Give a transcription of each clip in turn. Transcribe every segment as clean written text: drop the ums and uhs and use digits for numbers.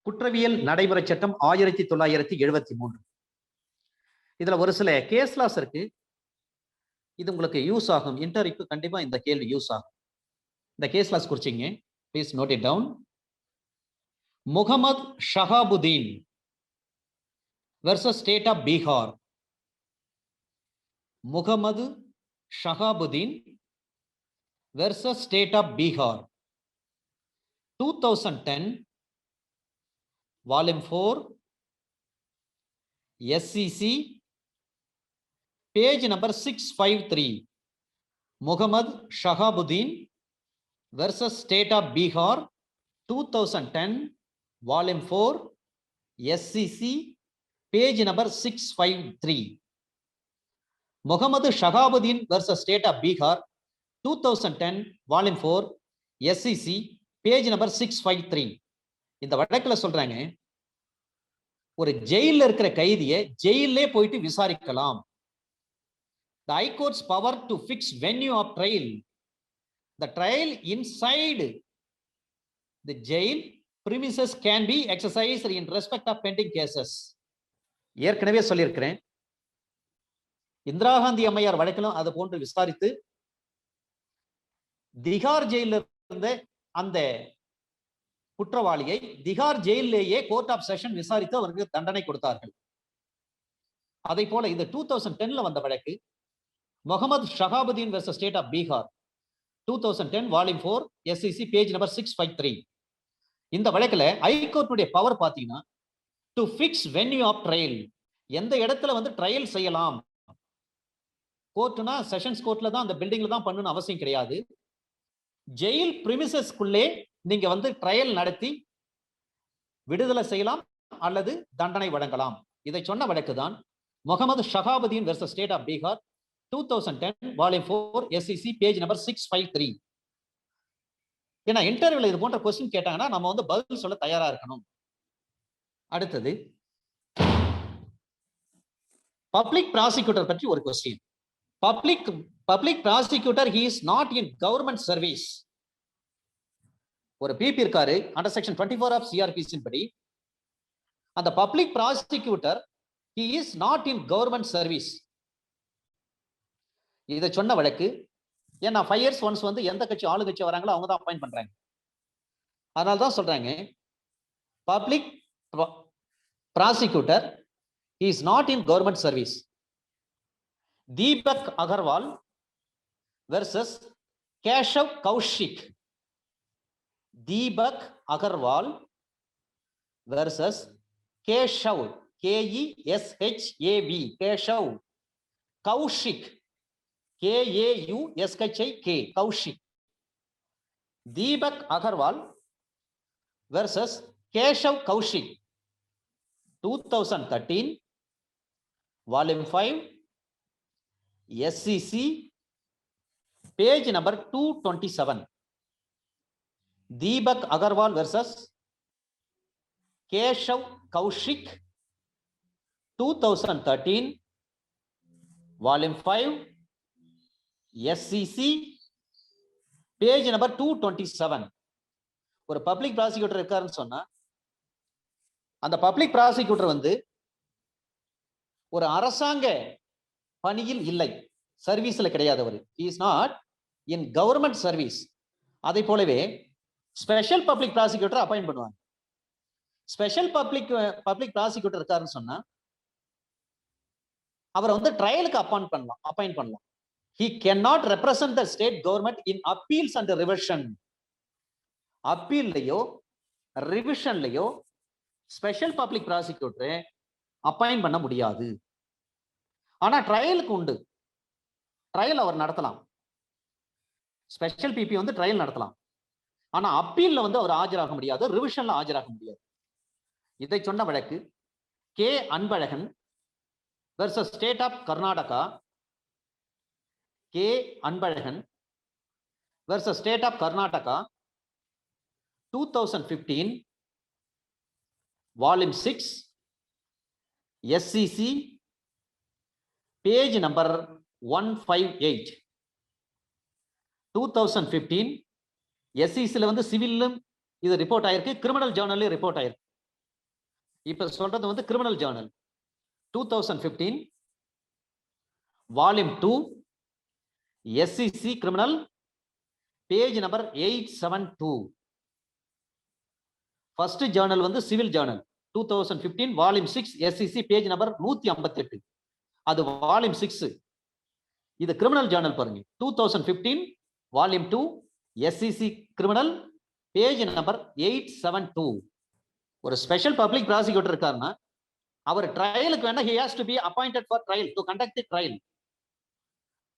குற்றவியல் நடைமுறை சட்டம் 1973. இதுல ஒரு சில கேஸ் லாஸ் இருக்கு. இது உங்களுக்கு யூஸ் ஆகும். இன்டர்வியூக்கு கண்டிப்பா இந்த கேள்வி யூஸ் ஆகும். இந்த கேஸ் லாஸ் குறிச்சிங்க. Please note it down. Mohammad Shahabuddin versus state of Bihar. Mohammad Shahabuddin versus state of Bihar. 2010 Volume 4 SCC page number 653. Muhammad Shahabuddin versus State of Bihar 2010 Volume 4 SCC page number 653. Muhammad Shahabuddin versus State of Bihar 2010 Volume 4 SCC page number 653. இந்த வழக்குல சொல்றாங்க, ஒரு ஜெயில இருக்கிற கைதியை ஜெயிலே போயிட்டு விசாரிக்கலாம். The High Court's power to fix venue of trial. The trial inside the jail premises can be exercised in respect of pending cases. ஏற்கனவே சொல்லியிருக்கிறேன், இந்திரா காந்தி அம்மையார் வழக்கிலும் அது போன்று விசாரித்து திகார் ஜெயில இருந்த அந்த குற்றவாளியை திகார் ஜெயிலேயே கோர்ட் ஆஃப் செஷன் விசாரித்து அவருக்கு தண்டனை கொடுத்தார்கள். அதை போல இந்த 2010 வந்த வழக்கு Mohammed Shahabuddin versus state of Bihar 2010 volume 4 SCC page number 653. இந்த வழக்குல ஹைகோர்ட்டுடைய பவர் பாத்தீங்கன்னா to fix venue of trial. எந்த இடத்துல வந்து ட்ரையல் செய்யலாம். கோர்ட்னா செஷன்ஸ் கோர்ட்ல தான் அந்த பில்டிங்ல தான் பண்ணணும்னு அவசியம் கிடையாது. ஜெயில் பிரிமிசஸ்க்குள்ளே நீங்க வந்து ட்ரையல் நடத்தி விடுதலை செய்யலாம் அல்லது தண்டனை வழங்கலாம். இதை சொன்ன வழக்கு தான் Mohammed Shahabuddin versus state of Bihar 2010 volume 4 SCC page number 653. ஏன்னா இன்டர்வியூல இது போன்ற கொஸ்டின் கேட்டாங்கன்னா நம்ம வந்து பதில் சொல்ல தயாரா இருக்கணும். அடுத்தது பப்ளிக் ப்ராசிக்யூட்டர் பற்றி ஒரு question. Public prosecutor he is not in government service. ஒரு பிபி இருக்காரு அண்டர் செக்ஷன் 24 ஆஃப் சிஆர்பிசி படி அந்த public prosecutor he is not in government service. இதை சொன்ன வழக்கு, ஏன்னா 5 years ஒன்ஸ் வந்து எந்த கட்சி ஆளுங்கட்சி வராங்களோ அவங்க தான் அப்பாயிண்ட் பண்றாங்க. அதனால தான் சொல்றாங்க public prosecutor he is not in government service. Deepak Agarwal versus Keshav Kaushik. Deepak Agarwal versus Keshav, KESHAV, Keshav, Kaushik, KAUSHIK, Kaushik. Deepak Agarwal versus Keshav Kaushik, 2013, Volume 5, SCC, page number 227. Deepak Agarwal versus Keshav Kaushik 2013 volume 5 SCC page number 227. ஒரு public prosecutor இருக்காருன்னு சொன்னா அந்த public prosecutor வந்து ஒரு அரசாங்க பணியில் இல்லை, சர்வீஸ்ல கிடையாது. அவர் he is not in government service. அதை போலவே ஸ்பெஷல் பப்ளிக் ப்ராசிக்யூட்டர் அப்பாயிண்ட் பண்ணுவாங்க. ஸ்பெஷல் பப்ளிக் ப்ராசிக்யூட்டர் இருக்காருன்னு சொன்னா அவரை வந்து ட்ரையலுக்கு அப்பாயிண்ட் பண்ணலாம். he cannot represent the state government in appeals and revision. அப்பீல்லையோ ரிவிஷன்லையோ ஸ்பெஷல் பப்ளிக் ப்ராசிக்யூட்டரை அப்பாயிண்ட் பண்ண முடியாது. ஆனா ட்ரையலுக்கு உண்டு. ட்ரையல் அவர் நடத்தலாம். ஸ்பெஷல் பிபி வந்து ட்ரையல் நடத்தலாம். ஆனா அப்பீல்ல வந்து அவர் ஆஜராக முடியாது, ரிவிஷன்ல ஆஜராக முடியாது. இதை சொன்ன வழக்கு K Anbazhagan versus state of Karnataka. K Anbazhagan versus state of Karnataka 2015 volume 6 SCC page number 158. 2015 SCCல வந்து சிவிலும் இது ரிப்போர்ட் ஆயிருக்கு, கிரிமினல் ஜேர்னல்லையும் ரிப்போர்ட் ஆயிருக்கு. இப்ப சொல்றது வந்து criminal journal 2015 volume 2 SCC criminal page number 872. First journal வந்து civil journal 2015 volume 6 SCC page number 158. அது வால்யூம் 6. இது கிரிமினல் ஜேர்னல் பாருங்க 2015 volume 2 SCC criminal page number 872. ஒரு ஸ்பெஷல் பப்ளிக் ப்ராசிக்யூட்டர் இருக்காருன்னா அவர் ட்ரையலுக்கு வேணா he has to be appointed for trial to conduct the trial.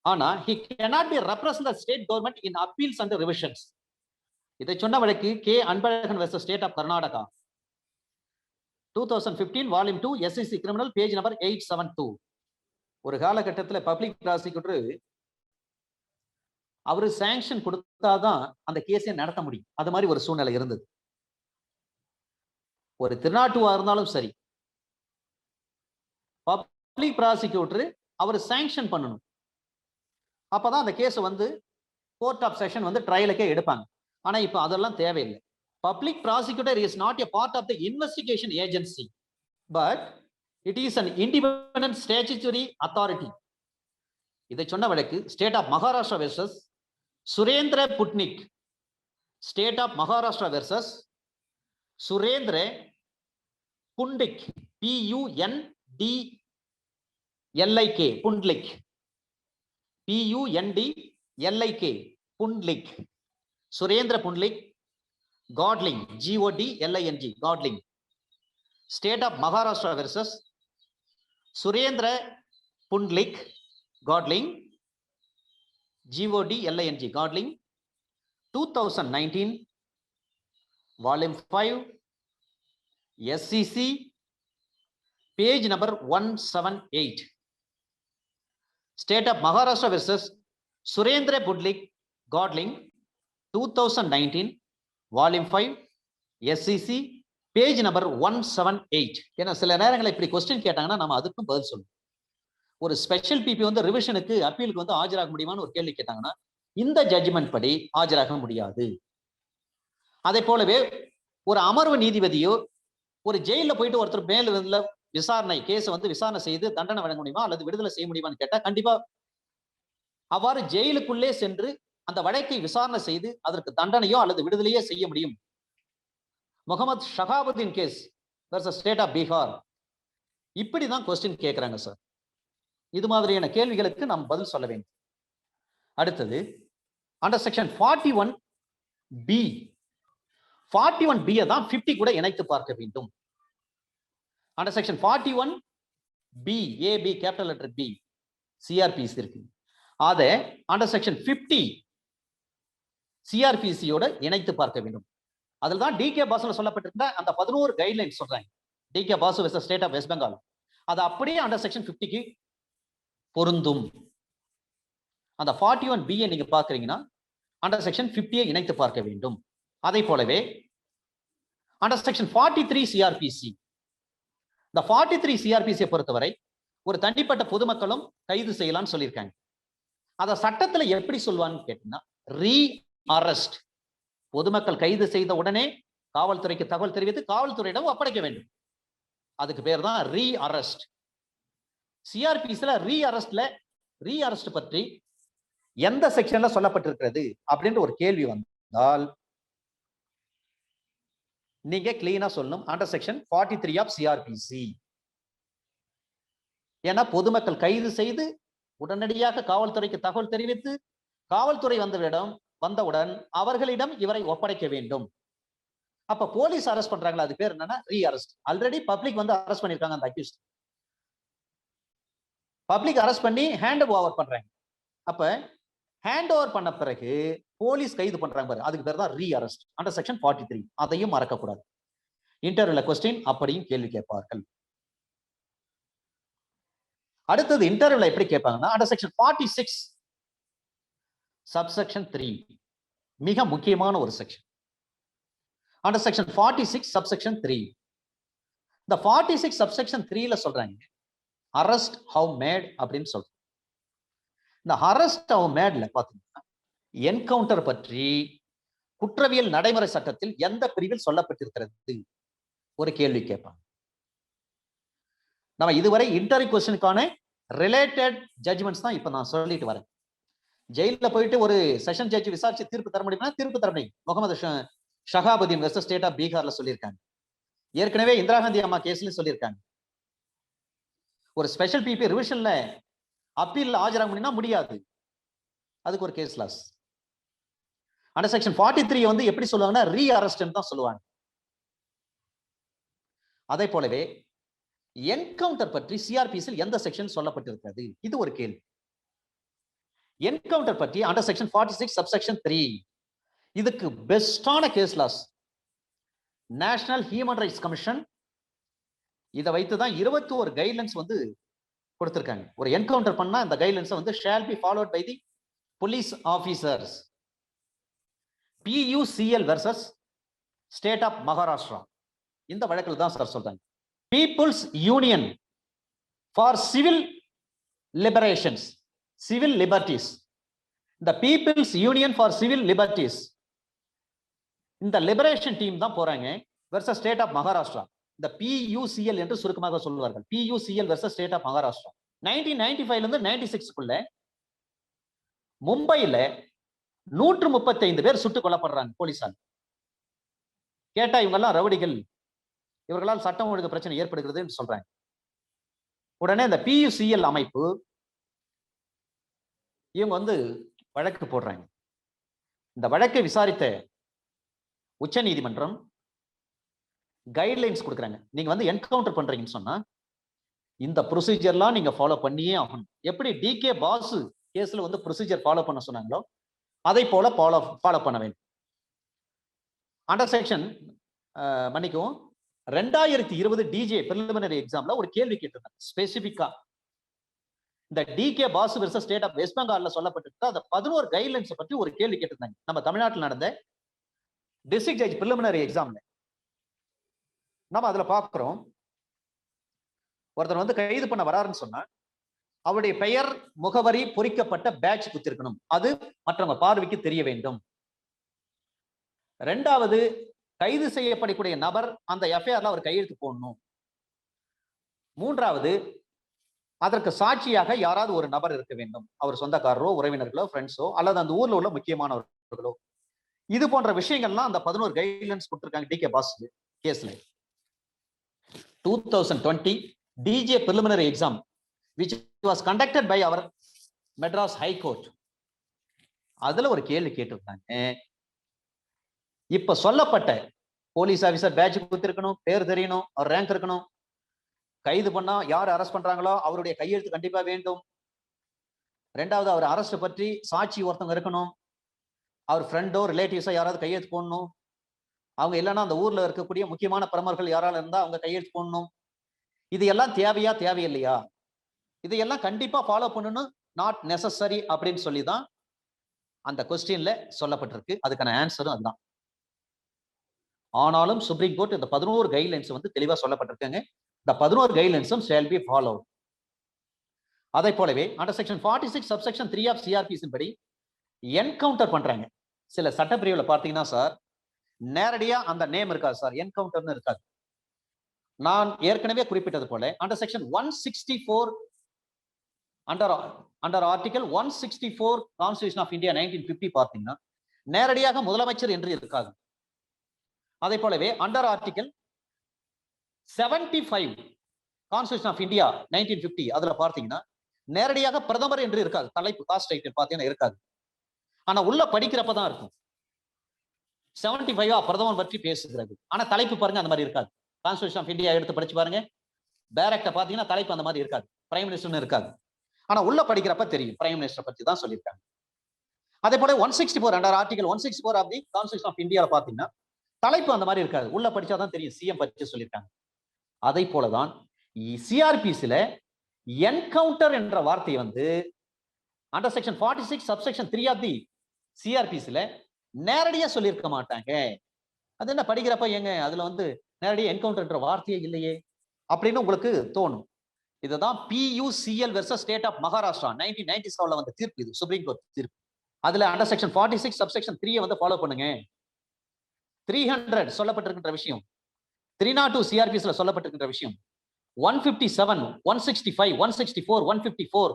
ஆனா he cannot be represent the state government in appeals and revisions. இதை சொன்ன வழக்கு K Anbazhagan versus state of Karnataka 2015 volume 2 SCC criminal page number 872. ஒரு காலகட்டத்தில் public prosecutor அவரு sanction கொடுத்தாதான் அந்த கேஸை நடத்த முடியும். அது மாதிரி ஒரு சூழ்நிலை இருந்தது. ஒரு திருநாட்டுவா இருந்தாலும் சரி, பப்ளிக் ப்ராசிக்யூட்டர் அவர் சாங்ஷன் பண்ணணும். அப்பதான் அந்த கேஸ் வந்து கோர்ட் ஆஃப் செஷன் வந்து ட்ரையலுக்கே எடுப்பாங்க. ஆனா இப்ப அதெல்லாம் தேவையில்லை. Public prosecutor is not a part of the investigation agency, but it is an independent statutory authority. இதை சொன்ன வழக்கு state of Maharashtra versus Surendra Sputnik. State of Maharashtra versus Surendra புண்டிக் PUNDLIK புண்ட்லிக் PUNDLIK புண்ட்லிக் Surendra புண்ட்லிக் Gadling GODLING Gadling. State of Maharashtra versus Surendra புண்ட்லிக் Gadling GODLING Gadling 2019 volume 5 SCC page number 178. State of Maharashtra versus Surendra புட்லிக் Gadling 2019 volume 5 SCC page number 178. ஏன்னா சில நேரங்களில் இப்படி question கேட்டாங்கன்னா நம்ம அதுக்கும் பதில் சொல்லணும். ஒரு ஸ்பெஷல் பிபி வந்து ரிவிஷனுக்கு அப்பீலுக்கு வந்து ஆஜராக முடியுமான்னு ஒரு கேள்வி கேட்டாங்கன்னா இந்த ஜட்ஜ்மெண்ட் படி ஆஜராக முடியாது. அதே போலவே ஒரு அமர்வு நீதிபதியோ ஒரு ஜெயில போயிட்டு ஒருத்தர் மேல விசாரணை கேஸ் வந்து விசாரணை செய்து தண்டனை வழங்க முடியுமா அல்லது விடுதலை செய்ய முடியுமான்னு கேட்டா கண்டிப்பா அவ்வாறு ஜெயிலுக்குள்ளே சென்று அந்த வழக்கை விசாரணை செய்து அதற்கு தண்டனையோ அல்லது விடுதலையோ செய்ய முடியும். Mohammed Shahabuddin case versus state of Bihar இப்படிதான் கொஸ்டின் கேட்கிறாங்க சார். இது மாதிரியான கேள்விகளுக்கு நாம் பதில் சொல்ல வேண்டும். அடுத்தது அண்டர் செக்ஷன் 41B 41B தான் 50 கூட இணைத்து பார்க்க வேண்டும். Under section 41B AB capital letter B CRPC இருக்கு. அதை அண்டர் செக்ஷன் 50 CRPCயோட இணைத்து பார்க்க வேண்டும். அதில் தான் DK பாசுல சொல்லப்பட்டிருந்த அந்த 11 கைட்லைன்ஸ் சொல்றாங்க. DK Basu versus state of West Bengal அது அப்படியே அண்டர் செக்ஷன் 50க்கு பொருந்தும். அந்த 41B நீங்க பாக்குறீங்கன்னா அண்டர் செக்ஷன் 50 இணைத்து பார்க்க வேண்டும். அதை போலவே அண்டர் செக்ஷன் 43 CRPC இந்த 43 CRPC பொறுத்தவரை ஒரு தனிப்பட்ட பொதுமக்களும் கைது செய்யலாம்னு சொல்லியிருக்காங்க. அத சட்டத்துல எப்படி சொல்வான்னு கேட்டீங்கன்னா ரீ அரெஸ்ட். பொதுமக்கள் கைது செய்த உடனே காவல்துறைக்கு தகவல் தெரிவித்து காவல்துறையிடம் ஒப்படைக்க வேண்டும். அதுக்கு பேர் தான் ரீ அரெஸ்ட். சிஆர்பிஸ்ல ரீ அரெஸ்ட் பற்றி எந்த செக்ஷன்ல சொல்லப்பட்டிருக்கிறது அப்படின்ற ஒரு கேள்வி வந்தால் நீங்க கிளீனா சொல்லணும் அண்டர் செக்ஷன் 43 ஆஃப் சிஆர்பிசி. ஏன்னா பொதுமக்கள் கைது செய்து உடனடியாக காவல்துறைக்கு தகவல் தெரிவித்து காவல்துறை வந்தவுடன் அவர்களிடம் இவரை ஒப்படைக்க வேண்டும். அப்ப போலீஸ் அரெஸ்ட் பண்றாங்களா அது பேர் என்னன்னா ரீ அரெஸ்ட். ஆல்ரெடி பப்ளிக் வந்து அரெஸ்ட் பண்ணிருக்காங்க அந்த அக்யூஸ்ட். பப்ளிக் அரெஸ்ட் பண்ணி ஹேண்ட் ஓவர் பண்றாங்க. அப்ப ஹேண்ட் ஓவர் பண்ண பிறகு போலீஸ் கைது பண்றாங்க பாரு, அதுக்கு பேர் தான் ரீ அரெஸ்ட் அண்டர் செக்ஷன் 43. அதையும் மறக்கக்கூடாது. இன்டர்வியூல கொஸ்டின் அப்படியும் கேள்வி கேட்பார்கள். அடுத்தது இன்டர்வியூல எப்படி கேட்பாங்கன்னா அண்டர் செக்ஷன் 46 சப்செக்ஷன் 3 மிக முக்கியமான ஒரு செக்ஷன். அண்டர் செக்ஷன் 46 சப்செக்ஷன் 3 இந்த 46 சப்செக்ஷன் 3ல சொல்றாங்க அரெஸ்ட் ஹவ் மேட் அப்படின்னு சொல்றாங்க. இந்த அரெஸ்ட் ஹவ் மேட்ல பாத்தீங்கன்னா என்கவுண்டர் பற்றி குற்றவியல் நடைமுறை சட்டத்தில் எந்த பிரிவில் சொல்லப்பட்டிருக்கிறது ஒரு கேள்வி கேட்பாங்க. நம்ம இதுவரை இன்டர்வியூ கொஸ்டினுக்கான ரிலேட்டட் ஜட்ஜ்மெண்ட்ஸ் தான் இப்ப நான் சொல்லிட்டு வரேன். ஜெயில போயிட்டு ஒரு செஷன் ஜட்ஜ் விசாரிச்சு தீர்ப்பு தர முடியுமா? தீர்ப்பு தர முடியும். Mohammed Shahabuddin versus state of பீகார்ல சொல்லியிருக்காங்க. ஏற்கனவே இந்திரா காந்தி அம்மா கேஸ்லயும் சொல்லியிருக்காங்க. ஒரு ஸ்பெஷல் பிபி ரிவிஷன்ல அப்பீல்ல ஆஜராக முடியும்னா முடியாது. அதுக்கு ஒரு கேஸ் லாஸ். அண்டர் செக்ஷன் 43 வந்து எப்படி சொல்லுவாங்கன்னா ரீ அரெஸ்ட்னு தான் சொல்லுவாங்க. அதே போலவே என்கவுண்டர் பற்றி சிஆர்பிசியில் எந்த செக்ஷன் சொல்லப்பட்டிருக்கிறது? இது ஒரு கேள்வி. என்கவுண்டர் பற்றி அண்டர் செக்ஷன் 46 சப்செக்ஷன் 3 இதுக்கு பெஸ்டான case laws national human rights commission இதை வைத்துதான் 21 கைட்லைன்ஸ் வந்து கொடுத்திருக்காங்க. ஒரு என்கவுண்டர் பண்ணா இந்த கைட்லைன்ஸ் வந்து shall be followed by the police officers. PUCL versus state of Maharashtra இந்த வழக்கில் தான் சார் சொல்றாங்க. People's union for civil liberations, civil liberties. இந்த people's union for civil liberties இந்த லிபரேஷன் டீம் தான் போறாங்க வெர்சஸ் ஸ்டேட் ஆஃப் மகாராஷ்டிரா. இந்த PUCL என்று சுருக்கமாக சொல்வார்கள். PUCL versus state of Maharashtra. 1995 இருந்து 96க்குள்ள மும்பையில 135 பேர் சுட்டுக் கொல்லப்படுறாங்க போலீசார். கேட்டா இவங்க எல்லாம் ரவுடிகள், இவர்களால் சட்டம் ஒழுங்கு பிரச்சனை ஏற்படுகிறது சொல்றாங்க. உடனே இந்த PUCL அமைப்பு இவங்க வந்து வழக்கு போடுறாங்க. இந்த வழக்கை விசாரித்த உச்ச நீதிமன்றம் கைட்லைன்ஸ் கொடுக்குறாங்க. நீங்க வந்து என்கவுண்டர் பண்றீங்கன்னு சொன்னா இந்த ப்ரொசீஜர்லாம் நீங்க ஃபாலோ பண்ணியே ஆகணும். எப்படி DK பாசு கேஸ்ல வந்து ப்ரொசீஜர் ஃபாலோ பண்ண சொன்னாங்களோ அதை போல ஃபாலோ பண்ண வேண்டும். அண்டர் செக்ஷன் மன்னிக்கவும் 2020 DJ பிரிலிமினரி எக்ஸாம்ல ஒரு கேள்வி கேட்டிருந்தாங்க ஸ்பெசிபிக்கா. இந்த DK Basu versus state of West பெங்கால்ல சொல்லப்பட்டிருக்க அந்த 11 கைட்லைன்ஸ் பற்றி ஒரு கேள்வி கேட்டிருந்தாங்க. நம்ம தமிழ்நாட்டில் நடந்த டிஸ்ட்ரிக்ட் ஜட்ஜ் பிரிலிமினரி எக்ஸாம்ல நம்ம அதுல பாக்குறோம். ஒருத்தர் வந்து கைது பண்ண வராருன்னு சொன்னா அவருடைய பெயர் முகவரி பொறிக்கப்பட்ட பேட்ச் குத்திருக்கணும். அது மற்றவங்க பார்வைக்கு தெரிய வேண்டும். ரெண்டாவது, கைது செய்யப்படக்கூடிய நபர் அந்த எஃப்ஐஆர்ல அவர் கையெழுத்து போடணும். மூன்றாவது, அதற்கு சாட்சியாக யாராவது ஒரு நபர் இருக்க வேண்டும். அவர் சொந்தக்காரரோ, உறவினர்களோ, ஃப்ரெண்ட்ஸோ அல்லது அந்த ஊர்ல உள்ள முக்கியமானவர்களோ. இது போன்ற விஷயங்கள்லாம் அந்த 11 கைட்லைன்ஸ் கொடுத்திருக்காங்க DK பாசு கேஸ்ல. 2020 DJ preliminary exam which was conducted by our Madras High Court. அதுல ஒரு கேள்வி கேட்டிருந்தாங்க. இப்ப சொல்லப்பட்ட போலீஸ் ஆபீசர் பேட்ச் கொடுத்திருக்கணும், பேர் தெரியணும், அவர் ரேங்க் இருக்கணும், கைது பண்ணா யார் அரெஸ்ட் பண்றாங்களோ அவருடைய கையெழுத்து கண்டிப்பா வேண்டும். ரெண்டாவது, அவர் அரெஸ்ட் பற்றி சாட்சி ஒருத்தவங்க இருக்கணும், அவர் ஃப்ரெண்டோ ரிலேட்டிவ்ஸோ யாராவது கையெழுத்து போடணும். அவங்க இல்லைன்னா அந்த ஊர்ல இருக்கக்கூடிய முக்கியமான பிரமுகர்கள் யாரால இருந்தா அவங்க கையெழுத்து போடணும். இது எல்லாம் தேவையா தேவையில்லையா? இதையெல்லாம் கண்டிப்பா ஃபாலோ பண்ணணும், நாட் நெசசரி அப்படின்னு சொல்லிதான் அந்த கொஸ்டின்ல சொல்லப்பட்டிருக்கு. அதுக்கான ஆன்சரும் அதுதான். ஆனாலும் சுப்ரீம் கோர்ட் இந்த 11 கைட்லைன்ஸ் வந்து தெளிவா சொல்லப்பட்டிருக்காங்க. இந்த 11 கைட்லைன்ஸும் ஷால் பி ஃபாலோ. அதை போலவே under section 46 subsection 3 of CrPC படி என்கவுண்டர் பண்றாங்க. சில சட்டப்பிரிவுல பார்த்தீங்கன்னா சார் நேரடியா அந்த நேம் இருக்காது சார், என்கவுண்டர்னு இருக்காது. நான் ஏற்கனவே குறிப்பிட்டது போல under section 164 under article 164 constitution of India 1950 பார்த்தீங்கன்னா நேரடியாக முதலமைச்சர் என்று இருக்காது. அதே போலவே under article 75 constitution of India 1950 அதுல பார்த்தீங்கன்னா நேரடியாக பிரதமர் என்று இருக்காது. தலைப்பு காஸ்ட் டைட்டில் பார்த்தீங்கன்னா இருக்காது. ஆனா உள்ள படிக்கிறப்பதான் இருக்கும். 75 பிரதமர் பற்றி பேசுகிறது. ஆனா தலைப்பு பாருங்க அந்த மாதிரி இருக்காது. கான்ஸ்டிடியூஷன் ஆஃப் இந்தியா எடுத்து படிச்சு பாருங்க, டைரக்டா பாத்தீங்கன்னா தலைப்பு அந்த மாதிரி இருக்காது, பிரைம் மினிஸ்டர்னு இருக்காது. ஆனா உள்ள படிக்கிறப்ப தெரியும் பிரைம் மினிஸ்டர் பத்தி தான் சொல்லியிருக்காங்க. அதே போல 164 under article 164 of the constitution of இந்தியால பாத்தீங்கன்னா தலைப்பு அந்த மாதிரி இருக்காது, உள்ள படிச்சாதான் தெரியும் சிஎம் பற்றி சொல்லியிருக்காங்க. அதை போலதான் சிஆர்பிசில என்கவுண்டர் என்ற வார்த்தையை வந்து under section 46 subsection 3 of the சிஆர்பிசில நேரடியா சொல்லியிருக்க மாட்டாங்க. அது என்ன படிக்கிறப்ப ஏங்க அதுல வந்து நேரடியா என்கவுண்டர் வார்த்தையே இல்லையே அப்படின்னு உங்களுக்கு தோணும். இதுதான் PUCL versus state of Maharashtra 1997 வந்த தீர்ப்பு. இது சுப்ரீம் கோர்ட் தீர்ப்பு. அதுல அண்டர் செக்ஷன் 46 சப்செக்ஷன் 3 வந்து ஃபாலோ பண்ணுங்க. 300 சொல்லப்பட்டிருக்கின்ற விஷயம், 302 சிஆர்பிஸ்ல சொல்லப்பட்டிருக்கின்ற விஷயம், 157, 165, 164, 154.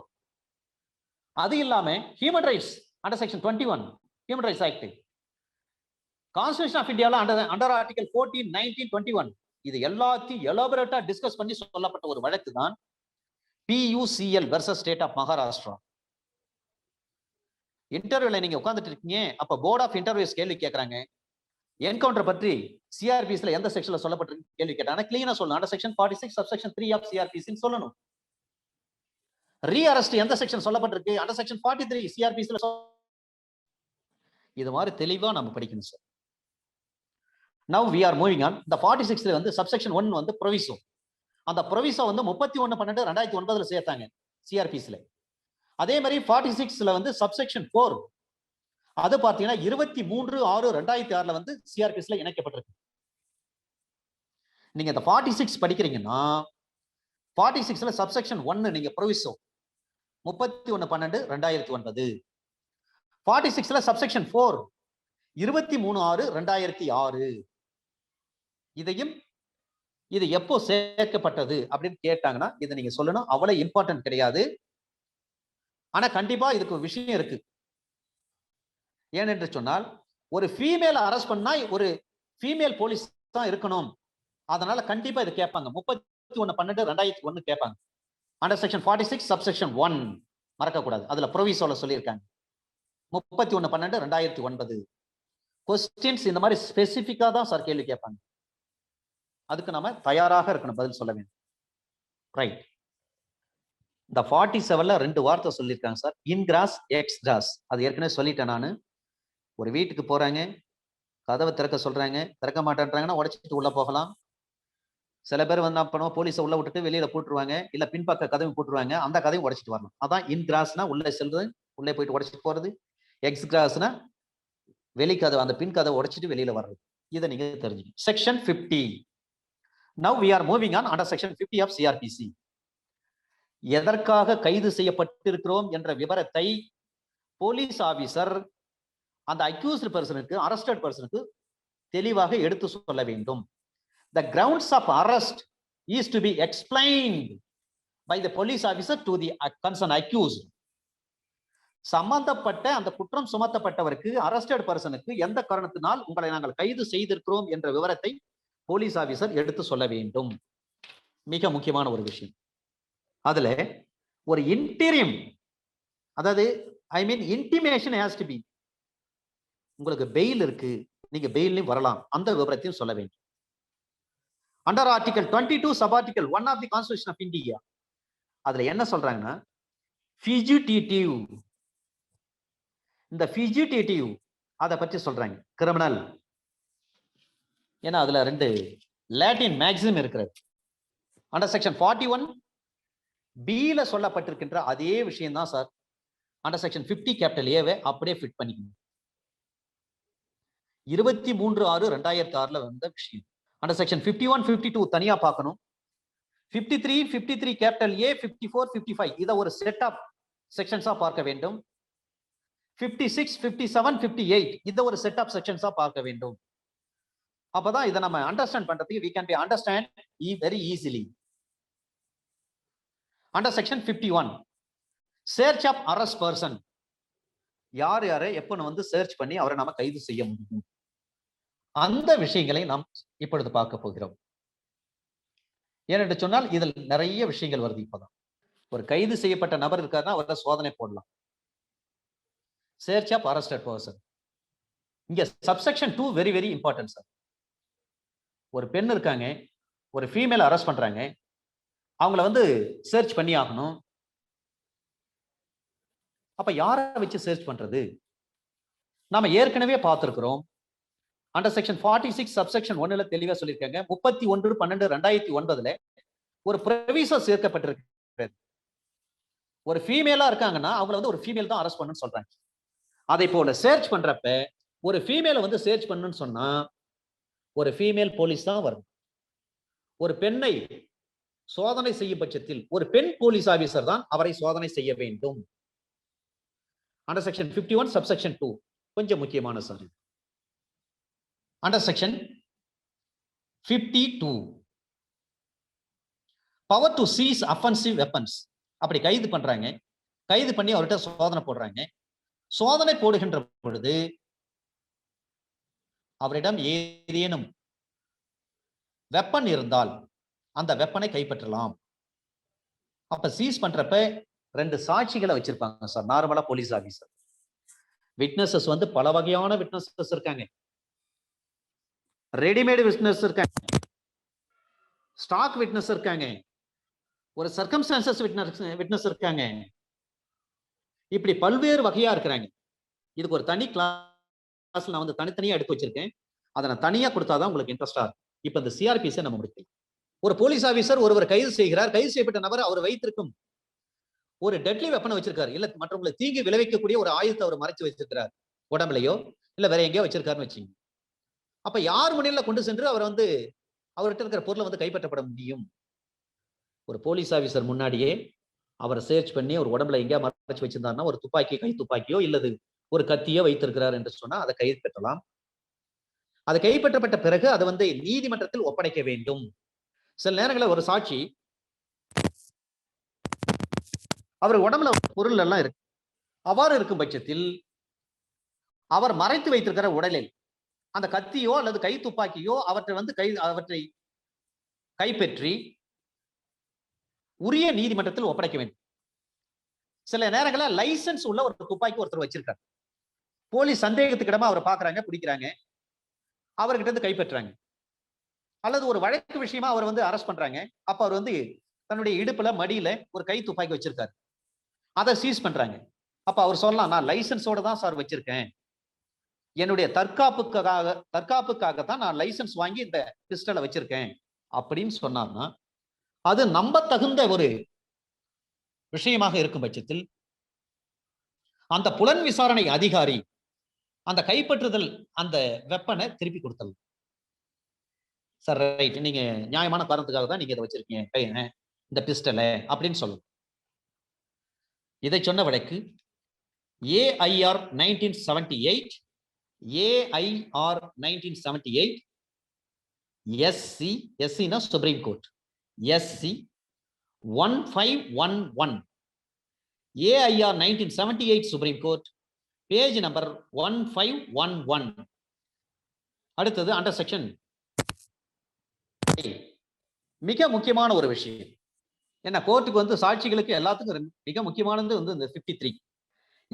அது இல்லாம human rights under section 21 human rights act, constitution of இந்தியால அண்டர் ஆர்டிகல் 14, 19, 21. இது எல்லாத்தையும் எலாபரேட்டா டிஸ்கஸ் பண்ணி சொல்லப்பட்ட ஒரு வழக்கு தான் PUCL versus state of Maharashtra. இன்டர்வியூல நீங்க உட்கார்ந்துட்டு இருக்கீங்க, அப்ப போர்ட் ஆஃப் இன்டர்வியூஸ் கேள்வி கேட்கறாங்க, என்கவுண்டர் பற்றி சிஆர்பிஸ்ல எந்த செக்ஷன்ல சொல்லப்பட்டிருக்கு கேள்வி கேட்டாங்க, கிளீனா சொல்லணும், அண்டர் செக்ஷன் 46 சப்செக்ஷன் 3 ஆஃப் சிஆர்பிஸ் சொல்லணும். ரீஅரெஸ்ட் எந்த செக்ஷன் சொல்லப்பட்டிருக்கு, அண்டர் செக்ஷன் 43 சிஆர்பிஸ்ல. இது மாதிரி தெளிவா நம்ம படிக்கணும் sir. Now we are moving on. The 46 வந்து சப்செக்ஷன் 1 வந்து ப்ரொவிசோ. அந்த ப்ரொவிசோ வந்து 31/12/2009 சேர்த்தாங்க சிஆர்பிஸ்ல. அதே மாதிரி 46ல வந்து சப்செக்ஷன் 4 அது பாத்தீங்கன்னா 23/6/2006 வந்து சிஆர்பிஸ்ல இணைக்கப்பட்டிருக்கு. நீங்க இந்த 46 படிக்கிறீங்கன்னா 46ல சப்செக்ஷன் 1 நீங்க ப்ரொவிசோ 31/12/2009. 46ல சப்செக்ஷன் 4 23/6/2006. இதையும் இது எப்போ சேர்க்கப்பட்டது அப்படின்னு கேட்டாங்கன்னா இதை நீங்க சொல்லணும். அவ்வளவு இம்பார்ட்டன்ட் கிடையாது, ஆனா கண்டிப்பா இதுக்கு ஒரு விஷயம் இருக்கு. ஏனென்று சொன்னால் ஒரு ஃபீமேல் அரெஸ்ட் பண்ணா ஒரு ஃபீமேல் போலீஸ் தான் இருக்கணும். அதனால கண்டிப்பா இது கேட்பாங்க. 31/12/2001 கேட்பாங்க. அண்டர் செக்ஷன் 46 சப்செக்ஷன் 1 மறக்கக்கூடாது. அதுல ப்ரொவிசோல சொல்லியிருக்காங்க 31/12/2009. கொஸ்டின்ஸ் இந்த மாதிரி ஸ்பெசிபிக்கா தான் சார் கேள்வி கேட்பாங்க. அதுக்கு நாம தயாராக இருக்கணும், பதில் சொல்ல வேண்டும். ரைட். இந்த 47ல 2 வார்த்தை சொல்லியிருக்காங்க சார், இன்கிராஸ் எக்ஸ்கிராஸ். அது ஏற்கனவே சொல்லிட்டேன் நானு. ஒரு வீட்டுக்கு போறாங்க, கதவை திறக்க சொல்றாங்க, திறக்க மாட்டேன்றாங்கன்னா உடைச்சிட்டு உள்ள போகலாம். சில பேர் வந்து என்ன பண்ணுவோம், போலீஸை உள்ள விட்டுட்டு வெளியில போட்டுருவாங்க, இல்ல பின்பக்க கதவை போட்டுருவாங்க, அந்த கதையும் உடைச்சிட்டு வரலாம். அதான் இன்கிராஸ்னா உள்ளே செல்றது, உள்ளே போயிட்டு உடைச்சிட்டு போறது. எக்ஸ்கிராஸ்னா வெளிக்கதவை, அந்த பின் கதவை உடைச்சிட்டு வெளியில வர்றது. இதை நீங்க தெரிஞ்சுக்கணும். Section 50. Now we are moving on under section 50 of CRPC. எதற்காக கைது செய்யப்பட்டிருக்கிறோம் என்ற விவரத்தை போலீஸ் ஆபீசர் அந்த அக்யூஸ்ட் பர்சனுக்கு, அரஸ்டட் பர்சனுக்கு தெளிவாக எடுத்து சொல்ல வேண்டும். The grounds of arrest is to be explained by the police officer to the concerned accused. சம்பந்தப்பட்ட அந்த குற்றம் சுமத்தப்பட்டவருக்கு, அரஸ்டட் பர்சனுக்கு எந்த காரணத்தினால் உங்களை நாங்கள் கைது செய்திருக்கிறோம் என்ற விவரத்தை போலீஸ் ஆபீசர் எடுத்து சொல்ல வேண்டும். மிக முக்கியமான ஒரு விஷயம். அதுல ஒரு இன்டீரியம், அதாவது இன்டிமேஷன் ஹேஸ் டு பி. உங்களுக்கு பெயில் இருக்கு, நீங்க பெயிலையும் வரலாம், அந்த விவரத்தையும் சொல்ல வேண்டும். Under article 22 sub article 1 of the constitution of India, அதுல என்ன சொல்றாங்கன்னா ஃபியூஜிடிவ். இந்த ஃபியூஜிடிவ் அதை பற்றி சொல்றாங்க, கிரிமினல். ஏன்னா அதுல 2 லாட்டின் மேக்ஸிம் இருக்கிறது. அண்டர் செக்ஷன் 41 பில சொல்லப்பட்டிருக்கின்ற அதே விஷயம் தான் சார் அண்டர் செக்ஷன் 50 கேபிட்டல் ஏவை அப்படியே ஃபிட் பண்ணிக்கணும். 23/6/2006 வந்த விஷயம். அண்டர் செக்ஷன் 51, 52 தனியா பார்க்கணும். 53 கேபிட்டல் ஏ, 54, 55 இத ஒரு செட் ஆஃப் செக்ஷன்ஸா பார்க்க வேண்டும். 56, 57, 58 இத ஒரு செட் ஆஃப் செக்ஷன்ஸா பார்க்க வேண்டும். அப்பதான் இதை நம்ம அண்டர்ஸ்டாண்ட் பண்றதுக்கு we can be understand very easily. Under section 51 search of arrest person, யார் யாரை எப்ப வந்து சர்ச் பண்ணி அவரை நாம கைது செய்ய முடியும், அந்த விஷயங்களை நாம் இப்பொழுது பார்க்க போகிறோம். ஏனென்று சொன்னால் இதில் நிறைய விஷயங்கள் வருது. இப்பதான் ஒரு கைது செய்யப்பட்ட நபர் இருக்காருன்னா அவரை சோதனை போடலாம். Search of arrested person. இங்க subsection 2 very very important sir. ஒரு பெண் இருக்காங்க, ஒரு ஃபீமேல் அரெஸ்ட் பண்றாங்க, அவங்கள வந்து சர்ச் பண்ணி ஆகணும். அப்ப யாரை வச்சு சர்ச் பண்றது? நாம ஏற்கனவே பார்த்திருக்கிறோம். அண்டர் செக்ஷன் 46 சப்செக்ஷன் 1ல தெளிவா சொல்லியிருக்காங்க. 31/12/2009 ஒரு ப்ரொவிசோ சேர்க்கப்பட்டிருக்கு. ஒரு ஃபீமேலா இருக்காங்கன்னா அவங்கள வந்து ஒரு ஃபீமேல் தான் அரெஸ்ட் பண்ணணும்னு சொல்றாங்க. அதை போல சர்ச் பண்றப்ப ஒரு ஃபீமேலை வந்து சர்ச் பண்ணணும்னு சொன்னா ஒரு ஃபீமேல் போலீஸ் தான் வரும். ஒரு பெண்ணை சோதனை செய்யும் பட்சத்தில் ஒரு பெண் போலீஸ் ஆபீசர் தான் அவரை சோதனை செய்ய வேண்டும். அண்டர் செக்ஷன் 51 சப்செக்ஷன் 2 கொஞ்சம் முக்கியமான sir. Under section 52 power to seize offensive weapons. அப்படி கைது பண்றாங்க. கைது பண்ணி அவர்கிட்ட சோதனை போடுறாங்க. சோதனை போடுகின்ற பொழுது அவரிடம் ஏதேனும் வெப்பன் இருந்தால் அந்த வெப்பனை கைப்பற்றலாம். அப்ப சீஸ் பண்றப்ப 2 சாட்சிகளை வச்சிருப்பாங்க சார். நார்மலா போலீஸ் ஆபீசர். விட்னஸஸ் வந்து பல வகையான விட்னஸஸ் இருக்காங்க. ரெடிமேட் விட்னஸ் இருக்காங்க, ஸ்டாக் விட்னஸ் இருக்காங்க, ஒரு சர்க்கம்ஸ்டான்சஸ் விட்னஸ் இருக்காங்க. இப்படி பல்வேறு வகையா இருக்கிறாங்க. இதுக்கு ஒரு தனி கிளாஸ் நான் வந்து தனித்தனியா எடுத்து வச்சிருக்கேன். அதை நான் தனியா கொடுத்தாதான் உங்களுக்கு இன்ட்ரெஸ்டா இருக்கும். இப்ப இந்த சிஆர்பிஸை நம்ம முடிக்கலாம். ஒரு போலீஸ் ஆபீசர் ஒருவர் கைது செய்கிறார். கைது செய்யப்பட்ட நபர் அவர் வைத்திருக்கும் ஒரு டெட்லி வெப்பனை வச்சிருக்காரு, இல்ல மற்றவங்களை தீங்கு விளைவிக்கக்கூடிய ஒரு ஆயுதத்தை அவர் மறைச்சு வச்சிருக்கிறார், உடம்புலையோ இல்ல வேற எங்கேயோ வச்சிருக்காருன்னு வச்சுங்க. அப்ப யார் முன்னிலையில கொண்டு சென்று அவர் வந்து அவர்கிட்ட இருக்கிற பொருளை வந்து கைப்பற்றப்பட முடியும்? ஒரு போலீஸ் ஆபீசர் முன்னாடியே அவரை சர்ச் பண்ணி ஒரு உடம்புல எங்கேயா மறைச்சு வச்சிருந்தாருன்னா, ஒரு துப்பாக்கி, கை துப்பாக்கியோ இல்லது ஒரு கத்தியோ வைத்திருக்கிறார் என்று சொன்னா அதை கைப்பற்றலாம். அது கைப்பற்றப்பட்ட பிறகு அதை வந்து நீதிமன்றத்தில் ஒப்படைக்க வேண்டும். சில நேரங்களில் ஒரு சாட்சி அவர் உடம்புல பொருள் எல்லாம் இருக்கு. அவ்வாறு இருக்கும் பட்சத்தில் அவர் மறைத்து வைத்திருக்கிற உடலில் அந்த கத்தியோ அல்லது கை துப்பாக்கியோ அவற்றை கைப்பற்றி உரிய நீதிமன்றத்தில் ஒப்படைக்க வேண்டும். சில நேரங்களில் லைசன்ஸ் உள்ள ஒரு துப்பாக்கி ஒருத்தர் வச்சிருக்காரு. போலீஸ் சந்தேகத்துக்கிடமா அவரை பாக்குறாங்க, பிடிக்கிறாங்க, அவர்கிட்ட இருந்து கைப்பற்றாங்க. அல்லது ஒரு வழக்கு விஷயமா அவர் வந்து அரெஸ்ட் பண்றாங்க. அப்ப அவர் வந்து தன்னுடைய இடுப்புல மடியில ஒரு கை துப்பாக்கி வச்சிருக்காரு. அதை சீஸ் பண்றாங்க. அப்ப அவர் சொல்லலாம், நான் லைசன்ஸோட தான் சார் வச்சிருக்கேன், என்னுடைய தற்காப்புக்காக தான் நான் லைசன்ஸ் வாங்கி இந்த பிஸ்டலை வச்சிருக்கேன் அப்படின்னு சொன்னார்னா அது நம்ப தகுந்த ஒரு விஷயமாக இருக்கும் பட்சத்தில் அந்த புலன் விசாரணை அதிகாரி அந்த கைப்பற்றுதல் அந்த வெப்பனை திருப்பி கொடுத்தல். சார் ரைட், நீங்க நியாயமான காரணத்துக்காக தான் நீங்க இதை வச்சிருக்கீங்க இந்த பிஸ்டலை அப்படின்னு சொல்லணும். இதை சொன்ன வழக்கு AIR 1978, AIR 1978, SC னா supreme court, SC 1511, AIR 1978 supreme court, page number 1511. அடுத்தது அண்டர் செக்ஷன் மிக முக்கியமான ஒரு விஷயம் என்ன, கோர்ட்டுக்கு வந்து சாட்சிகளுக்கு எல்லாத்துக்கும் மிக முக்கியமானது வந்து இந்த 53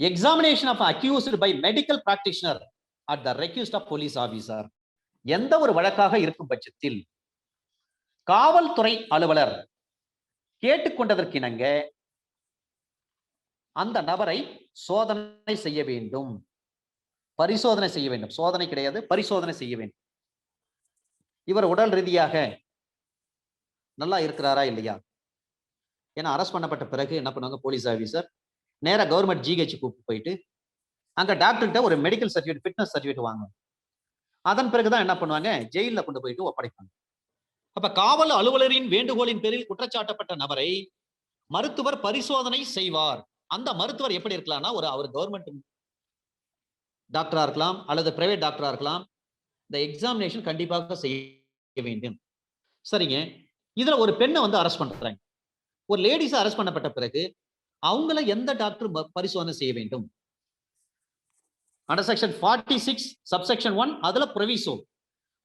examination of accused by medical practitioner at the request of police officer. எந்த ஒரு வழக்காக இருக்கும் பட்சத்தில் காவல்துறை அலுவலர் கேட்டுக்கொண்டதற்கிணங்க அந்த நபரை சோதனை செய்ய வேண்டும், பரிசோதனை செய்ய வேண்டும். சோதனை கிடையாது, பரிசோதனை செய்ய வேண்டும். இவர் உடல் ரீதியாக நல்லா இருக்கிறாரா இல்லையா? ஏன்னா அரெஸ்ட் பண்ணப்பட்ட பிறகு என்ன பண்ணுவாங்க போலீஸ் ஆபீசர், நேரா கவர்மெண்ட் GH கூப்பிட்டு போயிட்டு அங்க டாக்டர்கிட்ட ஒரு மெடிக்கல் சர்டிஃபிகேட், ஃபிட்னஸ் சர்டிஃபிகேட் வாங்குவாங்க. அதன் பிறகுதான் என்ன பண்ணுவாங்க, ஜெயில கொண்டு போயிட்டு ஒப்படைப்பாங்க. அப்ப காவல் அலுவலரின் வேண்டுகோளின் பேரில் குற்றச்சாட்டப்பட்ட நபரை மருத்துவர் பரிசோதனை செய்வார். அந்த மருத்துவர் எப்படி இருக்கலாம்னா, அவர் கவர்மெண்ட் டாக்டரா இருக்கலாம் அல்லது பிரைவேட் டாக்டரா இருக்கலாம். இந்த எக்ஸாமினேஷன் கண்டிப்பாக செய்ய வேண்டும். சரிங்க, இதுல ஒரு பெண்ணை வந்து அரெஸ்ட் பண்றாங்க. ஒரு லேடிஸ் அரெஸ்ட் பண்ணப்பட்ட பிறகு அவங்கள எந்த டாக்டர் பரிசோதனை செய்ய வேண்டும்? அண்டர் செக்ஷன் 46 சப்செக்ஷன் 1 அதுல ப்ரொவிசோ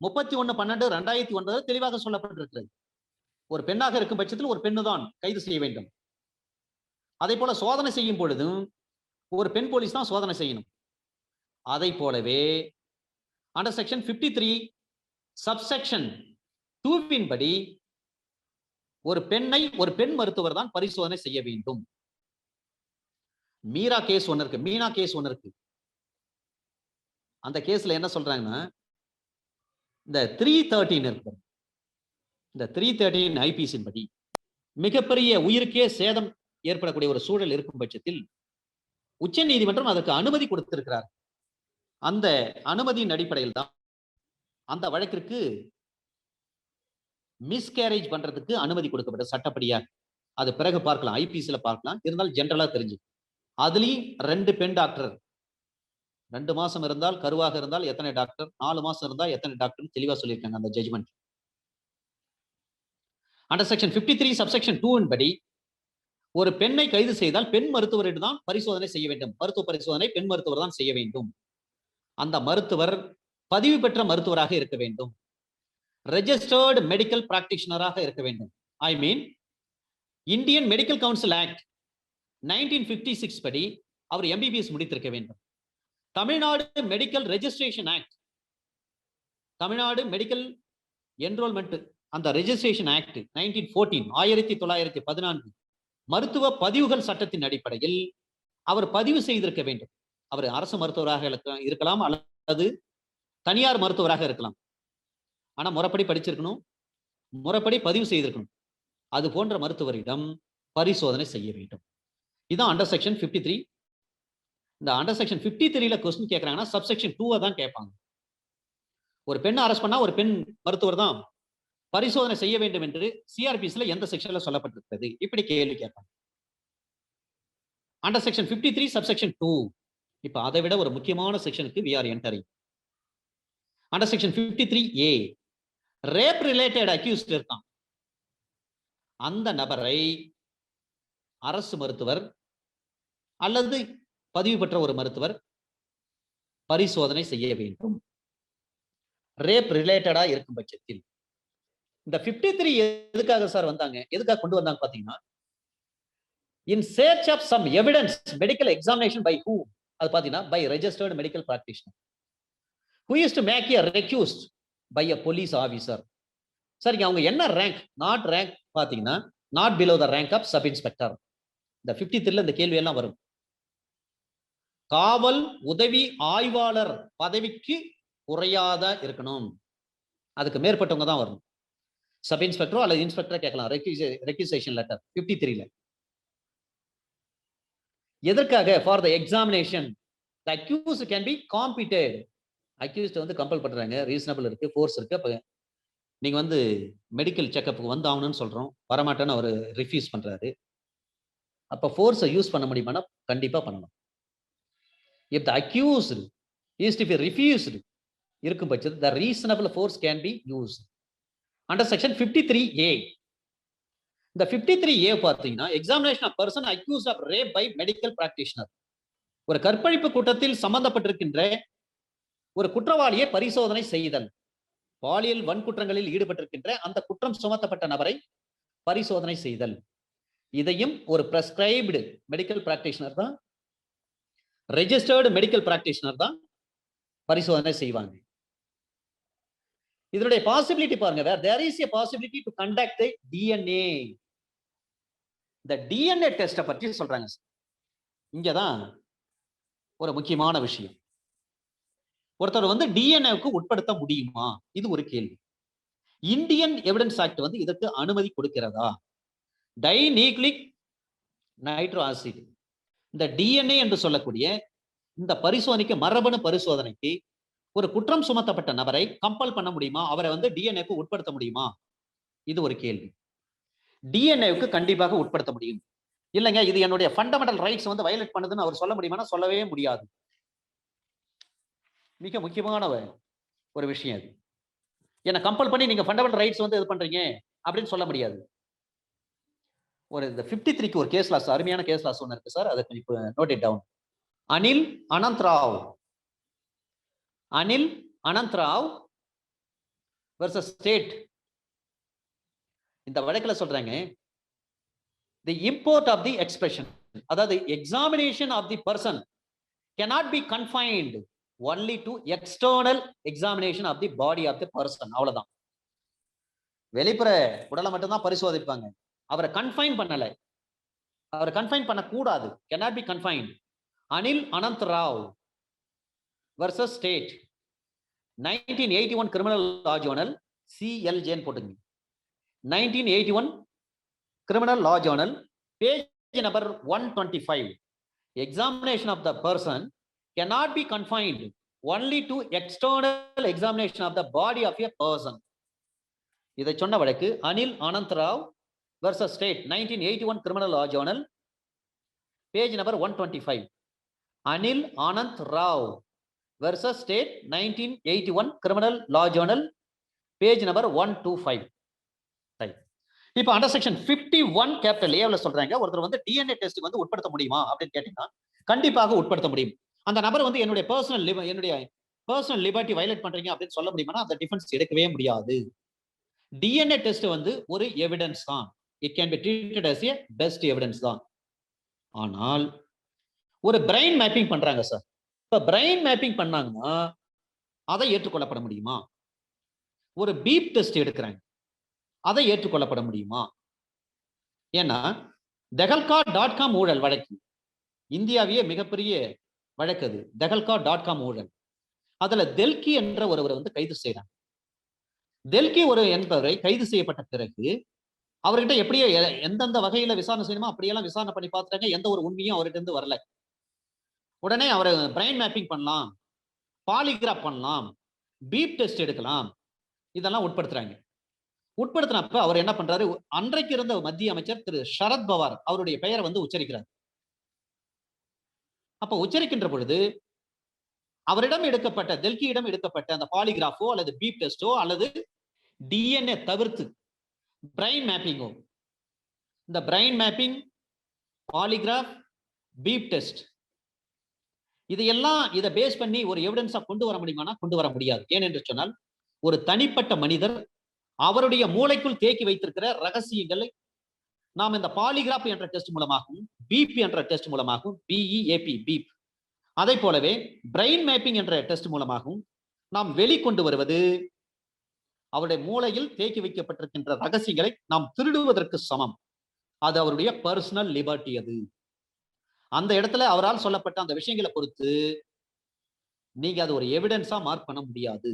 31/12/2009 தெளிவாக சொல்லப்பட்டிருக்கிறது. ஒரு பெண்ணாக இருக்கும் பட்சத்தில் ஒரு பெண்ணு தான் கைது செய்ய வேண்டும். அதே போல சோதனை செய்யும் பொழுதும் ஒரு பெண் போலீஸ் தான் சோதனை செய்யணும். அதை போலவே அண்டர் செக்ஷன் 53 சப்செக்ஷன் 2 படி ஒரு பெண் மருத்துவர் தான் பரிசோதனை செய்ய வேண்டும். மீனா கேஸ் ஒன்னு இருக்கு. அந்த கேஸ்ல என்ன சொல்றாங்கன்னா, இந்த 313 இருக்கு, இந்த 313 IPC படி மிகப்பெரிய உயிருக்கே சேதம் ஏற்படக்கூடிய ஒரு சூழல் இருக்கும் பட்சத்தில் உச்ச நீதிமன்றம் அதற்கு அனுமதி கொடுத்திருக்கிறார். அந்த அனுமதியின் அடிப்படையில் தான் அந்த வழக்கிற்கு மிஸ்கேரேஜ் பண்றதுக்கு அனுமதி கொடுக்கப்பட்ட சட்டப்படியா. அது பிறகு பார்க்கலாம், IPCல பார்க்கலாம், இருந்தாலும் ஜெனரலா தெரிஞ்சு. அதுலயும் 2 பெண் டாக்டர், 2 மாசம் இருந்தால் கருவாக இருந்தால் எத்தனை டாக்டர், 4 மாசம் இருந்தால் எத்தனை டாக்டர் தெளிவா சொல்லியிருக்காங்க அந்த ஜட்ஜ்மெண்ட். அண்டர் செக்ஷன் 53 சப்செக்ஷன் 2 படி ஒரு பெண்ணை கைது செய்தால் பெண் மருத்துவரிடம் தான் பரிசோதனை செய்ய வேண்டும். மருத்துவ பரிசோதனை பெண் மருத்துவர் தான் செய்ய வேண்டும். அந்த மருத்துவர் பதிவு பெற்ற மருத்துவராக இருக்க வேண்டும். ரெஜிஸ்டர்டு மெடிக்கல் பிராக்டிஷனராக இருக்க வேண்டும். I mean Indian medical council act 1956 படி அவர் எம்பிபிஎஸ் முடித்திருக்க வேண்டும். Tamil Nadu medical registration act, Tamil Nadu medical enrolment அந்த ரெஜிஸ்ட்ரேஷன் ஆக்ட் 1914 மருத்துவ பதிவுகள் சட்டத்தின் அடிப்படையில் அவர் பதிவு செய்திருக்க வேண்டும். அவர் அரசு மருத்துவராக இருக்கலாம் அல்லது தனியார் மருத்துவராக இருக்கலாம். ஆனா முறைப்படி படிச்சிருக்கணும், முறைப்படி பதிவு செய்திருக்கணும். அது போன்ற மருத்துவரிடம் பரிசோதனை செய்ய வேண்டும். இதுதான் அண்டர் செக்ஷன் 53. இந்த அண்டர் செக்ஷன் 53ல கொஸ்டின் கேட்கறாங்கன்னா சப்செக்ஷன் 2 தான் கேட்பாங்க. ஒரு பெண்ணை அரெஸ்ட் பண்ணா ஒரு பெண் மருத்துவர் தான் பரிசோதனை செய்ய வேண்டும் என்று சிஆர்பிஸ்ல எந்த செக்ஷன்ல சொல்லப்பட்டிருக்கிறது? இப்படி கேள்வி கேட்பாங்க. Under section 53 subsection 2. இப்ப அதை விட ஒரு முக்கியமான செக்ஷனுக்கு we are entering. Under section 53A rape related accused இருக்கான். அந்த நபரை அரசு மருத்துவர் அல்லது பதிவு பெற்ற ஒரு மருத்துவர் பரிசோதனை செய்ய வேண்டும். ரேப் ரிலேட்டடா இருக்கும் பட்சத்தில் இந்த 53 எதுக்காக சார் வந்தாங்க, எதுக்காக கொண்டு வந்தாங்க பாத்தீங்கன்னா, in search of some evidence medical examination by who, அது பாத்தீங்கன்னா by registered medical practitioner who is to make a request by a police officer. சரிங்க, அவங்க என்ன ரேங்க்? நாட் ரேங்க் பாத்தீங்கன்னா not below the rank of sub inspector. இந்த 53ல இந்த கேள்வி எல்லாம் வரும். காவல் உதவி ஆய்வாளர் பதவிக்கு குறையாத இருக்கணும், அதுக்கு மேற்பட்டவங்க தான் வரணும். சப் இன்ஸ்பெக்டரோ அல்லது இன்ஸ்பெக்டரோ கேட்கலாம் ரெக்யூசேஷன் லெட்டர் 53ல. எதற்காக? For the examination the accused can be compelled. Accused வந்து கம்பல் பண்றாங்க, ரீசனபிள் இருக்கு, ஃபோர்ஸ் இருக்கு. அப்ப நீங்க வந்து மெடிக்கல் செக்அப்புக்கு வந்து ஆகணும்னு சொல்றோம், வரமாட்டேன்னு அவர் ரிஃப்யூஸ் பண்றாரு. அப்ப ஃபோர்ஸை யூஸ் பண்ண முடியுமானா கண்டிப்பா பண்ணணும். If the accused is to be refused இருக்கும் பட்சத்தில் the reasonable force can be used under section 53A. இந்த 53A பார்த்தீங்கன்னா examination of person accused of rape by medical practitioner. ஒரு கற்பழிப்பு குற்றத்தில் சம்பந்தப்பட்டிருக்கின்ற ஒரு குற்றவாளியை பரிசோதனை செய்தல். பாலியல் வன்குற்றங்களில் ஈடுபட்டிருக்கின்ற அந்த குற்றம் சுமத்தப்பட்ட நபரை பரிசோதனை செய்தல். இதையும் ஒரு பிரெஸ்கிரைப்டு மெடிக்கல் பிராக்டிஷனர் தான், ரெஜிஸ்டர்டு மெடிக்கல் பிராக்டிஷனர் தான் பரிசோதனை செய்வாங்க. இதனுடைய பாசிபிலிட்டி பாருங்க, where there is a possibility to conduct DNA. இந்த டிஎன்ஏ டெஸ்ட பற்றி சொல்றாங்க. இங்கதான் ஒரு முக்கியமான விஷயம். ஒருத்தர் வந்து டிஎன்ஏவுக்கு உட்படுத்த முடியுமா? இது ஒரு கேள்வி. இந்தியன் எவிடன்ஸ் ஆக்ட் வந்து இதற்கு அனுமதி கொடுக்கிறதா? டைநியூக்ளிக் நைட்ரோ ஆசிட், இந்த டிஎன்ஏ என்று சொல்லக்கூடிய இந்த பரிசோதனைக்கு, மரபணு பரிசோதனைக்கு ஒரு குற்றம் சுமத்தப்பட்ட நபரை கம்பல் பண்ண முடியுமா? அவரை வந்து டிஎன்ஏக்கு உட்படுத்த முடியுமா? இது ஒரு கேள்வி. டிஎன்ஏவுக்கு கண்டிப்பாக உட்படுத்த முடியும். இல்லைங்க இது என்னுடைய ஃபண்டமெண்டல் ரைட்ஸ் வந்து வயலேட் பண்ணுதுன்னு அவர் சொல்ல முடியுமா? சொல்லவே முடியாது. மிக முக்கியமான ஒரு விஷயம் அது. என்ன கம்பல் பண்ணி நீங்க ஃபண்டமெண்டல் ரைட்ஸ் வந்து இது பண்றீங்க அப்படின்னு சொல்ல முடியாது. ஒரு இந்த 53க்கு ஒரு கேஸ் லாஸ், அருமையான கேஸ் லாஸ் ஒன்று இருக்கு சார், அதை கொஞ்சம் note it down. Anil Anand Rao versus state. இந்த வழக்கில் சொல்றாங்க, the import of the expression, அதாவது examination of the person cannot be confined only to external examination of the body of the person. அவ்வளவுதான். வெளிப்புற உடலை மட்டும்தான் பரிசோதிப்பாங்க. அவரை கன்ஃபைன் பண்ணல, அவரை கன்ஃபைன் பண்ண கூடாது. cannot be confined. Anil Anand Rao versus state 1981 criminal law journal, CLJ போட்டுங்க. 1981 criminal law journal, page number 125. Examination of the person cannot be confined only to external examination of the body of a person. இதை சொன்ன வழக்கு Anil Anand Rao versus state 1981 criminal law journal, page number 125. Anil Anand Rao versus state 1981 criminal law journal, page number 125. இப்ப under section 51 capital ஏல சொல்றாங்க, ஒருத்தர் வந்து DNA டெஸ்ட்க்கு வந்து உட்படுத்த முடியுமா அப்படின்னு கேட்டீங்கன்னா கண்டிப்பாக உட்படுத்த முடியும். அந்த நபர் வந்து என்னுடைய பர்சனல் லிபர்ட்டி வயலேட் பண்றீங்க அப்படின்னு சொல்ல முடியுமா? அந்த டிஃபென்ஸ் எடுக்கவே முடியாது. டிஎன்ஏ டெஸ்ட் வந்து ஒரு எவிடன்ஸ் தான். It can be treated as a best evidence தான். ஆனால் ஒரு பிரெயின் மேப்பிங் பண்றாங்க சார். இப்ப பிரெயின் மேப்பிங் பண்ணாங்கன்னா அதை ஏற்றுக்கொள்ளப்பட முடியுமா? ஒரு பீப் டெஸ்ட் எடுக்கிறாங்க, அதை ஏற்றுக்கொள்ளப்பட முடியுமா? ஏன்னா தெஹல்கா.com ஊழல் வழக்கு இந்தியாவிலேயே மிகப்பெரிய வழக்கு அது. தெஹல்கா.com ஊழல். அதுல தெல்கி என்ற ஒருவரை வந்து கைது செய்யறாங்க. தெல்கி என்பவரை கைது செய்யப்பட்ட பிறகு அவர்கிட்ட எப்படியோ எந்தெந்த வகையில விசாரணை செய்யணுமோ அப்படியெல்லாம் விசாரணை பண்ணி பார்த்துட்டாங்க. எந்த ஒரு உண்மையும் அவர்கிட்ட இருந்து வரல. உடனே அவரை பிரெயின் மேப்பிங் பண்ணலாம், பாலிகிராப் பண்ணலாம், பீப் டெஸ்ட் எடுக்கலாம், இதெல்லாம் உட்படுத்துறாங்க. உட்படுத்தினப்ப அவர் என்ன பண்றாரு, அன்றைக்கு இருந்த மத்திய அமைச்சர் திரு சரத் பவார் அவருடைய பெயரை வந்து உச்சரிக்கிறார். அப்ப உச்சரிக்கின்ற பொழுது அவரிடம் எடுக்கப்பட்ட தெல்கியிடம் எடுக்கப்பட்ட அந்த பாலிகிராஃபோ அல்லது பீப் டெஸ்டோ அல்லது டிஎன்ஏ தவிர்த்து பிரெயின் மேப்பிங்கோ, இந்த brain mapping, polygraph, BEAP test இதை பேஸ் பண்ணி ஒரு எவிடன்ஸா கொண்டு வர முடியுமானா கொண்டு வர முடியாது. ஏனென்று சொன்னால் ஒரு தனிப்பட்ட மனிதர் அவருடைய மூளைக்குள் தேக்கி வைத்திருக்கிற ரகசியங்களை நாம் இந்த பாலிகிராஃப் என்ற டெஸ்ட் மூலமாகவும் பீப் என்ற டெஸ்ட் மூலமாகவும் பிஇஏபி பீப் அதை போலவே பிரெயின் மேப்பிங் என்ற டெஸ்ட் மூலமாகவும் நாம் வெளிக்கொண்டு வருவது அவருடைய மூளையில் தேக்கி வைக்கப்பட்டிருக்கின்ற ரகசியங்களை நாம் திருடுவதற்கு சமம். அது அவருடைய பர்சனல் லிபர்ட்டி. அது அந்த இடத்துல அவரால் சொல்லப்பட்ட அந்த விஷயங்களை பொறுத்து நீங்க அது ஒரு எவிடன்ஸா மார்க் பண்ண முடியாது.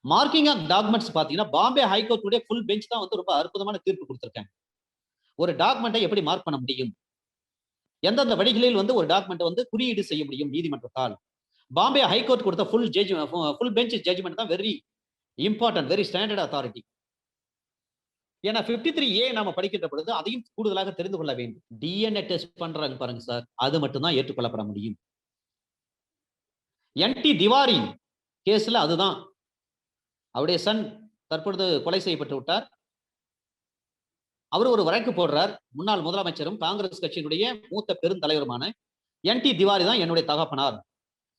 மார்க்கிங் ஆஃப் டாக்குமெண்ட்ஸ் பாத்தீங்கன்னா பாம்பே ஹைகோர்ட்டுடைய ஃபுல் பெஞ்ச் தான் வந்து ரொம்ப அற்புதமான தீர்ப்பு கொடுத்திருக்காங்க. ஒரு டாக்குமெண்ட்டை எப்படி மார்க் பண்ண முடியும், எந்தெந்த வழிகளில் வந்து ஒரு டாக்குமெண்ட் வந்து குறியீடு செய்ய முடியும் நீதிமன்றத்தால். பாம்பே ஹைகோர்ட் கொடுத்த ஃபுல் பெஞ்ச் ஜட்ஜ்மெண்ட் தான் very important, very standard authority. ஏன்னா 53A நாம படிக்கின்ற பொழுது அதையும் கூடுதலாக தெரிந்து கொள்ள வேண்டும். டிஎன்ஏ டெஸ்ட் பண்றாங்க பாருங்க சார், அது மட்டும் தான் ஏற்றுக்கொள்ளப்பட முடியும். NT திவாரி கேஸ்ல அதுதான். அவருடைய சன் தற்பொழுது கொலை செய்யப்பட்டு விட்டார். அவர் ஒரு வழக்கு போடுறார். முன்னாள் முதலமைச்சரும் காங்கிரஸ் கட்சியினுடைய மூத்த பெருந்தலைவருமான NT திவாரி தான் என்னுடைய தகப்பனார்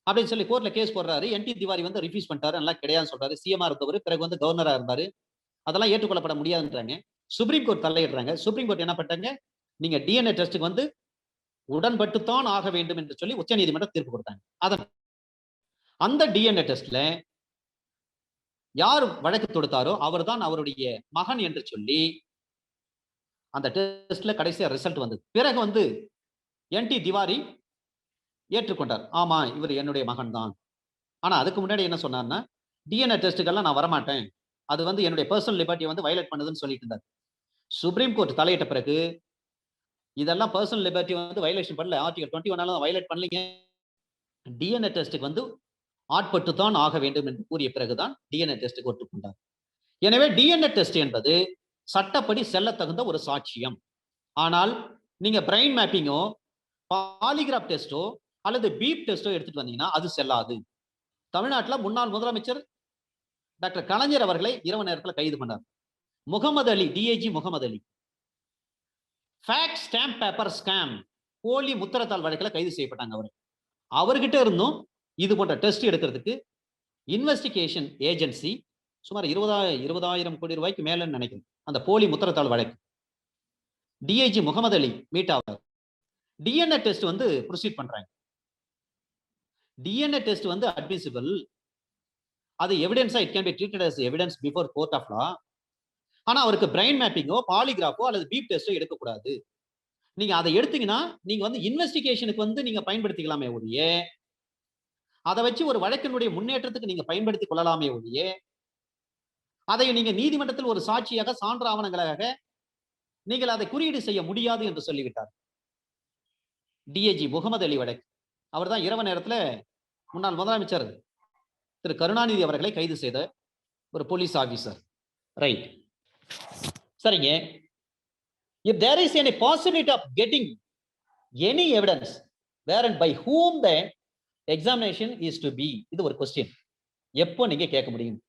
அப்படின்னு சொல்லி கோர்ட்ல கேஸ் போடுறாரு. NT திவாரி வந்து ரிஃப்யூஸ் பண்ணிட்டாரு, நல்லா கிடையாதுன்னு சொல்றாரு. சிஎம்ஆ இருந்தவர், பிறகு வந்து கவர்னரா இருந்தாரு. அதெல்லாம் ஏற்றுக்கொள்ளப்பட முடியாதுன்றாங்க. சுப்ரீம் கோர்ட் தலையிடுறாங்க. சுப்ரீம் கோர்ட் என்ன பண்ணிட்டாங்க, நீங்க டிஎன்ஏ டெஸ்ட்டுக்கு வந்து உடன்பட்டுத்தான் ஆக வேண்டும் என்று சொல்லி உச்ச நீதிமன்றம் தீர்ப்பு கொடுத்தாங்க. அந்த டிஎன்ஏ டெஸ்ட்ல யார் வழக்கு தொடுத்தாரோ அவர் தான் அவருடைய மகன் என்று சொல்லி அந்த டெஸ்ட்ல கடைசியா ரிசல்ட் வந்தது. பிறகு வந்து NT திவாரி ஏற்றுக்கொண்டார், ஆமா இவர் என்னுடைய மகன் தான். ஆனா அதுக்கு முன்னாடி என்ன சொன்னார்னா, டிஎன்ஏ டெஸ்ட்டுக்கெல்லாம் நான் வரமாட்டேன், அது வந்து என்னுடைய பர்சனல் லிபர்ட்டி வந்து வயலேட் பண்ணுதுன்னு சொல்லிட்டு இருந்தார். சுப்ரீம் கோர்ட் தலையிட்ட பிறகு இதெல்லாம் பர்சனல் லிபர்ட்டி வந்து வயலேஷன் பண்ணல, ஆர்டிகல் 21 வயலேட் பண்ணலீங்க, டிஎன்ஏ டெஸ்ட்டுக்கு வந்து ஆட்பட்டு தான் ஆக வேண்டும் என்று கூறிய பிறகுதான் டிஎன்ஏ டெஸ்ட்டுக்கு ஒத்துக்கொண்டார். எனவே டிஎன்ஏ டெஸ்ட் என்பது சட்டப்படி செல்ல தகுந்த ஒரு சாட்சியம். ஆனால் நீங்க பிரெயின் மேப்பிங்கோ, பாலிகிராப் டெஸ்டோ அல்லது பீப் டெஸ்டோ எடுத்துட்டு வந்தீங்கன்னா அது செல்லாது. தமிழ்நாட்டில் முன்னாள் முதலமைச்சர் டாக்டர் கலைஞர் அவர்களை இரவு நேரத்தில் கைது பண்ணார். முகமது அலி, டிஐஜி முகமது அலி, ஃபேக்ட் ஸ்டாம்ப் பேப்பர் ஸ்கேம், போலி முத்திரத்தாள் வழக்கில் கைது செய்யப்பட்டாங்க. அவர்கிட்ட இருந்தும் இது போன்ற டெஸ்ட் எடுக்கிறதுக்கு இன்வெஸ்டிகேஷன் ஏஜென்சி சுமார் 20,000 கோடி ரூபாய்க்கு மேலன்னு நினைக்கிறேன். அந்த போலி முத்திரத்தாள் வழக்கு டிஐஜி முகமது அலி மீட் ஆவார். டிஎன்ஏ டெஸ்ட் வந்து ப்ரொசீட் பண்றாங்க. டிஎன்ஏ டெஸ்ட் வந்து அட்மிசிபிள், அது எவிடன்ஸா it can be treated as evidence before court of law. ஆனா அவருக்கு பிரெயின் மேப்பிங்கோ, பாலிகிராஃபோ அல்லது பீப் டெஸ்டோ எடுக்கக்கூடாது. நீங்க அதை எடுத்தீங்கன்னா நீங்க வந்து இன்வெஸ்டிகேஷனுக்கு வந்து நீங்க பயன்படுத்திக்கலாமே ஒழிய, அதை வச்சு ஒரு வழக்கினுடைய முன்னேற்றத்துக்கு நீங்க பயன்படுத்திக் கொள்ளலாமே ஒழிய, அதை நீங்க நீதிமன்றத்தில் ஒரு சாட்சியாக, சான்று ஆவணங்களாக நீங்கள் அதை குறியீடு செய்ய முடியாது என்று சொல்லிவிட்டார் டிஐஜி முகமது அலி வழக்கு. அவர் தான் இரவு நேரத்தில் முன்னாள் முதலமைச்சர் திரு கருணாநிதி அவர்களை கைது செய்த ஒரு போலீஸ் ஆபீசர். ரைட், சரிங்க. If there is any possibility of getting any evidence where and by whom the examination is to be, இது ஒரு கொஸ்டின். எப்போ நீங்க கேட்க முடியும்,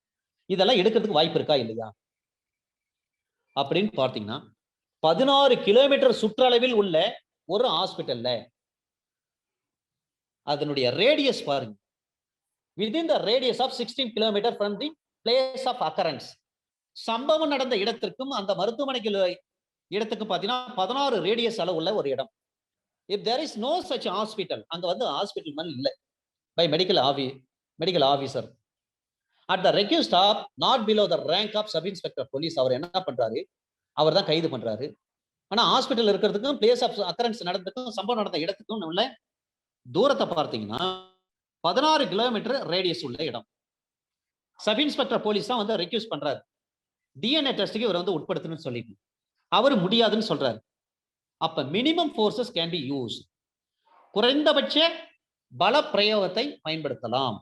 இதெல்லாம் எடுக்கிறதுக்கு வாய்ப்பு இருக்கா இல்லையா அப்படின்னு பார்த்தீங்கன்னா 16 கிலோமீட்டர் சுற்றளவில் உள்ள ஒரு ஹாஸ்பிட்டல்ல அதனுடைய ரேடியஸ் பாருங்க. within the radius of 16 kilometer from the place of occurrence. சம்பவம் நடந்த இடத்திற்கும் அந்த மருத்துவமனைக்கு இடத்துக்கு பாத்தீங்கன்னா 16 ரேடியஸ் அளவுள்ள ஒரு இடம். if there is no such hospital, அங்க வந்து ஹாஸ்பிடல் மாதிரி இல்ல, by medical officer at the request of not below the rank of sub inspector police, அவர் என்ன பண்றாரு, அவர் தான் கைது பண்றாரு. ஆனா ஹாஸ்பிட்டல் இருக்கிறதுக்கும் பிளேஸ் ஆஃப் அக்கரன்ஸ் நடந்ததுக்கும் சம்பவம் நடந்த இடத்துக்கும் உள்ள தூரத்தை பார்த்தீங்கன்னா 16 கிலோமீட்டர் ரேடியஸ் உள்ள இடம். சப் இன்ஸ்பெக்டர் போலீஸ் தான் வந்து ரெக்யூஸ் பண்றாரு, டிஎன்ஏ டெஸ்ட்டுக்கு இவர் வந்து உட்படுத்தணும்னு சொல்லிட்டு அவர் முடியாதுன்னு சொல்றாரு. அப்ப minimum forces can be use, குறைந்தபட்ச பல பிரயோகத்தை பயன்படுத்தலாம்.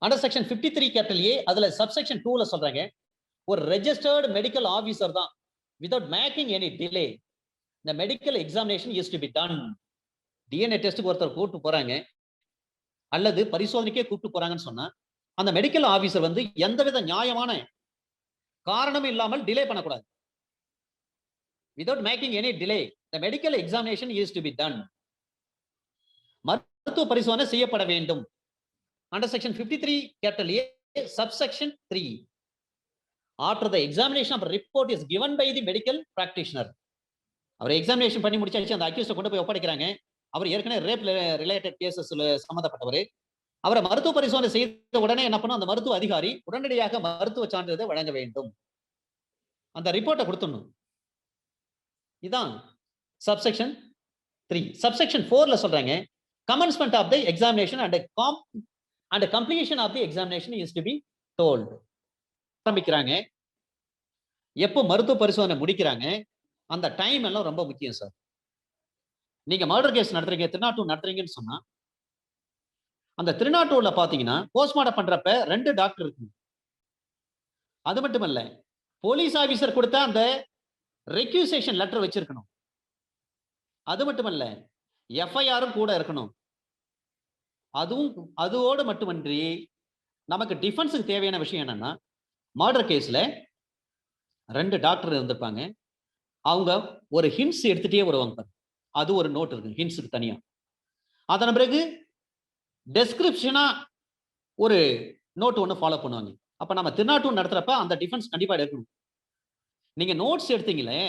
அண்டர் செக்ஷன் 53 கேபிட்டல் ஏ அதுல சப்செக்ஷன் 2ல சொல்றாங்க, ஒரு ரெஜிஸ்டர்டு மெடிக்கல் ஆபீசர் தான் without making any delay the medical examination is to be done. DNA டெஸ்ட்டுக்கு ஒருத்தர் கூப்பிட்டு போறாங்க அல்லது பரிசோதனைக்கே கூப்பிட்டு போறாங்கன்னு சொன்னா அந்த மெடிக்கல் ஆபீசர் வந்து எந்தவித நியாயமான காரணமும் இல்லாமல் டிலே பண்ணக்கூடாது. without making any delay the medical examination is to be done. மருத்துவ பரிசோதனை செய்யப்பட வேண்டும். Under section 53 capital A subsection 3 after the examination of report is given by the medical practitioner. அவர் எக்ஸாமினேஷன் பண்ணி முடிச்சாச்சு, அந்த அக்யூஸ்ட கொண்டு போய் ஒப்படைக்கிறாங்க. அவர் ஏற்கனவே ரேப் ரிலேட்டட் கேசஸ்ல சம்பந்தப்பட்டவர். அவரை மருத்துவ பரிசோதனை செய்த உடனே என்ன பண்ணும், அந்த மருத்துவ அதிகாரி உடனடியாக மருத்துவ சான்றிதழை வழங்க வேண்டும், அந்த ரிப்போர்ட்டை கொடுத்துடணும். இதான் சப்செக்ஷன் 3. சப்செக்ஷன் 4ல சொல்றாங்க, commencement of the examination and completion of the examination is to be told. ஆரம்பிக்கிறாங்க, எப்போ மருத்துவ பரிசோதனை முடிக்கிறாங்க, அந்த டைம் எல்லாம் ரொம்ப முக்கியம் சார். நீங்க மர்டர் கேஸ் நடத்துறீங்க, 302 நடத்துறீங்கன்னு சொன்னா அந்த 302ல பாத்தீங்கன்னா போஸ்ட்மார்ட்டம் பண்றப்ப 2 டாக்டர் இருக்கு. அது மட்டும் இல்ல, போலீஸ் ஆபீசர் கொடுத்த அந்த ரெக்யூசேஷன் லெட்டர் வச்சிருக்கணும். அது மட்டுமல்ல, எஃப்ஐஆரும் கூட இருக்கணும். அதோடு மட்டுமன்றி நமக்கு டிஃபென்ஸுக்கு தேவையான விஷயம் என்னன்னா, மர்டர் கேஸ்ல 2 டாக்டர் இருந்திருப்பாங்க, அவங்க ஒரு ஹிண்ட்ஸ் எடுத்துட்டே வருவாங்க. அது ஒரு நோட் இருக்கு ஹிண்ட்ஸுக்கு தனியா. அதன் பிறகு டெஸ்கிரிப்ஷனா ஒரு நோட் ஒன்று ஃபாலோ பண்ணுவாங்க. அப்ப நம்ம 302 நடத்துறப்ப அந்த டிஃபென்ஸ் கண்டிப்பா எடுக்கணும். நீங்க நோட்ஸ் எடுத்தீங்களே,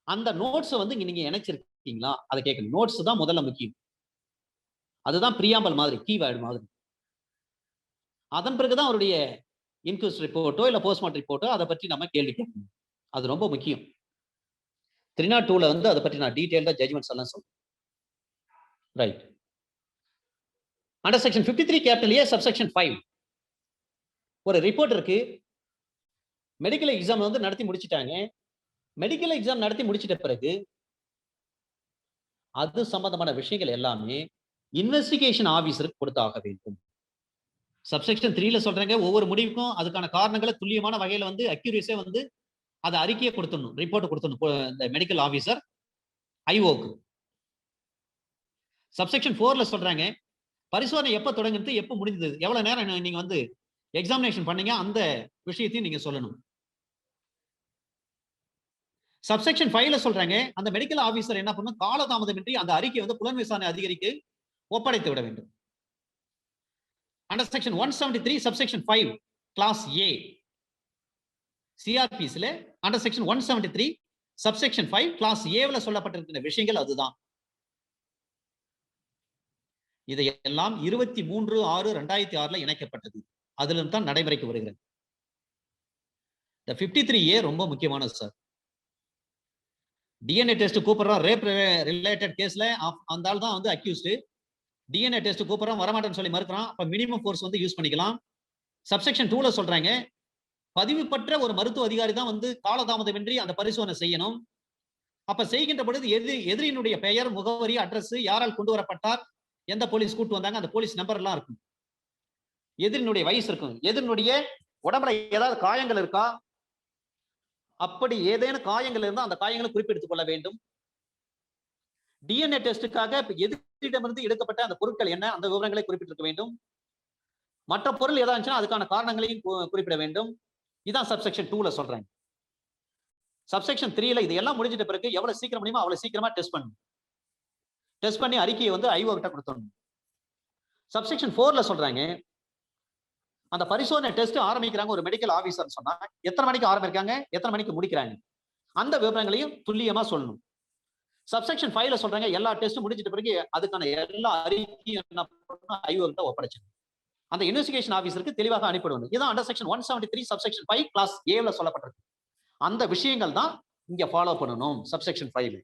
அந்த நோட்ஸை வந்து நீங்க இணைச்சிருக்கீங்களா அதை கேட்கணும். நோட்ஸ் தான் முதல்ல முக்கியம். அதுதான் பிரியாம்பல் மாதிரி, கீவேர்டு மாதிரி. அதன் பிறகுதான் அவருடைய இன்குவெஸ்ட் ரிப்போர்ட்டோ இல்ல போஸ்ட்மார்ட்டம் ரிப்போர்ட்டோ அதை பற்றி நம்ம கேள்வி கேட்கணும். அது ரொம்ப முக்கியம். 302ல வந்து அதை பற்றி நான் டீடைல்டா ஜட்ஜ்மெண்ட்ஸ் எல்லாம் சொல்றேன். ரைட். அண்டர் செக்ஷன் 53 கேபிட்டல் ஏ சப்செக்ஷன் 5 ஒரு ரிப்போர்ட் இருக்கு. மெடிக்கல் எக்ஸாம் வந்து நடத்தி முடிச்சிட்டாங்க. மெடிக்கல் எக்ஸாம் நடத்தி முடிச்சிட்ட பிறகு அது சம்பந்தமான விஷயங்கள் எல்லாமே இன்வெஸ்டிகேஷன் ஆபீசருக்கு கொடுத்தாக வேண்டும். சப்செக்ஷன் 3ல சொல்றாங்க, ஒவ்வொரு முடிவுக்கும் அதுக்கான காரணங்களை துல்லியமான வகையில வந்து அக்யூரேசியா வந்து அதை அறிக்கையை கொடுத்துடணும், ரிப்போர்ட் கொடுத்துடணும் இந்த மெடிக்கல் ஆபீசர் ஐஓக்கு. சப்செக்ஷன் 4ல சொல்றாங்க, பரிசோதனை எப்ப தொடங்குது, எப்ப முடிஞ்சது, எவ்வளவு நேரம் நீங்க வந்து எக்ஸாமினேஷன் பண்ணீங்க, அந்த விஷயத்தையும் நீங்க சொல்லணும். சப்செக்ஷன் 5ல சொல்றாங்க, அந்த மெடிக்கல் ஆபீசர் என்ன பண்ணணும், காலதாமதமின்றி அந்த அறிக்கை வந்து புலன் விசாரணை அதிகாரிக்கு ஒப்படைத்து விட வேண்டும். Under section 173 subsection 5 class A CRPs ல under section 173 subsection 5 class A ல சொல்லப்பட்டிருக்கிற விஷயங்கள் அதுதான். இதையெல்லாம் 23/6/2006ல இணைக்கப்பட்டது. அதிலிருந்து தான் நடைமுறைக்கு வருகிறது. இந்த 53A ரொம்ப முக்கியமானது சார். டிஎன்ஏ டெஸ்ட் கூப்பிடுறோம், ரேப் ரிலேட்டட் கேஸ்ல அந்த ஆள் தான் வந்து அக்யூஸ்டு. டிஎன்ஏ டெஸ்ட் கூப்பிடுறோம், வரமாட்டேன்னு சொல்லி மறுக்கிறான். அப்ப மினிமம் ஃபோர்ஸ் வந்து யூஸ் பண்ணிக்கலாம். சப்செக்ஷன் 2ல சொல்றாங்க, பதிவு பெற்ற ஒரு மருத்துவ அதிகாரி தான் வந்து காலதாமதமின்றி அந்த பரிசோதனை செய்யணும். அப்ப செய்கின்ற பொழுது எதிரியினுடைய பெயர், முகவரி, அட்ரஸ், யாரால் கொண்டு வரப்பட்டார், எந்த போலீஸ் கூட்டு வந்தாங்க, அந்த போலீஸ் நம்பர் எல்லாம் இருக்கும். எதிரினுடைய வயசு இருக்கும், எதிரினுடைய உடம்புல ஏதாவது காயங்கள் இருக்கா, அப்படி ஏதேனும் காயங்கள் இருந்தால் அந்த காயங்களை குறிப்பெடுத்துக் கொள்ள வேண்டும். டிஎன்ஏ டெஸ்டுக்காக எதிரிடமிருந்து எடுக்கப்பட்ட அந்த பொருட்கள் என்ன, அந்த விவரங்களை குறிப்பிட்டிருக்க வேண்டும். மற்ற பொருள் ஏதாவது அதுக்கான காரணங்களையும் குறிப்பிட வேண்டும். இதான் சப்செக்ஷன் 2ல சொல்றாங்க. சப்செக்ஷன் 3ல இது எல்லாம் முடிஞ்சிட்ட பிறகு எவ்வளவு சீக்கிரம் முடியுமோ அவ்வளவு சீக்கிரமா டெஸ்ட் பண்ணணும். டெஸ்ட் பண்ணி அறிக்கையை வந்து ஐஓ கிட்ட கொடுத்தணும். சப்செக்ஷன் 4ல சொல்றாங்க, அந்த பரிசோதனை டெஸ்ட் ஆரம்பிக்கிறாங்க ஒரு மெடிக்கல் ஆபீசர் சொன்னா எத்தனை மணிக்கு ஆரம்பிக்கிறாங்க, எத்தனை மணிக்கு முடிக்கிறாங்க, அந்த விவரங்களையும் துல்லியமா சொல்லணும். சப்செக்ஷன் 5ல சொல்றாங்க எல்லா டெஸ்ட் முடிஞ்சிட்ட பிறகு அதுக்கான எல்லா அறிக்கையும் என்ன பண்ணணும், ஐஓ கிட்ட ஒப்படைச்சணும். அந்த இன்வெஸ்டிகேஷன் ஆபீசருக்கு தெளிவாக அனுப்பிடுவது. இதான் அண்டர் செக்ஷன் 173 சப்செக்ஷன் 5 கிளாஸ் ஏல சொல்லப்பட்டிருக்கு. அந்த விஷயங்கள் தான் இங்க ஃபாலோ பண்ணணும் சப்செக்ஷன் 5.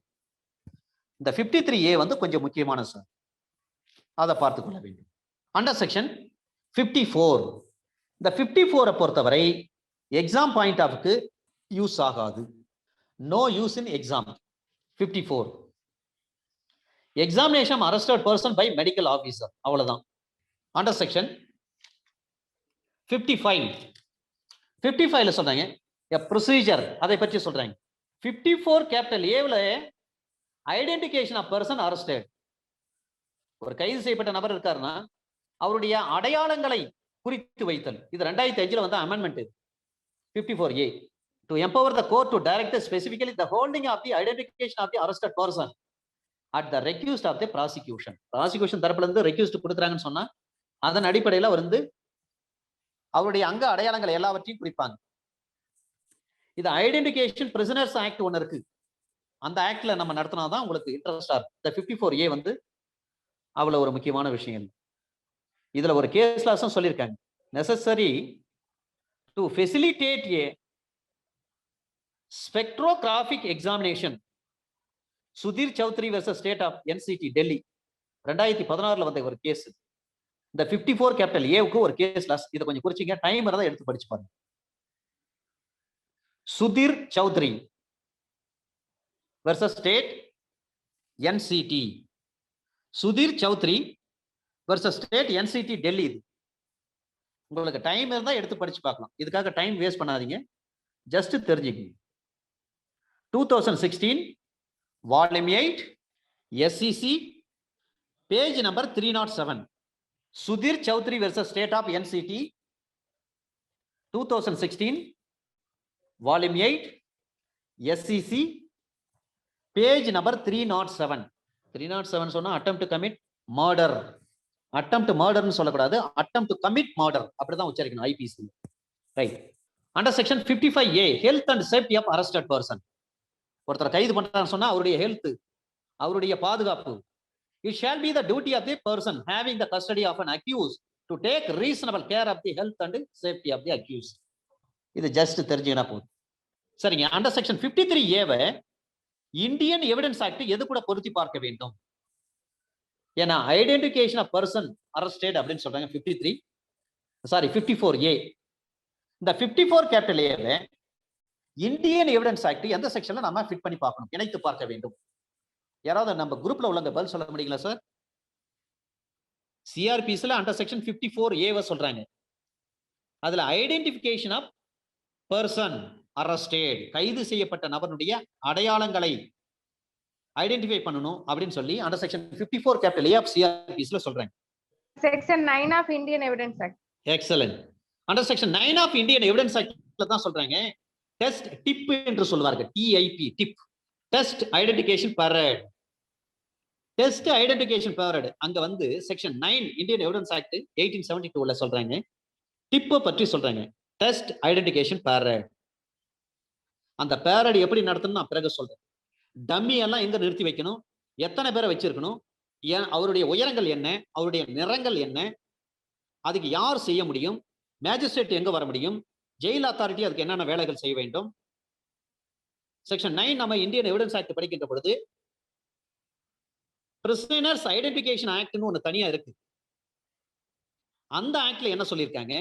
இந்த 53A வந்து கொஞ்சம் முக்கியமான சார், அதை பார்த்துக் கொள்ள வேண்டும். அண்டர் செக்ஷன் 54, இந்த 54 பொறுத்தவரை எக்ஸாம் பாயிண்ட் ஆஃப்க்கு யூஸ் ஆகாது. No use in exam. 54 examination arrested person by medical officer, அவ்வளவுதான். அண்டர் செக்ஷன் 55ல சொல்றாங்க ப்ரொசீஜர், அதை பற்றி சொல்றாங்க. 54 கேபிட்டல் ஏல ஐடென்டிஃபிகேஷன் ஆஃப் பர்சன் அரஸ்டட். ஒரு கைது செய்யப்பட்ட நபர் இருக்காருன்னா அவருடைய அடையாளங்களை குறித்து வைத்தல். இது 2005ல வந்து amendment. 54A to empower the court to direct specifically the holding of the identification of the arrested person at the request of the prosecution. prosecution தரப்புல இருந்து ரெக்வெஸ்ட் கொடுக்குறாங்கன்னு சொன்னா அதன் அடிப்படையில் அவர் வந்து அவருடைய அங்க அடையாளங்கள் எல்லாவற்றையும் குறிப்பாங்க. இது ஐடென்டிஃபிகேஷன் பிரிசனர்ஸ் ஆக்ட் ஒன்னு இருக்கு, அந்த ஆக்ட்ல நம்ம நடத்தினாதான் உங்களுக்கு இன்ட்ரெஸ்டா இருக்கு. இந்த 54A வந்து அவ்வளவு ஒரு முக்கியமான விஷயம். இதுல ஒரு கேஸ் லாஸும் சொல்லியிருக்காங்க. Necessary to facilitate a spectrographic examination. Sudhir Chaudhary versus state of NCT Delhi 2016ல வந்த ஒரு கேஸ். இந்த 54 கேபிட்டல் ஏவுக்கு ஒரு கேஸ் லாஸ். இதை கொஞ்சம் குறிச்சிங்க, டைம் இருந்தா எடுத்து படிச்சு பாருங்க. Sudhir Chaudhary versus state NCT. Sudhir Chaudhary versus state NCT Delhi. இது உங்களுக்கு டைம் இருந்தா எடுத்து படிச்சு பார்க்கலாம். இதுக்காக டைம் வேஸ்ட் பண்ணாதீங்க, ஜஸ்ட் தெரிஞ்சுக்கங்க. 2016 volume 8 SCC page number 307. Sudhir Chaudhary versus state of NCT 2016 volume 8 SCC page number 307. 307 சொன்னா attempt to commit murder. attempt murderன்னு சொல்லக்கூடாது, attempt to commit murder அப்படிதான் உச்சரிக்கணும் IPC. Right. Under section 55A health and safety of arrested person. ஒருத்தர் கைது பண்றான்னு சொன்னா அவருடைய health, அவருடைய பாதுகாப்பு. It shall be the duty of the person having the custody of an accused to take reasonable care of the health and safety of the accused. இது just தெரிஞ்சுனா போதும். சரிங்க. Under section 53A Indian evidence act எது கூட பொருத்தி பார்க்க வேண்டும்? ஏன்னா identification of person arrested அப்படின்னு சொல்றாங்க 54A. இந்த 54 கேபிட்டல் ஏல இந்தியன் எவிடன்ஸ் ஆக்ட் எந்த செக்ஷன்ல நம்ம ஃபிட் பண்ணி பார்க்கணும், இணைத்து பார்க்க வேண்டும்? யாராவது நம்ம குரூப்ல உள்ளவங்க பதில் சொல்ல முடியுங்களா சார்? சிஆர்பிஸ்ல அண்டர் செக்ஷன் 54A சொல்றாங்க. அதுல ஐடென்டிஃபிகேஷன் ஆஃப் பர்சன் அரஸ்டட், கைது செய்யப்பட்ட நபருடைய அடையாளங்களை ஐடென்டிஃபை பண்ணணும் அப்படின்னு சொல்லி under section 54 capital A of சிஆர்பிஸ்ல சொல்றாங்க. Section 9 of Indian evidence act. Excellent. Under section 9 of Indian evidence ஆக்ட்ல தான் சொல்றாங்க டெஸ்ட் டிப் என்று சொல்வார்கள். TIP TIP, test identification period. Test identification period அங்க வந்து செக்ஷன் 9 இந்தியன் எவிடன்ஸ் ஆக்ட் 1872ல சொல்றாங்க. டிப் பற்றி சொல்றாங்க, டெஸ்ட் ஐடென்டிஃபிகேஷன் பீரியட். அந்த பீரியட் எப்படி நடத்தணும் நான் பிறகு சொல்றேன். டம்மி எல்லாம் எங்க நிறுத்தி வைக்கணும், எத்தனை பேரை வச்சிருக்கணும், அவருடைய உயரங்கள் என்ன, அவருடைய நிறங்கள் என்ன, அதுக்கு யார் செய்ய முடியும், மேஜிஸ்ட்ரேட் எங்க வர முடியும், ஜெயில் அத்தாரிட்டி அதுக்கு என்னென்ன வேலைகள் செய்ய வேண்டும். செக்ஷன் 9 நம்ம இந்தியன் எவிடன்ஸ் ஆக்ட் படிக்கின்ற பொழுது பிரிசனர்ஸ் ஐடென்டிஃபிகேஷன் ஆக்ட்னு ஒன்று தனியா இருக்கு. அந்த ஆக்ட்ல என்ன சொல்லியிருக்காங்க,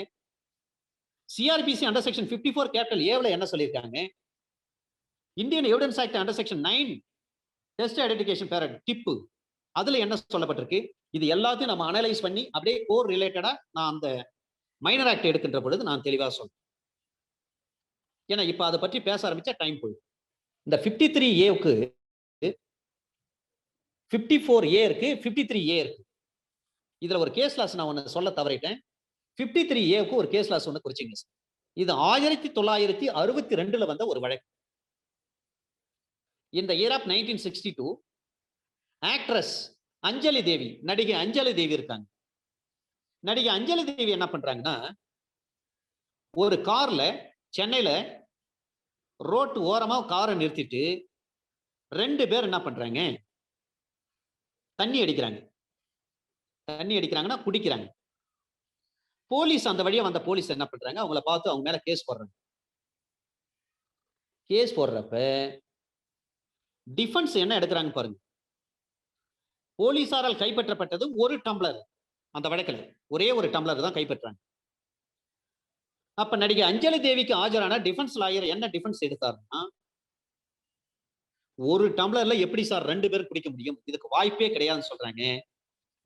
சிஆர்பிசி அண்டர் செக்ஷன் 54 கேபிட்டல் ஏல என்ன சொல்லியிருக்காங்க, Indian evidence act under section 9 test identification period TIP அதுல என்ன சொல்லப்பட்டிருக்கு, இது எல்லாத்தையும் நம்ம அனலைஸ் பண்ணி அப்படியே கோர் ரிலேட்டடா நான் அந்த மைனர் ஆக்ட் எடுக்கின்ற பொழுது நான் தெளிவாக சொல்றேன். ஏன்னா இப்ப அதை பற்றி பேச ஆரம்பிச்சா டைம் போயிடும். இந்த 53A 54A இருக்கு, 53A இருக்கு. இதுல ஒரு கேஸ் லாஸ் நான் ஒன்னு சொல்ல தவறிட்டேன். 53A ஒரு கேஸ் லாஸ் ஒன்று குறிச்சிங்க. இது 1962ல வந்த ஒரு வழக்கு. In the year of 1962, actress அஞ்சலி தேவி, நடிகை அஞ்சலி தேவி இருக்காங்க. நடிகை அஞ்சலி தேவி என்ன பண்றாங்கன்னா, ஒரு கார்ல சென்னையில ரோட்டு ஓரமா காரை நிறுத்திட்டு 2 பேர் என்ன பண்றாங்க, தண்ணி அடிக்கிறாங்க. தண்ணி அடிக்கிறாங்கன்னா குடிக்கிறாங்க. போலீஸ் அந்த வழியா வந்த போலீஸ் என்ன பண்றாங்க, அவங்கள பார்த்து அவங்க மேல கேஸ் போடுறாங்க. கேஸ் போடுறப்ப டிஃபென்ஸ் என்ன எடுக்கிறாங்க பாருங்க. போலீசாரால் கைப்பற்றப்பட்டது ஒரு டம்ளர். அந்த வழக்கில் ஒரே ஒரு டம்ளர் தான் கைப்பற்றாங்க. அப்ப நடிகை அஞ்சலி தேவிக்கு ஆஜரான டிஃபென்ஸ் லாயர் என்ன டிஃபென்ஸ் எடுத்தாருன்னா, ஒரு டம்ளர்ல எப்படி சார் 2 பேர் குடிக்க முடியும், இதுக்கு வாய்ப்பே கிடையாதுன்னு சொல்றாங்க.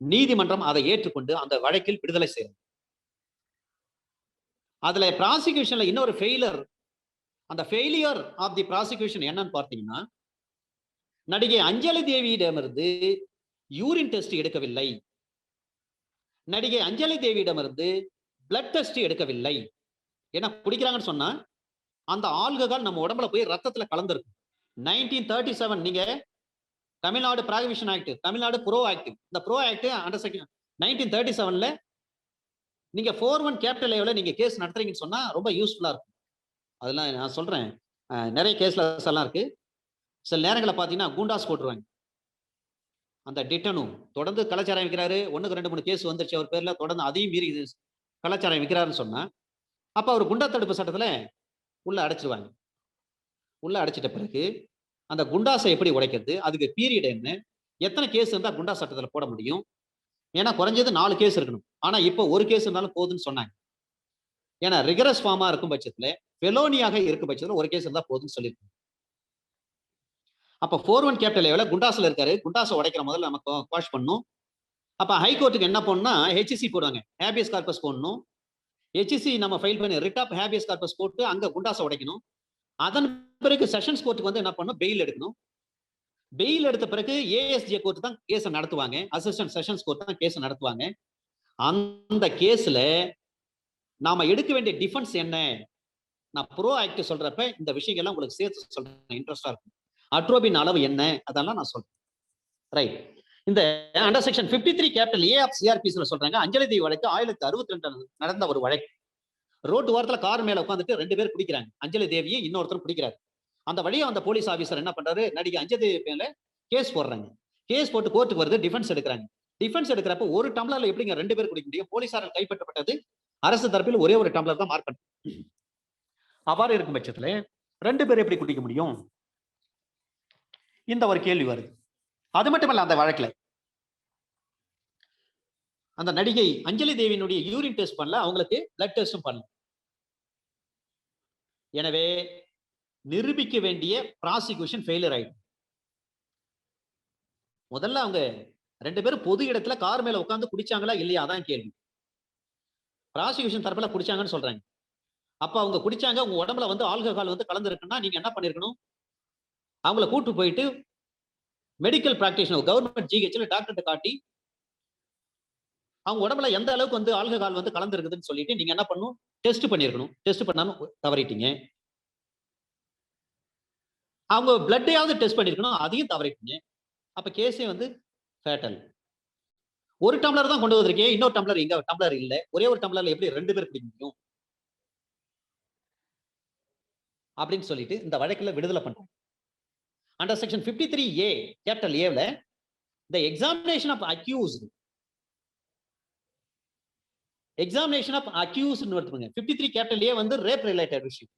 நீதிமன்றம் அதை ஏற்றுக்கொண்டு அந்த வழக்கில் விடுதலை செய்யும். அதுல ப்ராசிக்யூஷன்ல இன்னொரு ஃபெயிலியர், அந்த ஃபெயிலியர் ஆஃப் தி ப்ராசிக்யூஷன் என்னன்னு பார்த்தீங்கன்னா, நடிகை அஞ்சலி தேவியிடமிருந்து யூரின் டெஸ்ட் எடுக்கவில்லை. நடிகை அஞ்சலி தேவியிடமிருந்து பிளட் டெஸ்ட் எடுக்கவில்லை. ஏன்னா குடிக்கிறாங்கன்னு சொன்னா அந்த ஆல்கஹால் நம்ம உடம்புல போய் ரத்தத்துல கலந்துருக்கும். 1937 நீங்க Tamil Nadu prohibition act, Tamil Nadu bro act, இந்த ப்ரோ ஆக்ட் அண்டர் செக்ஷன் 1937ல நீங்க 41 கேபிட்டல் லேவ்ல நீங்க கேஸ் நடத்துறீங்கன்னு சொன்னா ரொம்ப யூஸ்ஃபுல்லா இருக்கும். அதெல்லாம் நான் சொல்றேன், நிறைய கேஸ்லஸ் எல்லாம் இருக்கு. சில நேரங்களில் பார்த்தீங்கன்னா குண்டாஸ் போட்டுருவாங்க. அந்த டிட்டனும் தொடர்ந்து கலாச்சாரம் விற்கிறாரு, 1க்கு 2 3 கேஸ் வந்துருச்சு அவர் பேர்ல, தொடர்ந்து அதையும் மீறி கலாச்சாரம் விற்கிறாருன்னு சொன்னா அப்ப அவர் குண்டா தடுப்பு சட்டத்துல உள்ள அடைச்சிருவாங்க. உள்ள அடைச்சிட்ட பிறகு அந்த குண்டாசை எப்படி உடைக்கிறது, அதுக்கு பீரியட் என்ன, எத்தனை கேஸ் இருந்தா குண்டா சட்டத்துல போட முடியும். ஏன்னா குறைஞ்சது 4 கேஸ் இருக்கணும். ஆனா இப்போ ஒரு கேஸ் இருந்தாலும் போதுன்னு சொன்னாங்க. ஏன்னா ரிகரஸ் ஃபார்மா இருக்கும் பட்சத்துல, ஃபெலோனியாக இருக்கும் பட்சத்துல ஒரு கேஸ் இருந்தா போதுன்னு சொல்லியிருக்காங்க. அப்ப 41 கேபிட்டல் லேவ்ல குண்டாஸ்ல இருக்காரு, குண்டாசை உடைக்கிற முதல்ல நமக்கு குவாஷ் பண்ணும். அப்ப ஹைகோர்ட்டுக்கு என்ன பண்ணணும்னா ஹெச்சி போடுவாங்க, ஹேபியஸ் கார்பஸ் போடணும். ஹெச்சி நம்ம ஃபைல் பண்ணி ரிட் ஆஃப் ஹேபியஸ் கார்பஸ் போட்டு அங்க குண்டாசை உடைக்கணும். அதன் பிறகு செஷன்ஸ் கோர்ட்டுக்கு வந்து என்ன பண்ணணும், பெயில் எடுக்கணும். பெயில் எடுத்த பிறகு ஏஎஸ்ஜே கோர்ட் தான் கேஸை நடத்துவாங்க, அசிஸ்டன்ட் செஷன்ஸ் கோர்ட் தான் கேஸ் நடத்துவாங்க. அந்த கேஸ்ல நாம எடுக்க வேண்டிய டிஃபென்ஸ் என்ன, நான் ப்ரோ ஆக்ட் சொல்றப்ப இந்த விஷயங்கள்லாம் உங்களுக்கு சேர்த்து சொல்றேன், இன்ட்ரெஸ்டா இருக்கும். அட்ரோபின் அளவு என்ன அதெல்லாம் நான் சொல்றேன். ரைட். இந்த under section 53 capital A of சிஆர்பிஸ்ல சொல்றாங்க, அஞ்சலி தேவி வழக்கு 1962 நடந்த ஒரு வழக்கு. ரோட்டு வாரத்துல கார் மேல உட்காந்துட்டு 2 பேர் குடிக்கிறாங்க. அஞ்சலி தேவியும் இன்னொருத்தரும் குடிக்கிறாரு. அந்த வழியா அந்த போலீஸ் ஆபீசர் என்ன பண்றாரு, நடிகை அஞ்சலி தேவி மேல கேஸ் போடுறாங்க. கேஸ் போட்டு கோர்ட்டுக்கு வருது, டிஃபென்ஸ் எடுக்கிறாங்க. டிஃபென்ஸ் எடுக்கிறப்ப ஒரு டம்ளர்ல எப்படிங்க 2 பேர் குடிக்க முடியும்? போலீசாரால் கைப்பற்றப்பட்டது அரசு தரப்பில் ஒரே ஒரு டம்ளர் தான் மார்க் பண்ணு. அவ்வாறு இருக்கும் பட்சத்துல 2 பேர் எப்படி குடிக்க முடியும்? இந்த ஒரு கேள்வி வருது. அது மட்டுமல்ல, அந்த வழக்குல அந்த நடிகை அஞ்சலி தேவியினுடைய யூரின் டெஸ்ட் பண்ணல, அவங்களுக்கு பிளட் டெஸ்டும் பண்ணல. எனவே நிரூபிக்க வேண்டிய ப்ராசிக்யூஷன் ஃபெயிலியர் ஆயிடும். முதல்ல அவங்க 2 பேரும் பொது இடத்துல கார் மேல உட்கார்ந்து குடிச்சாங்களா இல்லையா அதான் கேள்வி. ப்ராசிக்யூஷன் தரப்புல குடிச்சாங்கன்னு சொல்றாங்க. அப்ப அவங்க குடிச்சாங்க, உங்க உடம்புல வந்து ஆல்கஹால் வந்து கலந்துருக்குன்னா நீங்க என்ன பண்ணிருக்கணும், அவங்கள கூட்டு போயிட்டு மெடிக்கல் பிராக்டிஷனர் கவர்மெண்ட் ஜிஹெச்ல டாக்டர்கிட்ட காட்டி அவங்க உடம்புல எந்த அளவுக்கு வந்து ஆல்கஹால் வந்து கலந்துருக்குதுன்னு சொல்லிட்டு நீங்க என்ன பண்ணணும், டெஸ்ட் பண்ணிருக்கணும். டெஸ்ட் பண்ணாம தவறிட்டீங்க. அவங்க பிளட்டையாவது டெஸ்ட் பண்ணிருக்கணும், அதையும் தவறிட்டீங்க. அப்ப கேஸே வந்து ஃபேட்டல். ஒரு டம்ளர் தான் கொண்டு வந்திருக்கீங்க, இன்னொரு டம்ளர் எங்க டம்ளர் இல்ல, ஒரே ஒரு டம்ளர்ல எப்படி 2 பேர் குடிக்க முடியும் அப்படின்னு சொல்லிட்டு இந்த வழக்குல விடுதலை பண்றோம். அண்டர் செக்ஷன் 53A கேபிட்டல் ஏல the examination of accused, examination of accused ன்னு வருதுங்க. 53 கேபிட்டல் ஏ வந்து ரேப் ரிலேட்டட் விஷயம்.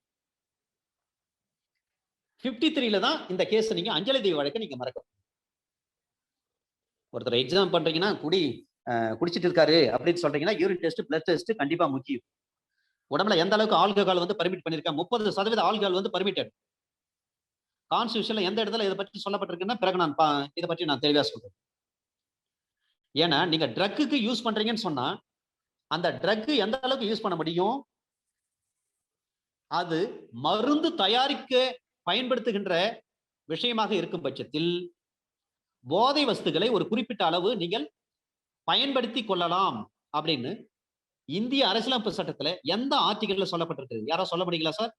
53ல தான் இந்த கேஸ் நீங்க அஞ்சலி தேவி வழக்கை நீங்க மறக்க. ஒருத்தர் எக்ஸாம் பண்றீங்கன்னா குடிச்சிட்டு இருக்காரு அப்படின்னு சொல்றீங்கன்னா யூரின் டெஸ்ட், பிளட் டெஸ்ட் கண்டிப்பா முக்கியம். உடம்புல எந்த அளவுக்கு ஆல்கஹால் வந்து பர்மிட் பண்ணிருக்காங்க, 30% ஆல்கஹால் வந்து பர்மிட்டட். கான்ஸ்டிடியூஷன்ல எந்த இடத்துல இதை பற்றி சொல்லப்பட்டிருக்குன்னா பிறகு நான் இதை பற்றி நான் தெளிவா சொல்றேன். ஏன்னா நீங்க ட்ரக்குக்கு யூஸ் பண்றீங்கன்னு சொன்னா அந்த ட்ரக் எந்த அளவுக்கு யூஸ் பண்ண முடியும், அது மருந்து தயாரிக்க பயன்படுத்துகின்ற விஷயமாக இருக்கும் பட்சத்தில் போதை வஸ்துகளை ஒரு குறிப்பிட்ட அளவு நீங்கள் பயன்படுத்தி கொள்ளலாம் அப்படின்னு இந்திய அரசியலமைப்பு சட்டத்துல எந்த ஆர்டிகல்ல சொல்லப்பட்டிருக்கு? யாரோ சொல்ல முடியுங்களா சார்?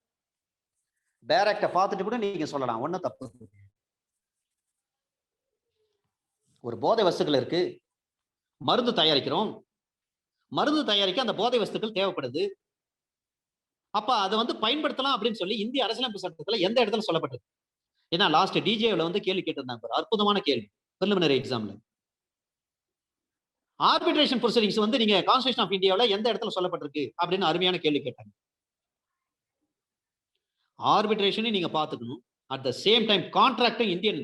டைரக்டா பார்த்துட்டு கூட நீங்க சொல்லலாம், ஒன்னும் தப்பு. ஒரு போதை வஸ்துக்கள் இருக்கு, மருந்து தயாரிக்கிறோம், மருந்து தயாரிக்க அந்த போதை வஸ்துக்கள் தேவைப்படுது. அப்ப அதை வந்து பயன்படுத்தலாம் அப்படின்னு சொல்லி இந்திய அரசியலமைப்பு சட்டத்துல எந்த இடத்துல சொல்லப்பட்டிருக்கு? ஏன்னா லாஸ்ட் டிஜேல வந்து கேள்வி கேட்டிருந்தாங்க, அற்புதமான கேள்வி பிரிலிமினரி எக்ஸாம்ல. ஆர்பிட்ரேஷன் ப்ரொசீடிங்ஸ் வந்து நீங்க கான்ஸ்டிடியூஷன் ஆஃப் இந்தியாவில் எந்த இடத்துல சொல்லப்பட்டிருக்கு அப்படின்னு அருமையான கேள்வி கேட்டாங்க. ஆர்பிட்ரேஷனை நீங்க பாத்துக்கணும். அட் த சேம் டைம் கான்ட்ராக்டும் இந்தியன்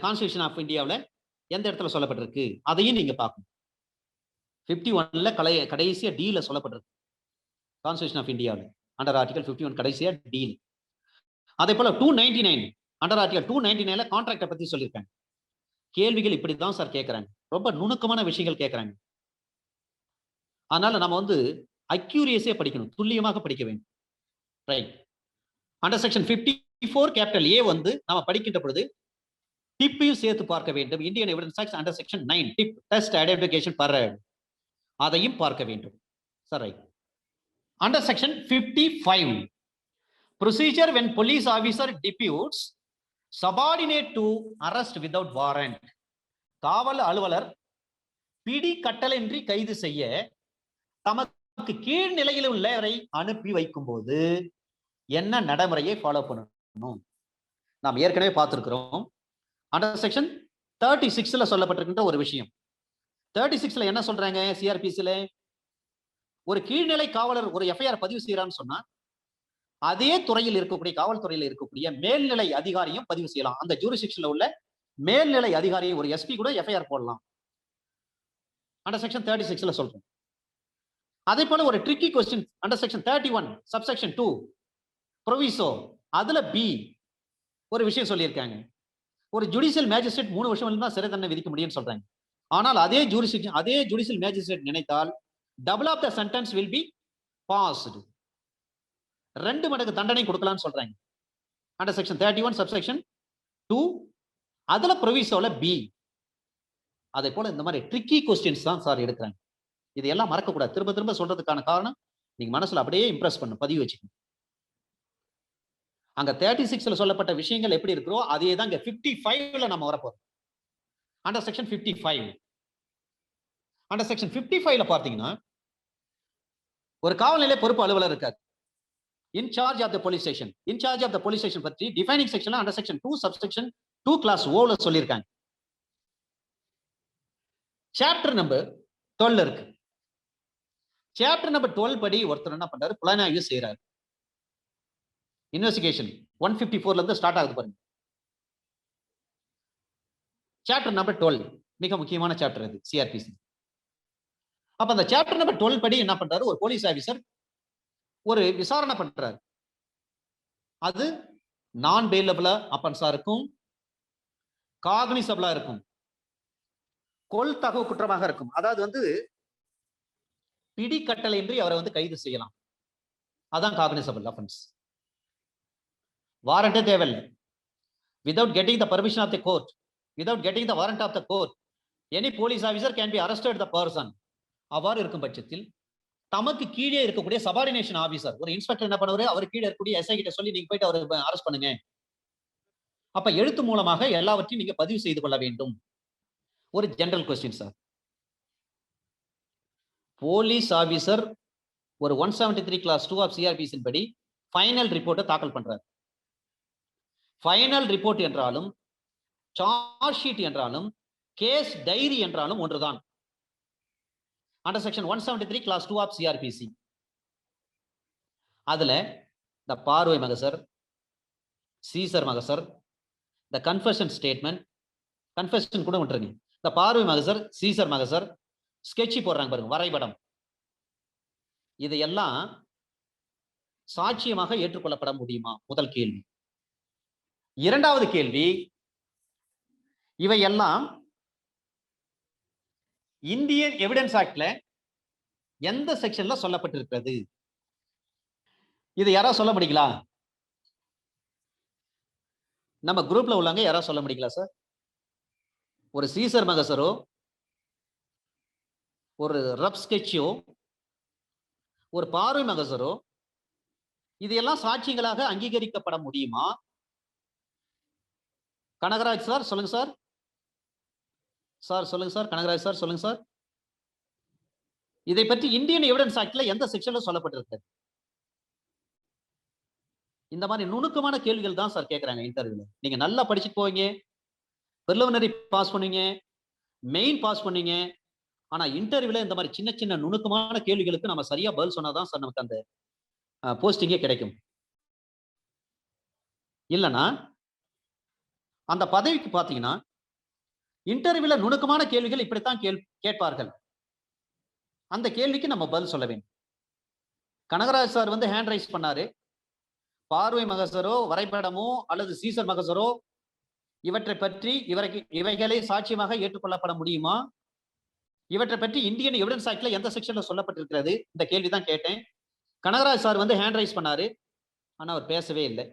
கான்ஸ்டிடியூஷன் ஆஃப் இந்தியாவில் எந்த இடத்துல சொல்லப்பட்டிருக்கு அதையும் நீங்க பார்க்கணும். 51ல கடைசியா டீல சொல்லப்பட்டிருக்கு கான்ஸ்டிடியூஷன் ஆஃப் இந்தியாவில் அண்டர் ஆர்டிகல் 51 கடைசியா டீல். அதே போல 299 அண்டர் ஆர்டிகல் 299ல கான்ட்ராக்டை பத்தி சொல்லியிருக்காங்க. கேள்விகள் இப்படிதான் சார் கேட்கறாங்க, ரொம்ப நுணுக்கமான விஷயங்கள் கேட்கறாங்க. அதனால நம்ம வந்து அக்யூரியஸே படிக்கணும், துல்லியமாக படிக்க வேண்டும். Right. Under section 54 capital A வந்து நாம படிக்கின்ற பொழுது டிப்பையும் சேர்த்து பார்க்க வேண்டும். Indian evidence act under section 9 TIP test identification parade அதையும் பார்க்க வேண்டும். Sir right. Under section 55 procedure when police officer deputes subordinate to arrest without warrant. காவல் அலுவலர் பிடி கட்டளையின்றி கைது செய்ய தமக்கு கீழ் நிலையில் உள்ளவரை அனுப்பி வைக்கும் போது என்ன நடைமுறையை ஃபாலோ பண்ணணும்? நாம் ஏற்கனவே பார்த்திருக்கிறோம். அண்டர் செக்ஷன் 36ல சொல்லப்பட்டிருக்கின்ற ஒரு விஷயம். 36ல என்ன சொல்றாங்க? சிஆர்பிசில ஒரு கீழ்நிலை காவலர் ஒரு எஃப்ஐஆர் பதிவு செய்யறான்னு சொன்னா அதே துறையில் இருக்கக்கூடிய காவல்துறையில் இருக்கக்கூடிய மேல்நிலை அதிகாரியும் பதிவு செய்யலாம். அந்த ஜூரிஸ்டிக்ஷன்ல உள்ள மேல்நிலை அதிகாரி ஒரு எஸ்பி கூட எஃப்ஐஆர் போடலாம். அண்டர் செக்ஷன் 36ல சொல்றோம். அதே போல ஒரு tricky question under section 31 subsection 2 proviso அதுல பி ஒரு விஷயம் சொல்லியிருக்காங்க. ஒரு ஜுடிஷியல் மேஜிஸ்ட்ரேட் 3 வருஷம் தான் சிறை தண்டனை விதிக்க முடியும்னு சொல்றாங்க. ஆனால் அதே ஜுடிஷியல் மேஜிஸ்ட்ரேட் நினைத்தால் double of the sentence will be passed, 2 மடங்கு தண்டனை கொடுக்கலாம்னு சொல்றாங்க. அண்டர் செக்ஷன் 31 சப்செக்ஷன் 2 அதுல ப்ரொவிசோல பி. அதே போல இந்த மாதிரி ட்ரிக்கி கொஸ்டின்ஸ் தான் சார் எடுக்கிறாங்க. இதெல்லாம் மறக்க கூடாது. திரும்ப திரும்ப சொல்றதுக்கான காரணம் நீங்க மனசுல அப்படியே இம்ப்ரெஸ் பண்ண பதிவு வச்சுக்கணும். அங்க 36ல சொல்லப்பட்ட விஷயங்கள் எப்படி இருக்கிறோ அதே தான் இங்க 55ல நம்ம வரப்போறோம். அண்டர் செக்ஷன் 55 அண்டர் செக்ஷன் 55ல பாத்தீங்கன்னா ஒரு காவல் நிலைய பொறுப்பு அலுவலர் இருக்காரு. Incharge of the police station. Incharge of the police station பற்றி டிஃபைனிங் செக்ஷன்ல அண்டர் செக்ஷன் 2 சப்செக்ஷன் 2 கிளாஸ் ஓல சொல்லியிருக்காங்க. சாப்டர் நம்பர் 12 இருக்கு. சாப்டர் நம்பர் 12 படி ஒருத்தர் என்ன பண்றாரு? புலனாய்வு செய்யறாரு. இன்வெஸ்டிகேஷன் 154ல இருந்து ஸ்டார்ட் ஆகுது பாருங்க. சாப்டர் நம்பர் 12 மிக முக்கியமான சாப்டர் அது சிஆர்பிசி. அப்ப அந்த சாப்டர் நம்பர் 12 படி என்ன பண்றாரு? ஒரு போலீஸ் ஆபீசர் ஒரு விசாரணை பண்றாரு. அது நான் பெயிலபிளா அப்பன்ஸா இருக்கும், காக்னிசபிளா இருக்கும், கொள்தகவு குற்றமாக இருக்கும். அதாவது வந்து பிடி கட்டளையின்றி அவரை வந்து கைது செய்யலாம். அதான் காக்னிசபிள் அஃபென்ஸ். வாரண்டே தேவையில்லை. without getting the permission of the court, without getting the warrant of the court, any police officer can be arrested the person. அவ்வாறு இருக்கும் பட்சத்தில் தமக்கு கீழே இருக்கக்கூடிய சபார்டினேஷன் ஆபீசர் ஒரு இன்ஸ்பெக்டர் என்ன பண்ணுவாரு? அவர் கீழே இருக்கக்கூடிய எஸ்ஐ கிட்ட சொல்லி நீங்க போயிட்டு அவரை அரெஸ்ட் பண்ணுங்க. அப்ப எழுத்து மூலமாக எல்லாவற்றையும் நீங்க பதிவு செய்து கொள்ள வேண்டும். ஒரு general question sir. Police officer ஒரு 173 கிளாஸ் 2 ஆஃப் சிஆர்பிசி படி ஃபைனல் ரிப்போர்ட்டை தாக்கல் பண்றாரு. ஃபைனல் ரிப்போர்ட் என்றாலும் சார்ஜ் ஷீட் என்றாலும் கேஸ் டைரி என்றாலும் ஒன்றுதான். Under section 173 clause 2 of CrPC அதுல இந்த பார்வை மகசர், சீசர் மகசர், இந்த கன்ஃபெஷன் ஸ்டேட்மெண்ட், கன்ஃபெஷன் கூட விட்டுருங்க, இந்த பார்வை மகசர், சீசர் மகசர், ஸ்கெட்சி போடுறாங்க பாருங்க, வரைபடம், இதையெல்லாம் சாட்சியமாக ஏற்றுக்கொள்ளப்பட முடியுமா? முதல் கேள்வி. இரண்டாவது கேள்வி, இவையெல்லாம் இந்தியன் எவிடன்ஸ் ஆக்ட்ல எந்த செக்ஷன்ல சொல்லப்பட்டிருக்கிறது? இது யாரா சொல்ல முடியுங்களா? நம்ம குரூப்ல உள்ளவங்க யாரா சொல்ல முடியுங்களா சார்? ஒரு சீசர் மகசரோ ஒரு ரப் ஸ்கெட்சோ ஒரு பார்வை மகசரோ இதெல்லாம் சாட்சியங்களாக அங்கீகரிக்கப்பட முடியுமா? கனகராஜ் சார் சொல்லுங்க சார். சார் சொல்லுங்க சார். கனகராஜ் சார் சொல்லுங்க சார். இதை பற்றி இந்தியன் எவிடன்ஸ் ஆக்ட்ல எந்த செக்ஷன்ல சொல்லப்பட்டிருக்கு? இந்த மாதிரி நுணுக்கமான கேள்விகள் தான் சார் கேட்கறாங்க இன்டர்வியூல. நீங்க நல்லா படிச்சுட்டு போவீங்க, பிரிலிமினரி பாஸ் பண்ணுவீங்க, மெயின் பாஸ் பண்ணீங்க. ஆனா இன்டர்வியூல இந்த மாதிரி சின்ன சின்ன நுணுக்கமான கேள்விகளுக்கு நம்ம சரியா பதில் சொன்னாதான் சார் நமக்கு அந்த போஸ்டிங்கே கிடைக்கும். இல்லனா அந்த பதவிக்கு பாத்தீங்கன்னா இன்டர்வியூல நுணுக்கமான கேள்விகள் இப்படித்தான் கேட்பார்கள். அந்த கேள்விக்கு நம்ம பதில் சொல்ல வேண்டும். கனகராஜ் சார் வந்து ஹேண்ட் ரைஸ் பண்ணாரு. பார்வை மகசரோ, வரைபடமோ அல்லது சீசர் மகசரோ இவற்றை பற்றி இவைகளை சாட்சியமாக ஏற்றுக்கொள்ளப்பட முடியுமா? இவற்றை பற்றி இந்தியன் எவிடன்ஸ் ஆக்ட்ல எந்த செக்ஷன்ல சொல்லப்பட்டிருக்கிறது? இந்த கேள்வி தான் கேட்டேன். கனகராஜ் சார் வந்து ஹேண்ட் ரைஸ் பண்ணாரு. ஆனா அவர் பேசவே இல்லை.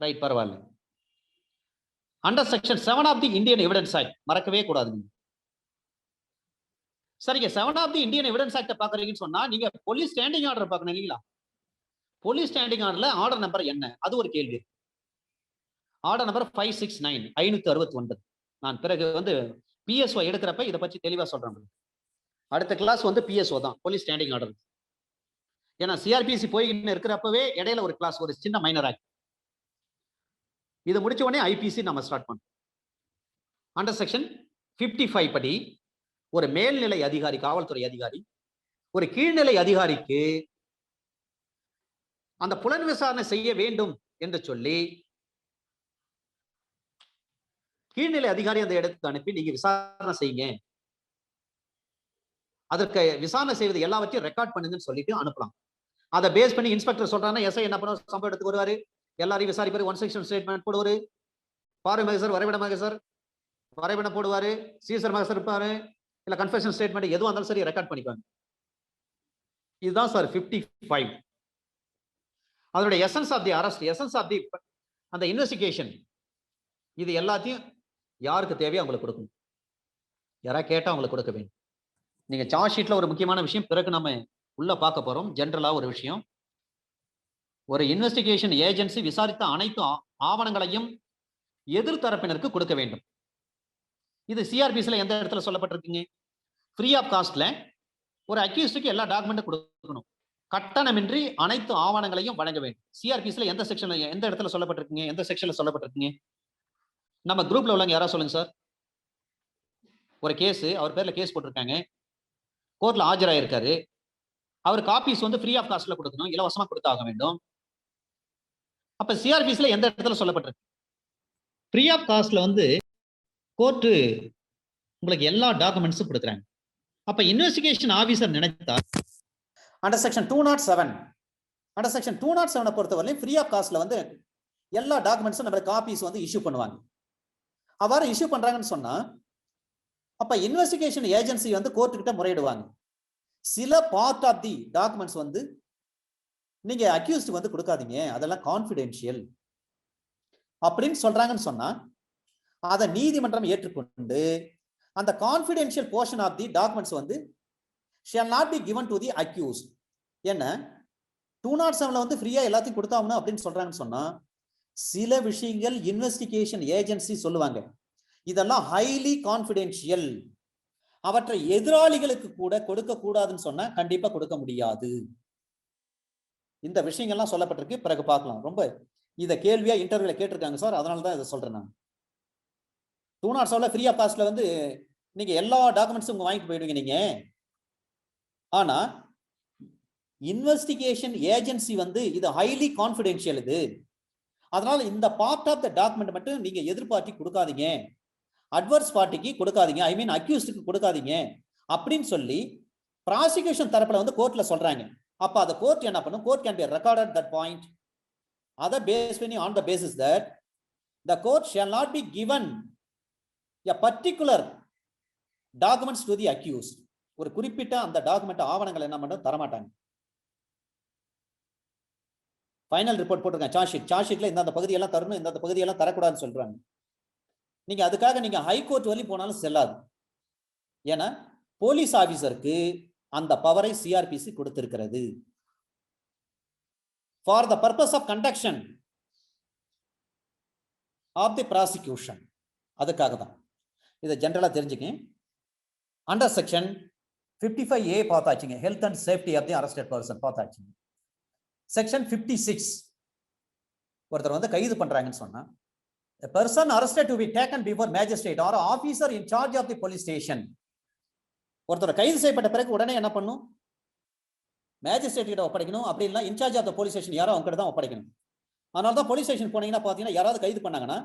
ரைட், பரவாயில்ல. Under section 7 of the Indian evidence act மறக்கவே கூடாது. சரிங்க, 7 of the Indian evidence act பாக்குறீங்கன்னு சொன்னா நீங்க போலீஸ் ஸ்டாண்டிங் ஆர்டர் பார்க்கணும் இல்லீங்களா? போலீஸ் ஸ்டாண்டிங் ஆர்டர்ல ஆர்டர் நம்பர் என்ன? அது ஒரு கேள்வி. Order number 569 569. நான் பிறகு வந்து பிஎஸ்ஓ எடுக்கிறப்ப இதை பற்றி தெளிவா சொல்றேன். அடுத்த கிளாஸ் வந்து பிஎஸ்ஓ தான், போலீஸ் ஸ்டாண்டிங் ஆர்டர். ஏன்னா சிஆர்பிசி போயின்னு இருக்கிறப்பவே இடையில ஒரு கிளாஸ், ஒரு சின்ன மைனர் ஆக்ட். இது முடிச்ச உடனே ஐபிசி நம்ம ஸ்டார்ட் பண்ணோம். அண்டர் செக்ஷன் 55 படி ஒரு மேல்நிலை அதிகாரி, காவல்துறை அதிகாரி ஒரு கீழ்நிலை அதிகாரிக்கு அந்த புலன் விசாரணை செய்ய வேண்டும் என்று சொல்லி கீழ்நிலை அதிகாரி அந்த இடத்துக்கு அனுப்பி நீங்க விசாரணை செய்யுங்க, அதற்கு விசாரணை செய்வது எல்லாவற்றையும் ரெக்கார்ட் பண்ணுங்கன்னு சொல்லிட்டு அனுப்பலாம். அதை பேஸ் பண்ணி இன்ஸ்பெக்டர் சொல்றாங்கன்னா எஸ்ஐ என்ன பண்ணுவார்? சம்பவ இடத்துக்கு வருவாரு, எல்லாரையும் விசாரிப்பாரு, 1 செக்ஷன் ஸ்டேட்மெண்ட் போடுவாரு, பார்வை மகசர், வரைபட மகசர், வரைபடம் போடுவாரு, சீசர் மகசர் இருப்பாரு, இல்ல கன்ஃபெஷன் ஸ்டேட்மெண்ட் எதுவும் இருந்தாலும் சரி ரெக்கார்ட் பண்ணிக்குவாங்க. இதுதான் சார் 55. அதனுடைய essence of the arrest, essence of the அந்த இன்வெஸ்டிகேஷன், இது எல்லாத்தையும் யாருக்கு தேவையோ அவங்களுக்கு கொடுக்கணும். யாராவது கேட்டா அவங்களுக்கு கொடுக்க வேண்டும். நீங்க சார்ஜ் ஷீட்ல ஒரு முக்கியமான விஷயம் பிறகு நம்ம உள்ள பார்க்க போறோம். ஜெனரலா ஒரு விஷயம், ஒரு இன்வெஸ்டிகேஷன் ஏஜென்சி விசாரித்த அனைத்து ஆவணங்களையும் எதிர்த்தரப்பினருக்கு கொடுக்க வேண்டும். இது சிஆர்பிசில எந்த இடத்துல சொல்லப்பட்டிருக்குங்க? ஃப்ரீ ஆஃப் காஸ்ட்ல ஒரு அக்யூஸ்டுக்கு எல்லா டாக்குமெண்ட்டும் கொடுக்கணும், கட்டணமின்றி அனைத்து ஆவணங்களையும் வழங்க வேண்டும். சிஆர்பிசில எந்த செக்ஷன்ல எந்த இடத்துல சொல்லப்பட்டிருக்குங்க? எந்த செக்ஷன்ல சொல்லப்பட்டிருக்குங்க? நம்ம குரூப்ல உள்ளவங்க யாரா சொல்லுங்க சார். ஒரு கேஸ், அவர் பேர்ல கேஸ் போட்டிருக்காங்க, கோர்ட்ல ஆஜராயிருக்காரு, அவர் காப்பீஸ் வந்து ஃப்ரீ ஆஃப் காஸ்ட்ல கொடுக்கணும், இலவசமா கொடுத்தாக வேண்டும். அப்ப சிஆர்பிசில எந்த இடத்துல சொல்லப்பட்டிருக்கு? ஃப்ரீ ஆஃப் காஸ்ட்ல வந்து கோர்ட் உங்களுக்கு எல்லா டாக்குமெண்ட்ஸும் கொடுக்குறாங்க. அப்ப இன்வெஸ்டிகேஷன் ஆபீசர் நினைத்தா அண்டர் செக்ஷன் 207 அண்டர் செக்ஷன் 207 பொறுத்தவரை ஃப்ரீ ஆஃப் காஸ்ட்ல வந்து எல்லா டாக்குமெண்ட்ஸும் நம்ம காப்பீஸ் வந்து இஷ்யூ பண்ணுவாங்க. அவ்வாறு இஷ்யூ பண்றாங்கன்னு சொன்னா அப்ப இன்வெஸ்டிகேஷன் ஏஜென்சி வந்து கோர்ட்டு கிட்ட முறையிடுவாங்க. சில பார்ட் ஆஃப் தி டாக்குமெண்ட்ஸ் வந்து நீங்க அக்யூஸ்ட் வந்து கொடுக்காதீங்க, அதெல்லாம் கான்ஃபிடென்ஷியல் அப்படின்னு சொல்றாங்கன்னு சொன்னா அதை நீதிமன்றம் ஏற்றுக்கொண்டு அந்த confidential portion of the documents வந்து shall not be given to the accused. என்ன 207 வந்து ஃப்ரீயா எல்லாத்தையும் கொடுத்தாகணும் அப்படின்னு சொல்றாங்கன்னு சொன்னா சில விஷயங்கள் இன்வெஸ்டிகேஷன் ஏஜென்சி சொல்லுவாங்க, இதெல்லாம் ஹைலி கான்ஃபிடென்ஷியல், அவற்றை எதிராளிகளுக்கு கூட கொடுக்க கூடாதுன்னு சொன்னா கண்டிப்பா கொடுக்க முடியாது. இந்த விஷயங்கள்லாம் சொல்லப்பட்டிருக்கு, பிறகு பார்க்கலாம். ரொம்ப இத கேள்வியா இன்டர்வியூல கேட்டிருக்காங்க சார், அதனால தான் இதை சொல்றேன் நான். 207 ஃப்ரீ ஆஃப் காஸ்ட்ல வந்து நீங்க எல்லா டாக்குமெண்ட்ஸும் உங்க வாங்கிட்டு போயிடுவீங்க நீங்க. ஆனா இன்வெஸ்டிகேஷன் ஏஜென்சி வந்து இது ஹைலி கான்ஃபிடென்ஷியல், இது அதனால இந்த பார்ட் ஆஃப் த டாக்குமெண்ட் மட்டும் நீங்க எதிர்பார்ட்டி கொடுக்காதீங்க, அட்வர்ஸ் பார்ட்டிக்கு கொடுக்காதீங்க, ஐ மீன் அக்யூஸ்டுக்கு கொடுக்காதீங்க அப்படின்னு சொல்லி ப்ராசிக்யூஷன் தரப்புல வந்து கோர்ட்ல சொல்றாங்க. அப்ப அந்த கோர்ட் என்ன பண்ணும்? Court can be recorded that point. அதை பேஸ் பண்ணி on the basis that the court shall not be given a particular documents to the accused. ஒரு குறிப்பிட்ட அந்த டாக்குமெண்ட் ஆவணங்கள் என்ன பண்ண தர மாட்டாங்க. ஃபைனல் ரிப்போர்ட் போட்டிருக்காங்க சார்ஜ் ஷீட்ல இந்த பகுதியெல்லாம் தரணும், இந்த பகுதியெல்லாம் தரக்கூடாதுன்னு சொல்றாங்க. நீங்க அதுக்காக நீங்க ஹை கோர்ட் வரை போனாலும் செல்லாது. ஏன்னா போலீஸ் ஆபீசருக்கு அந்த பவரை சிஆர்பிசி கொடுத்திருக்கிறது. For the purpose of conduction of the prosecution, அதுக்காக தான். இதை ஜென்ரலா தெரிஞ்சுக்கேன். அண்டர் செக்ஷன் 55A பார்த்தாச்சுங்க, health and safety of the arrested person பார்த்தாச்சுங்க. செக்ஷன் 56 ஒருத்தர் வந்து கைது பண்றாங்கன்னு சொன்னா, a person arrested to be taken before magistrate or officer in charge of the police station. ஒருத்தர் கைது செய்யப்பட்ட பிறகு உடனே என்ன பண்ணும்? மேஜிஸ்ட்ரேட் கிட்ட ஒப்படைக்கணும். அப்படி இல்லை incharge of the police station யாரோ அவங்க கிட்ட தான் ஒப்படைக்கணும். அதனால தான் போலீஸ் ஸ்டேஷன் போனீங்கன்னா பார்த்தீங்கன்னா யாராவது கைது பண்ணாங்கன்னா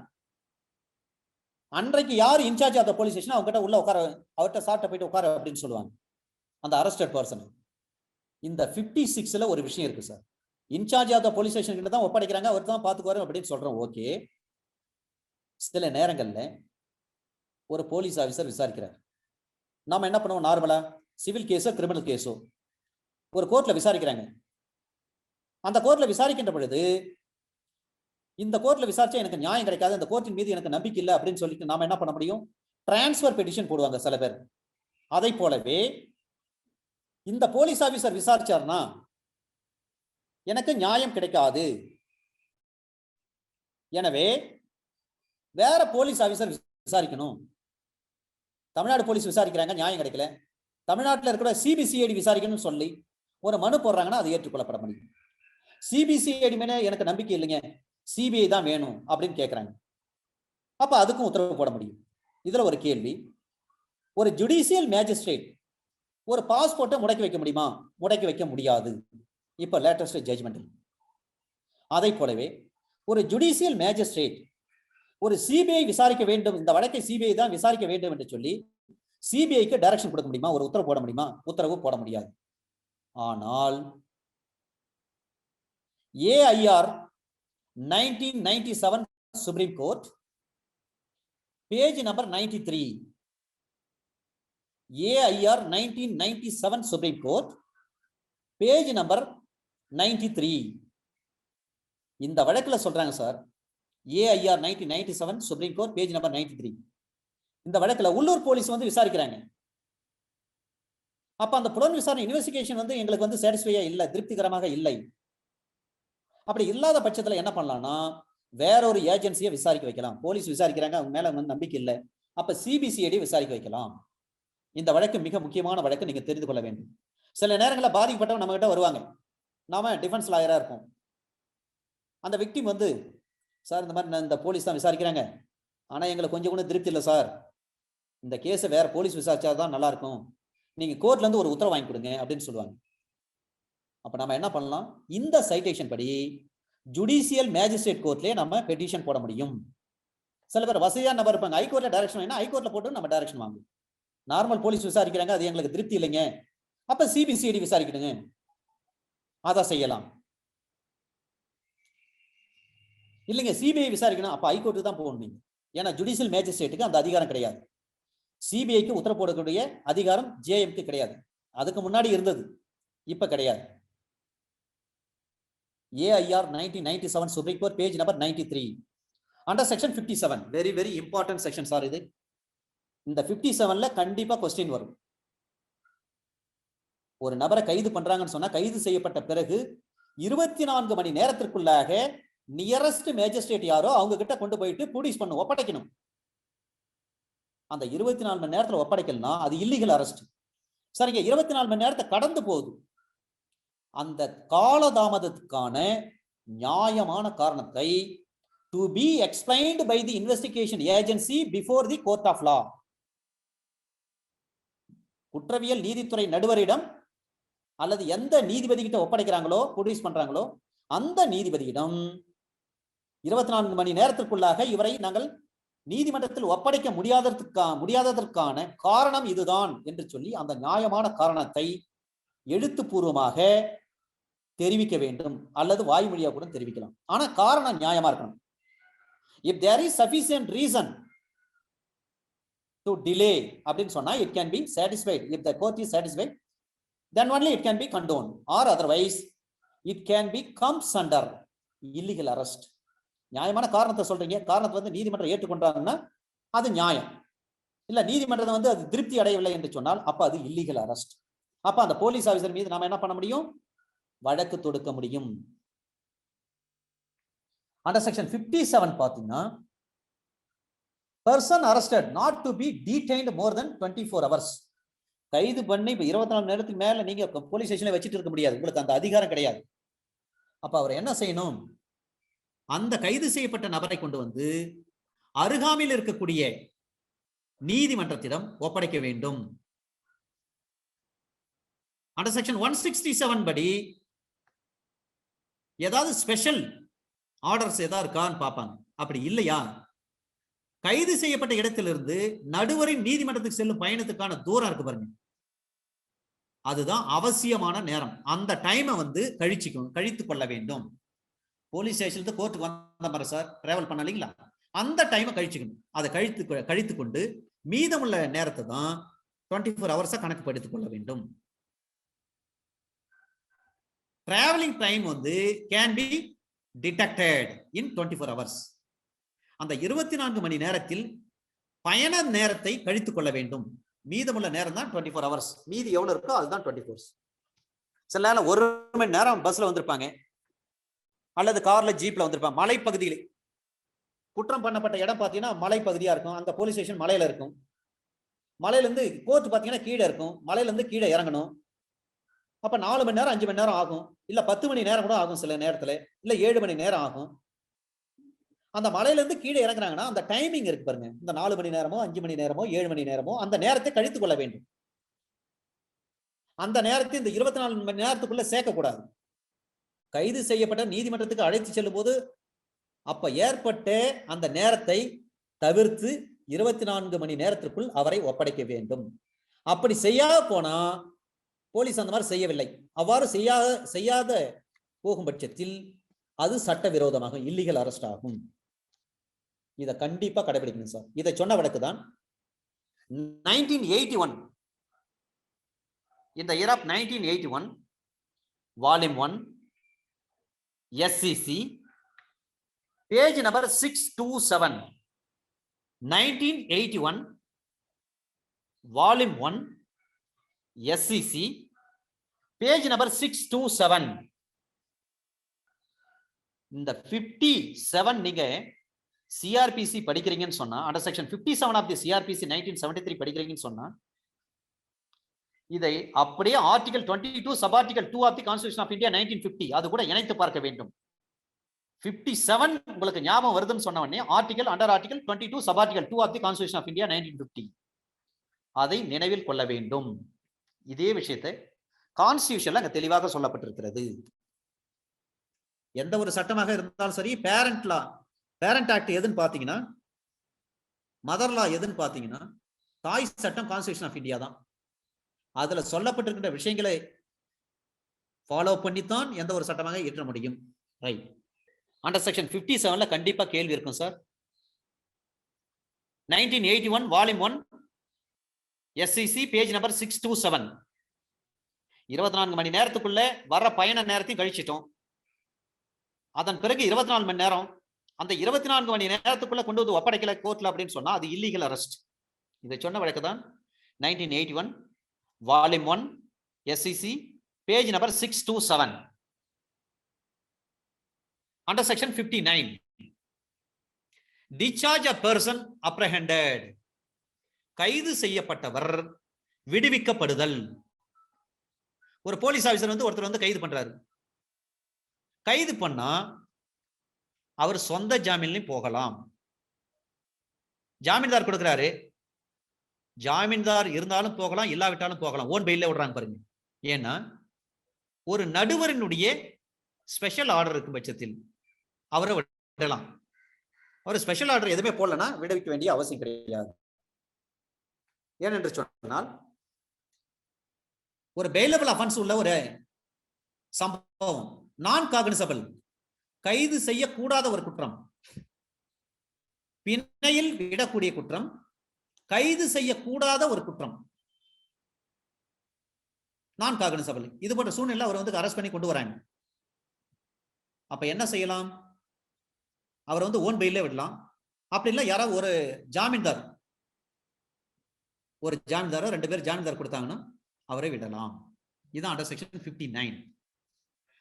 அன்றைக்கு யார் incharge of the police station அவங்க கிட்ட உள்ள உட்கார, அவர்கிட்ட சார்ட்ட போயிட்டு உட்கார அப்படின்னு சொல்லுவாங்க அந்த அரஸ்டட் பர்சன். இந்த 56ல ஒரு விஷயம் இருக்கு sir. Incharge of the police station கிட்ட தான் ஒப்படைக்கிறாங்க, அவர் தான் பார்த்துக்குவாரு அப்படின்னு சொல்றோம். ஓகே, சில நேரங்கள்ல ஒரு போலீஸ் ஆஃபீஸர் விசாரிக்கிறார். நாம என்ன பண்ணுவோம்? நார்மலா சிவில் கேஸோ கிரிமினல் கேஸோ ஒரு கோர்ட்ல விசாரிக்கிறாங்க. அந்த கோர்ட்ல விசாரிக்கின்ற பொழுது இந்த கோர்ட்ல விசாரிச்சா எனக்கு நியாயம் கிடைக்காது, இந்த கோர்ட்டின் மீது எனக்கு நம்பிக்கை இல்லை அப்படின்னு சொல்லிட்டு நாம என்ன பண்ண முடியும்? டிரான்ஸ்பர் பெட்டிஷன் போடுவாங்க சில பேர். அதை போலவே இந்த போலீஸ் ஆபீசர் விசாரிச்சார்னா எனக்கு நியாயம் கிடைக்காது, எனவே வேற போலீஸ் ஆபீசர் விசாரிக்கணும். தமிழ்நாடு போலீஸ் விசாரிக்கிறாங்க, நியாயம் கிடைக்கல, தமிழ்நாட்டில் இருக்கிற சிபிசிஐடி விசாரிக்கணும்னு சொல்லி ஒரு மனு போடுறாங்கன்னா அது ஏற்றுக்கொள்ளப்பட முடியும். சிபிசிஐடி மேல எனக்கு நம்பிக்கை இல்லைங்க, சிபிஐ தான் வேணும் அப்படின்னு கேட்கிறாங்க. அப்ப அதுக்கும் உத்தரவு போட முடியும். இதுல ஒரு கேள்வி, ஒரு ஜுடிஷியல் மேஜிஸ்ட்ரேட் ஒரு பாஸ்போர்ட்டை முடக்கி வைக்க முடியுமா? முடக்கி வைக்க முடியாது. இப்ப லேட்டஸ்ட் ஜட்ஜ்மெண்ட். அதை போலவே ஒரு ஜுடிஷியல் மேஜிஸ்ட்ரேட் ஒரு சிபிஐ விசாரிக்க வேண்டும், இந்த வழக்கை சிபிஐ தான் விசாரிக்க வேண்டும் என்று சொல்லி சிபிஐக்கு டைரக்ஷன் கொடுக்க முடியுமா? ஒரு உத்தரவு போட முடியுமா? உத்தரவு போட முடியாது. ஆனால் AIR 1997 Supreme Court page number 93, AIR 1997 Supreme Court page number 93, இந்த வழக்குல சொல்றாங்க sir, AIR 1997 Supreme Court page number 93, இந்த வழக்குல உள்ளூர் போலீஸ் வந்து விசாரிக்கிறாங்க. அப்ப அந்த புலன் விசாரணை இன்வெஸ்டிகேஷன் வந்து எங்களுக்கு வந்து சாட்டிஸ்ஃபையா இல்லை, திருப்திகரமாக இல்லை. அப்படி இல்லாத பட்சத்துல என்ன பண்ணலாம்னா வேற ஒரு ஏஜென்சியை விசாரிக்க வைக்கலாம். போலீஸ் விசாரிக்கிறாங்க, அவங்க மேல வந்து நம்பிக்கை இல்லை, அப்ப சிபிசிஐடி விசாரிக்க வைக்கலாம். இந்த வழக்கு மிக முக்கியமான வழக்கு, நீங்க தெரிந்து கொள்ள வேண்டும். சில நேரங்களில் பாதிக்கப்பட்டவங்க நம்ம கிட்ட வருவாங்க, நாம டிஃபென்ஸ் லாயரா இருப்போம். அந்த விக்டிம் வந்து சார் இந்த மாதிரி இந்த போலீஸ் தான் விசாரிக்கிறாங்க, ஆனா எங்களுக்கு கொஞ்சம் கூட திருப்தி இல்லை சார், இந்த கேஸை வேற போலீஸ் விசாரிச்சா தான் நல்லா இருக்கும், நீங்க கோர்ட்ல இருந்து ஒரு உத்தரவு வாங்கி கொடுங்க அப்படின்னு சொல்லுவாங்க. அப்ப நம்ம என்ன பண்ணலாம்? இந்த சைட்டேஷன் படி ஜுடிஷியல் மேஜிஸ்ட்ரேட் கோர்ட்லயே நம்ம பெட்டிஷன் போட முடியும். சில பேர் வசதியான நபர் இருப்பாங்க, ஹைகோர்ட்ல டைரக்ஷன் வேணா ஹைகோர்ட்ல போட்டு நம்ம டைரக்ஷன் வாங்குவோம். நார்மல் போலீஸ் விசாரிக்கிறாங்க, அது எங்களுக்கு திருப்தி இல்லைங்க, அப்ப சிபிசிஐடி விசாரிக்கணுங்க, அதை செய்யலாம். இல்லைங்க சிபிஐ விசாரிக்கணும், அப்ப ஹைகோர்ட்டு தான் போகணும். ஏன்னா ஜுடிஷியல் மேஜிஸ்ட்ரேட்டுக்கு அந்த அதிகாரம் கிடையாது. சிபிஐக்கு உத்தரவு போடக்கூடிய அதிகாரம் ஜேஎம்க்கு கிடையாது. அதுக்கு முன்னாடி இருந்தது, இப்ப கிடையாது. AIR 1997 Supreme Court page number 93 under section 57, very very important section sir இது. இந்த 57ல கண்டிப்பா क्वेश्चन வரும். ஒரு நபரை கைது பண்றாங்கன்னு சொன்னா கைது செய்யப்பட்ட பிறகு 24 மணி நேரத்திற்குள்ளாக நியரஸ்ட் மேஜிஸ்ட்ரேட் யாரோ அவங்க கிட்ட கொண்டு போயிட்டு ப்ரொடியூஸ் பண்ணணும், ஒப்படைக்கணும். அந்த 24 மணி நேரத்துல ஒப்படைக்கலனா அது இல்லீகல் அரெஸ்ட். சரிங்க, 24 மணி நேரத்தை கடந்து போகுது, அந்த காலதாமதத்துக்கான நியாயமான காரணத்தை to be explained by the investigation agency before the court of law, குற்றவியல் நீதித்துறை நடுவரிடம் அல்லது எந்த நீதிபதி கிட்ட ஒப்படைக்கிறாங்களோ ப்ரொடியூஸ் பண்றாங்களோ அந்த நீதிபதியிடம் 24 மணி நேரத்திற்குள்ளாக இவரை நாங்கள் நீதிமன்றத்தில் ஒப்படைக்க முடியாததற்கான காரணம் இதுதான் என்று சொல்லி அந்த நியாயமான காரணத்தை எழுத்துப்பூர்வமாக தெரிவிக்க வேண்டும், அல்லது வாய்மொழியாக கூட தெரிவிக்கலாம். ஆனா காரணம் நியாயமா இருக்கணும். if there is sufficient reason to delay அப்படின்னு சொன்னா it can be satisfied. if the court is satisfied then only it can be condoned, or otherwise it can be comes under illegal arrest. நியாயமான காரணத்தை சொல்றீங்க, காரணத்தை வந்து நீதிமன்றம் ஏற்றுக்கொண்டாங்கன்னா அது நியாயம். இல்ல நீதிமன்றம் வந்து அது திருப்தி அடையவில்லை என்று சொன்னால் அப்ப அது இல்லீகல் அரெஸ்ட். அப்ப அந்த போலீஸ் ஆபீசர் மீது நாம என்ன பண்ண முடியும்? வழக்கு தொடுக்க முடியும். அண்டர் செக்ஷன் 57 பாத்தீங்கன்னா person arrested not to be detained more than 24 hours. கைது பண்ணி இப்ப 24 மணி நேரத்துக்கு மேல நீங்க போலீஸ் ஸ்டேஷன்ல வச்சிட்டு இருக்க முடியாது, உங்களுக்கு அந்த அதிகாரம் கிடையாது. அப்ப அவர் என்ன செய்யணும், அந்த கைது செய்யப்பட்ட நபரை கொண்டு வந்து அருகாமையில் இருக்கக்கூடிய நீதிமன்றத்திடம் ஒப்படைக்க வேண்டும். அண்டர் செக்ஷன் 167 படி ஏதாவது ஸ்பெஷல் ஆர்டர்ஸ் ஏதாவது இருக்கான்னு பார்ப்பாங்க. அப்படி இல்லையா, கைது செய்யப்பட்ட இடத்திலிருந்து நடுவரின் நீதிமன்றத்துக்கு செல்லும் பயணத்துக்கான தூரம் இருக்கு பாருங்க, அதுதான் அவசியமான நேரம். அந்த டைமை வந்து கழித்து கொள்ள வேண்டும். போலீஸ் ஸ்டேஷனுக்கு கோர்ட்டுக்கு வந்த மாதிரி சார் டிராவல் பண்ண இல்லைங்களா, அந்த டைமை கழிச்சுக்கணும். அதை கழித்து கொண்டு மீதமுள்ள நேரத்தை தான் 24 ஹவர்ஸா கணக்குப்படுத்திக் கொள்ள வேண்டும். டிராவலிங் டைம் வந்து can be detected in 24 hours. அந்த 24 மணி நேரத்தில் பயண நேரத்தை கழித்துக் கொள்ள வேண்டும். மீதமுள்ள நேரம் தான் 24 ஹவர்ஸ். மீதி எவ்வளவு இருக்கோ அதுதான் 24. சில நேரம் 1 மணி நேரம் பஸ்ல வந்திருப்பாங்க, அல்லது கார்ல ஜீப்ல வந்திருப்பாங்க. மலைப்பகுதியில் குற்றம் பண்ணப்பட்ட இடம் பார்த்தீங்கன்னா மலைப்பகுதியா இருக்கும். அங்க போலீஸ் ஸ்டேஷன் மலையில இருக்கும். மலையில இருந்து கோர்ட் பார்த்தீங்கன்னா கீழே இருக்கும். மலையில இருந்து கீழே இறங்கணும். அப்ப 4 மணி நேரம் 5 மணி நேரம் ஆகும், இல்ல 10 மணி நேரம் கூட ஆகும், சில நேரத்துல இல்ல 7 மணி நேரம் ஆகும். அந்த மலையில இருந்து கீழே இறங்குறாங்கன்னா அந்த டைமிங் இருக்கு பாருங்க, இந்த 4 மணி நேரமோ 5 மணி நேரமோ 7 மணி நேரமோ அந்த நேரத்தை கழித்துக் கொள்ள வேண்டும். அந்த நேரத்தை இந்த 24 மணி நேரத்துக்குள்ள சேர்க்கக்கூடாது. கைது செய்யப்பட்ட நீதிமன்றத்துக்கு அழைத்து செல்லும் போது அப்ப ஏற்பட்ட அந்த நேரத்தை தவிர்த்து 24 மணி நேரத்திற்குள் அவரை ஒப்படைக்க வேண்டும். அப்படி செய்யாத போனா, போலீஸ் அந்த மாதிரி செய்யவில்லை, அவ்வாறு செய்யாத போகும் பட்சத்தில் அது சட்டவிரோதமாக இல்லீகல் அரெஸ்ட் ஆகும். இதை கண்டிப்பா கடைபிடிக்கணும் சார். இதை சொன்ன வழக்கு தான் 1981, in the year of 1981, volume 1, SCC, page number 627. 1981, volume 1, SCC, page number 627. இந்த 57 நீங்க சிஆர்பிசி படிக்கிறீங்கன்னு சொன்னா, under section 57 of the CrPC 1973 படிக்கிறீங்கன்னு சொன்னா, இதை அப்படியே article 22 sub article 2 of the constitution of India 1950 அது கூட இணைத்து பார்க்க வேண்டும். 57 உங்களுக்கு ஞாபகம் வருதுன்னு சொன்ன உடனே article under article 22 sub article 2 of the constitution of India 1950 அதை நினைவில் கொள்ள வேண்டும். இதே விஷயத்தை கான்ஸ்டிடியூஷன்ல அங்க தெளிவாக சொல்லப்பட்டிருக்கிறது. எந்த ஒரு சட்டமாக இருந்தாலும் சரி, பேரண்ட் ஆக்ட் எதுன்னு பாத்தீங்கன்னா, மதர் லா எதுன்னு பாத்தீங்கன்னா, தாய் சட்டம் கான்ஸ்டிடியூஷன் ஆஃப் இந்தியா தான். அதுல சொல்லப்பட்டிருக்கின்ற விஷயங்களை ஃபாலோ பண்ணித்தான் எந்த ஒரு சட்டமாக இயற்ற முடியும். ரைட். அண்டர் செக்ஷன் 57ல கண்டிப்பா கேள்வி இருக்கும் sir. 1981 volume 1 SCC page number 627. 24 மணி நேரத்துக்குள்ள வர்ற பயண நேரத்தையும் கழிச்சிட்டோம். அதன் பிறகு 24 மணி நேரம், அந்த 24 மணி நேரத்துக்குள்ள கொண்டு வந்து ஒப்படைக்கல கோர்ட்ல அப்படின்னு சொன்னா அது இல்லீகல் அரெஸ்ட். இதை சொன்ன வழக்கு தான் 1981 volume 1 SCC page number 627. Under section 59, discharge a person apprehended, கைது செய்யப்பட்டவர் விடுவிக்கப்படுதல். ஒரு போலீஸ் ஆபீசர் வந்து ஒருத்தர் வந்து கைது பண்றாரு. கைது பண்ணா அவர் சொந்த ஜாமீன்லையும் போகலாம். ஜாமீன்தார் கொடுக்கிறாரு, ஜாமீன்தார் இருந்தாலும் போகலாம், இல்லாவிட்டாலும் போகலாம். ஓன் பெயில்ல விடுறாங்க பாருங்க. ஏன்னா ஒரு நடுவரினுடைய ஸ்பெஷல் ஆர்டர் இருக்கும் பட்சத்தில் அவரை விடலாம். அவர் ஸ்பெஷல் ஆர்டர் எதுவுமே போடலன்னா விடுவிக்க வேண்டிய அவசியம் கிடையாது. ஏனென்று சொன்னால், ஒரு பெயிலபிள் அஃபென்ஸ் உள்ள ஒரு சம்பவம், நான் காக்னிசபிள், கைது செய்யக்கூடாத ஒரு குற்றம், பிணையில் விடக்கூடிய குற்றம், கைது செய்யக்கூடாத ஒரு குற்றம், நான் காக்னிசபிள். இது போன்ற சூழ்நிலை அவர் வந்து அரெஸ்ட் பண்ணி கொண்டு வராங்க. அப்ப என்ன செய்யலாம்? அவர் வந்து ஓன் பெயிலே விடலாம். அப்படி இல்லை, யாராவது ஒரு ஜாமீன்தார், ஒரு ஜாமீன்தாரோ 2 பேர் ஜாமீன்தார் கொடுத்தாங்கன்னா அவரை விடலாம். இதுதான் அண்டர் செக்ஷன் 59.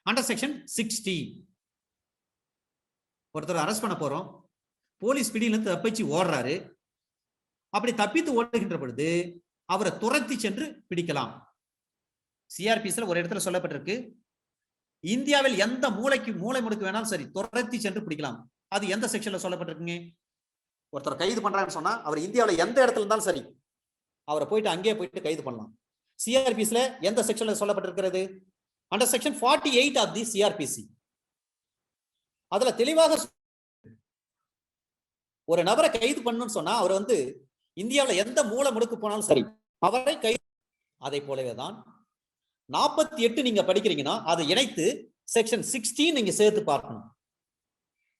அண்டர் செக்ஷன் 60, ஒருத்தர் அரெஸ்ட் பண்ண போறோம், போலீஸ் பிடியிலிருந்து தப்பிச்சு ஓடுறாரு, அப்படி தப்பித்து ஓடுகின்ற பொழுது அவரை துரத்தி சென்று பிடிக்கலாம். சிஆர்பிஸ்ல ஒரு இடத்துல சொல்லப்பட்டிருக்கு, இந்தியாவில் எந்த மூளை முடுக்கு வேணாலும் சரி துரத்தி சென்று பிடிக்கலாம். அது எந்த செக்ஷன்ல சொல்லப்பட்டிருக்குங்க? ஒருத்தர் கைது பண்றாங்கன்னு சொன்னா அவர் இந்தியாவில் எந்த இடத்துல இருந்தாலும் சரி அவரை போயிட்டு அங்கேயே போயிட்டு கைது பண்ணலாம். சிஆர்பிஸ்ல எந்த செக்ஷன்ல சொல்லப்பட்டிருக்கிறது? Under section 48 of the CrPC. அதுல தெளிவாக ஒரு நபரை கைது பண்ணணும்னு சொன்னா அவர் இந்தியாவில் எந்த மூலை முடுக்கு போனாலும் சரி அவரை கைது. அதை போலவே தான் 48 நீங்க படிக்கிறீங்கன்னா அதை இணைத்து செக்ஷன் 16 நீங்க சேர்த்து பார்க்கணும்.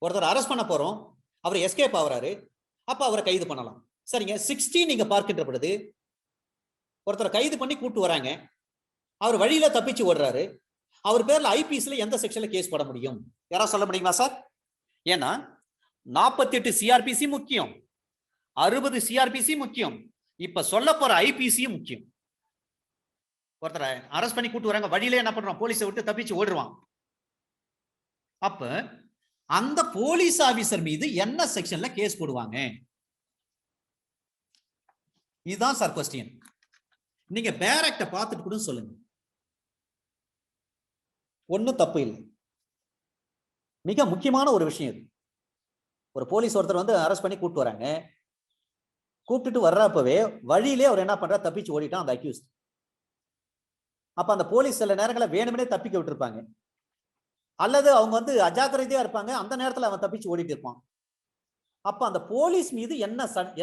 ஒருத்தர் அரெஸ்ட் பண்ண போறோம், அவர் எஸ்கேப் ஆகுறாரு, அப்ப அவரை கைது பண்ணலாம். சரிங்க, 16 நீங்க பார்க்கின்ற பொழுது ஒருத்தர் கைது பண்ணி கூட்டு வராங்க, அவர் வழியில தப்பிச்சு ஓடுறாரு, அவர் பேர்ல ஐபிஎஸ்ல எந்த செக்ஷன்ல கேஸ் போட முடியும்? யாராவது சொல்ல முடியுமா சார்? ஏன்னா 48 சிஆர்பிசி முக்கியம், 60 சிஆர்பிசி முக்கியம், இப்ப சொல்ல போற ஐபிசி முக்கியம். ஒருத்தரை அரெஸ்ட் பண்ணி கூட்டு வராங்க, வழியில என்ன பண்றோம், போலீஸை விட்டு தப்பிச்சு ஓடுவான். அப்ப அந்த போலீஸ் ஆபீசர் மீது என்ன செக்ஷன்ல கேஸ் போடுவாங்க? இதுதான் சார் கொஸ்டின். நீங்க டைரக்ட பார்த்துட்டு கூட சொல்லுங்க, ஒன்னும் தப்பு இல்லை. மிக முக்கியமான ஒரு விஷயம் இது. ஒரு போலீஸ் ஒருத்தர் அரெஸ்ட் பண்ணி கூப்பிட்டு வராங்க, கூப்பிட்டுட்டு வர்றப்பவே வழியிலே அவர் என்ன பண்றாரு, தப்பிச்சு ஓடிட்டான் அந்த அக்யூஸ்ட். அப்ப அந்த போலீஸ் சில நேரங்களில் வேணுமனே தப்பிக்க விட்டுருப்பாங்க, அல்லது அவங்க அஜாக்கிரதையா இருப்பாங்க, அந்த நேரத்தில் அவன் தப்பிச்சு ஓடிட்டு இருப்பான். அப்ப அந்த போலீஸ் மீது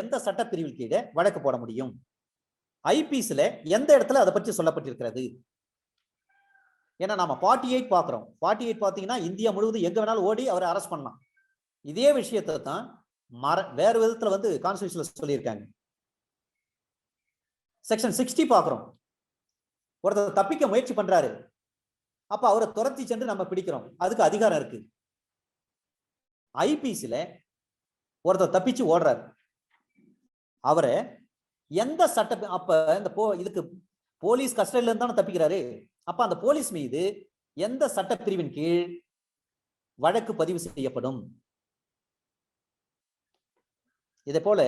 எந்த சட்டப்பிரிவில் கீழே வழக்கு போட முடியும்? ஐபிஎஸ்ல எந்த இடத்துல அதை பற்றி சொல்லப்பட்டிருக்கிறது? ஏன்னா நாம 48 பாக்குறோம். 48 பாத்தீங்கன்னா இந்தியா முழுவதும் எங்க வேணாலும் ஓடி அவரை அரெஸ்ட் பண்ணலாம். இதே விஷயத்தை தான் வேற விதத்துல கான்ஸ்டிடியூஷன்ல சொல்லியிருக்காங்க. செக்ஷன் 60 பாக்குறோம், ஒருத்தர் தப்பிக்க முயற்சி பண்றாரு, அப்ப அவரை துரத்தி சென்று நம்ம பிடிக்கிறோம், அதுக்கு அதிகாரம் இருக்கு. ஐபிஎஸ்ல ஒருத்தர் தப்பிச்சு ஓடுறாரு, அவரை எந்த சட்ட அப்ப இந்த இதுக்கு போலீஸ் கஸ்டடியில இருந்தாலும் தப்பிக்கிறாரு, அப்ப அந்த போலீஸ் மீது எந்த சட்டப்பிரிவின் கீழ் வழக்கு பதிவு செய்யப்படும்? இதே போல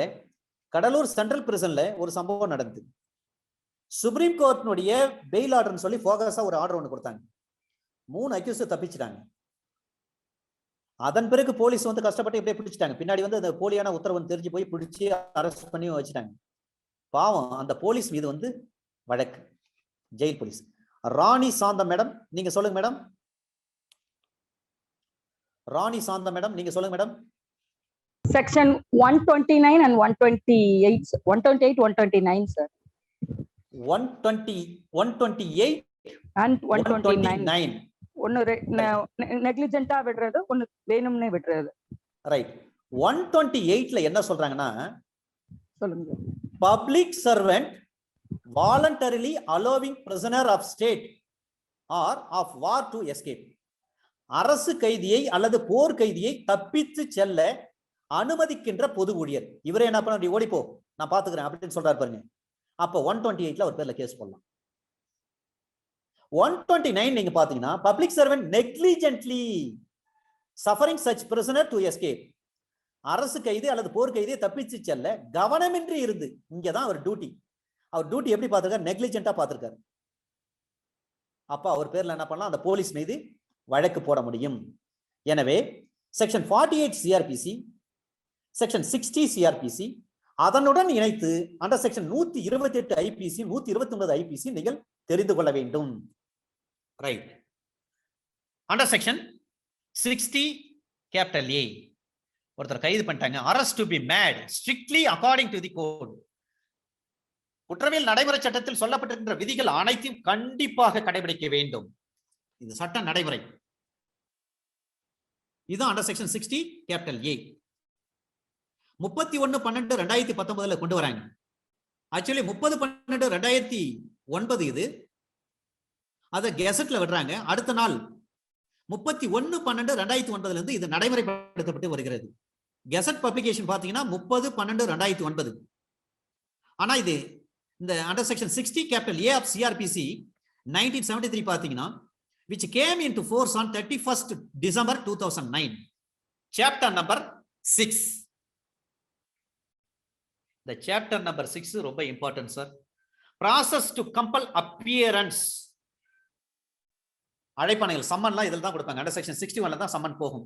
கடலூர் சென்ட்ரல் பிரிசன்ல ஒரு சம்பவம் நடந்தது. சுப்ரீம் கோர்ட்டினுடைய பெயில் ஆர்டர்னு சொல்லி போகஸா ஒரு ஆர்டர் ஒன்று கொடுத்தாங்க. 3 அக்யூஸ்ட் தப்பிச்சிட்டாங்க. அதன் பிறகு போலீஸ் கஷ்டப்பட்டு எப்படியே பிடிச்சிட்டாங்க. பின்னாடி அந்த போலியான உத்தரவு தெரிஞ்சு போய் பிடிச்சி அரெஸ்ட் பண்ணி வச்சுட்டாங்க. பாவம் அந்த போலீஸ் மீது வழக்கு, ஜெயில் போலீஸ். ராணி சாந்தம் மேடம், நீங்க சொல்லுங்க மேடம். ராணி சாந்தம் மேடம், நீங்க சொல்லுங்க madam. Section 129 and 128 128 129 sir. 128 and 129 ஒன்னு நெக்லிஜென்ட்டா விடுறது, ஒன்னு வேணும்னே விடுறது. ரைட். 128ல என்ன சொல்றாங்கன்னா, சொல்லுங்க. Public servant voluntarily allowing prisoner of state or of war to escape. அரசு கைதியை அல்லது போர் கைதியை தப்பித்து செல்ல அனுமதிக்கின்ற பொது ஊழியர். இவரே என்ன பண்ண, ஓடிப்போ நான் பாத்துக்கிறேன் அப்படின்னு சொல்றாரு பாருங்க. அப்ப 128ல அவர் பேர்ல கேஸ் போடலாம். 129 நீங்க பாத்தீங்கன்னா public servant negligently suffering such prisoner to escape. அரசு கைதி அல்லது போர் கைதியை தப்பிச்சு செல்ல கவனமின்றி இருந்து, இங்கதான் அவர் டியூட்டி. அவர் டியூட்டி எப்படி பார்த்திருக்காரு, நெக்லிஜென்ட்டா பார்த்திருக்காரு. அப்ப அவர் பேர்ல என்ன பண்ணலாம், அந்த போலீஸ் மீது வழக்கு போட முடியும். எனவே செக்ஷன் 48 சிஆர்பிசி, செக்ஷன் 60 சிஆர்பிசி, அதனுடன் இணைத்து அண்டர் செக்ஷன் 128 ஐபிசி, 129 ஐபிசி நீங்கள் தெரிந்து கொள்ள வேண்டும். Right. Under section 60 capital A, ஒருத்தர் கைது பண்ணிட்டாங்க, arrest to be made strictly according to the code. குற்றவியல் நடைமுறை சட்டத்தில் சொல்லப்பட்டிருக்கின்ற விதிகள் அனைத்தையும் கண்டிப்பாக கடைபிடிக்க வேண்டும். இது சட்ட நடைமுறை. இதுதான் அண்டர் செக்ஷன் 60 கேபிட்டல் ஏ. 31/12/2019 கொண்டு வராங்க. ஆக்சுவலி 30/12/2009 இது. அதை கெசட்ல விடுறாங்க. அடுத்த நாள் 31/12/2009 இருந்து இது நடைமுறைப்படுத்தப்பட்டு வருகிறது. கெசட் பப்ளிகேஷன் பாத்தீங்கன்னா 30/12/2009. ஆனா இது இந்த under section 60 capital A of CrPC 1973 பாத்தீங்கன்னா which came into force on 31st December 2009, chapter number 6. இந்த சாப்டர் நம்பர் 6 ரொம்ப important sir. Process to compel appearance. அழைப்பாணைகள் சம்மன்லாம் இதில் தான் கொடுப்பாங்க. அண்டர் செக்ஷன் 61ல தான் சம்மன் போகும்.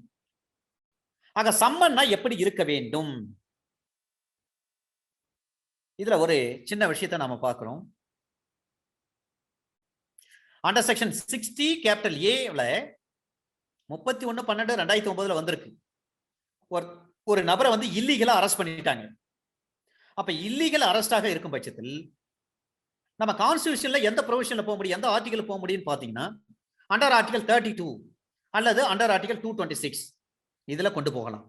ஆக சம்மன்னா எப்படி இருக்க வேண்டும்? இதுல ஒரு சின்ன விஷயத்தை நாம பார்க்கிறோம். அண்டர் செக்ஷன் 60 கேபிட்டல் ஏல 31/12/2009 வந்திருக்கு. ஒரு நபரை வந்து இல்லீகலா அரெஸ்ட் பண்ணிட்டாங்க. அப்ப இல்லீகல் அரெஸ்டாக இருக்கும் பட்சத்தில் நம்ம கான்ஸ்டிடியூஷன்ல எந்த ப்ரொவிஷன்ல போக முடியும், எந்த ஆர்டிகல் போக முடியும்னு பாத்தீங்கன்னா அண்டர் ஆர்டிகல் 32 அல்லது அண்டர் ஆர்டிகல் 226 இதுல கொண்டு போகலாம்.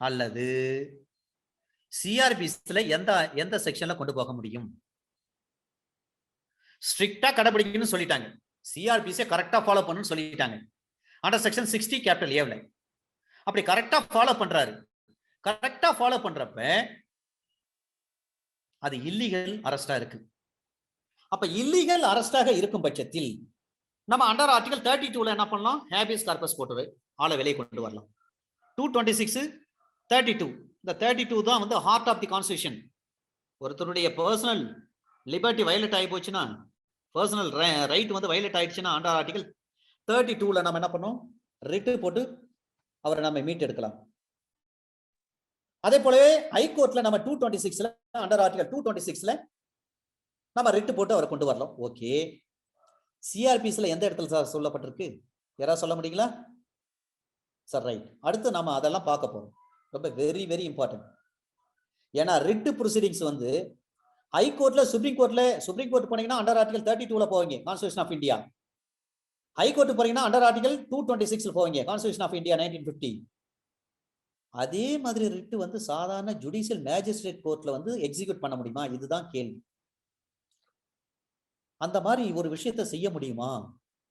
அல்லது சிஆர்பிஸ்ல எந்த செக்ஷன்ல கொண்டு போக முடியும்? ஸ்ட்ரிக்டா கடைபிடிக்கணும்னு சொல்லிட்டாங்க. சிஆர்பிஸை கரெக்டா ஃபாலோ பண்ணணும்னு சொல்லிட்டாங்க. அண்டர் செக்ஷன் 60 கேபிட்டல் ஏல அப்படி கரெக்டா ஃபாலோ பண்றாரு. கரெக்டா ஃபாலோ பண்றப்ப அது இல்லீகல் அரெஸ்டா இருக்கு. அப்ப இல்லீகல் அரெஸ்டாக இருக்கும் பட்சத்தில் நம்ம அண்டர் ஆர்டிகல் 32ல என்ன பண்ணலாம்? ஹேபியஸ் கார்பஸ் போட்டு ஆளை வெளியே கொண்டு வரலாம். 226 32 இந்த 32 தான் வந்து ஹார்ட் ஆஃப் தி கான்ஸ்டிடியூஷன். ஒருத்தருடைய பர்சனல் லிபர்ட்டி வயலேட் ஆகி போச்சுன்னா, பர்சனல் ரைட் வந்து வயலேட் ஆயிடுச்சுன்னா அண்டர் ஆர்டிகல் 32ல நம்ம என்ன பண்ணோம்? ரிட்டு போட்டு அவரை நம்ம மீட் எடுக்கலாம். அதே போலவே ஹைகோர்ட்ல நம்ம 226ல அண்டர் ஆர்டிகல் 226ல நம்ம ரிட்டு போட்டு அவரை கொண்டு வரலாம். ஓகே, சிஆர்பிஸ்ல எந்த இடத்துல சொல்லப்பட்டிருக்கு? யாராவது சொல்ல முடியுங்களா? Sir right. அடுத்து நாம அதெல்லாம் பார்க்க போறோம். ரொம்ப வெரி வெரி இம்பார்ட்டன்ட். ஏன்னா ரிட் ப்ரொசீடிங்ஸ் வந்து ஹைகோர்ட்ல சுப்ரீம் கோர்ட் போனீங்கன்னா அண்டர் ஆர்டிகல் 32ல போவீங்க, கான்ஸ்டிடியூஷன் ஆஃப் இந்தியா. ஹைகோர்ட் போறீங்கன்னா அண்டர் ஆர்டிகல் 226ல போவீங்க, கான்ஸ்டிடியூஷன் ஆஃப் இந்தியா 1950. அதே மாதிரி ரிட் வந்து சாதாரண ஜுடிஷியல் மேஜிஸ்ட்ரேட் கோர்ட்ல வந்து எக்ஸிக்யூட் பண்ண முடியுமா? இதுதான் கேள்வி. அந்த மாதிரி ஒரு விஷயத்தை செய்ய முடியுமா?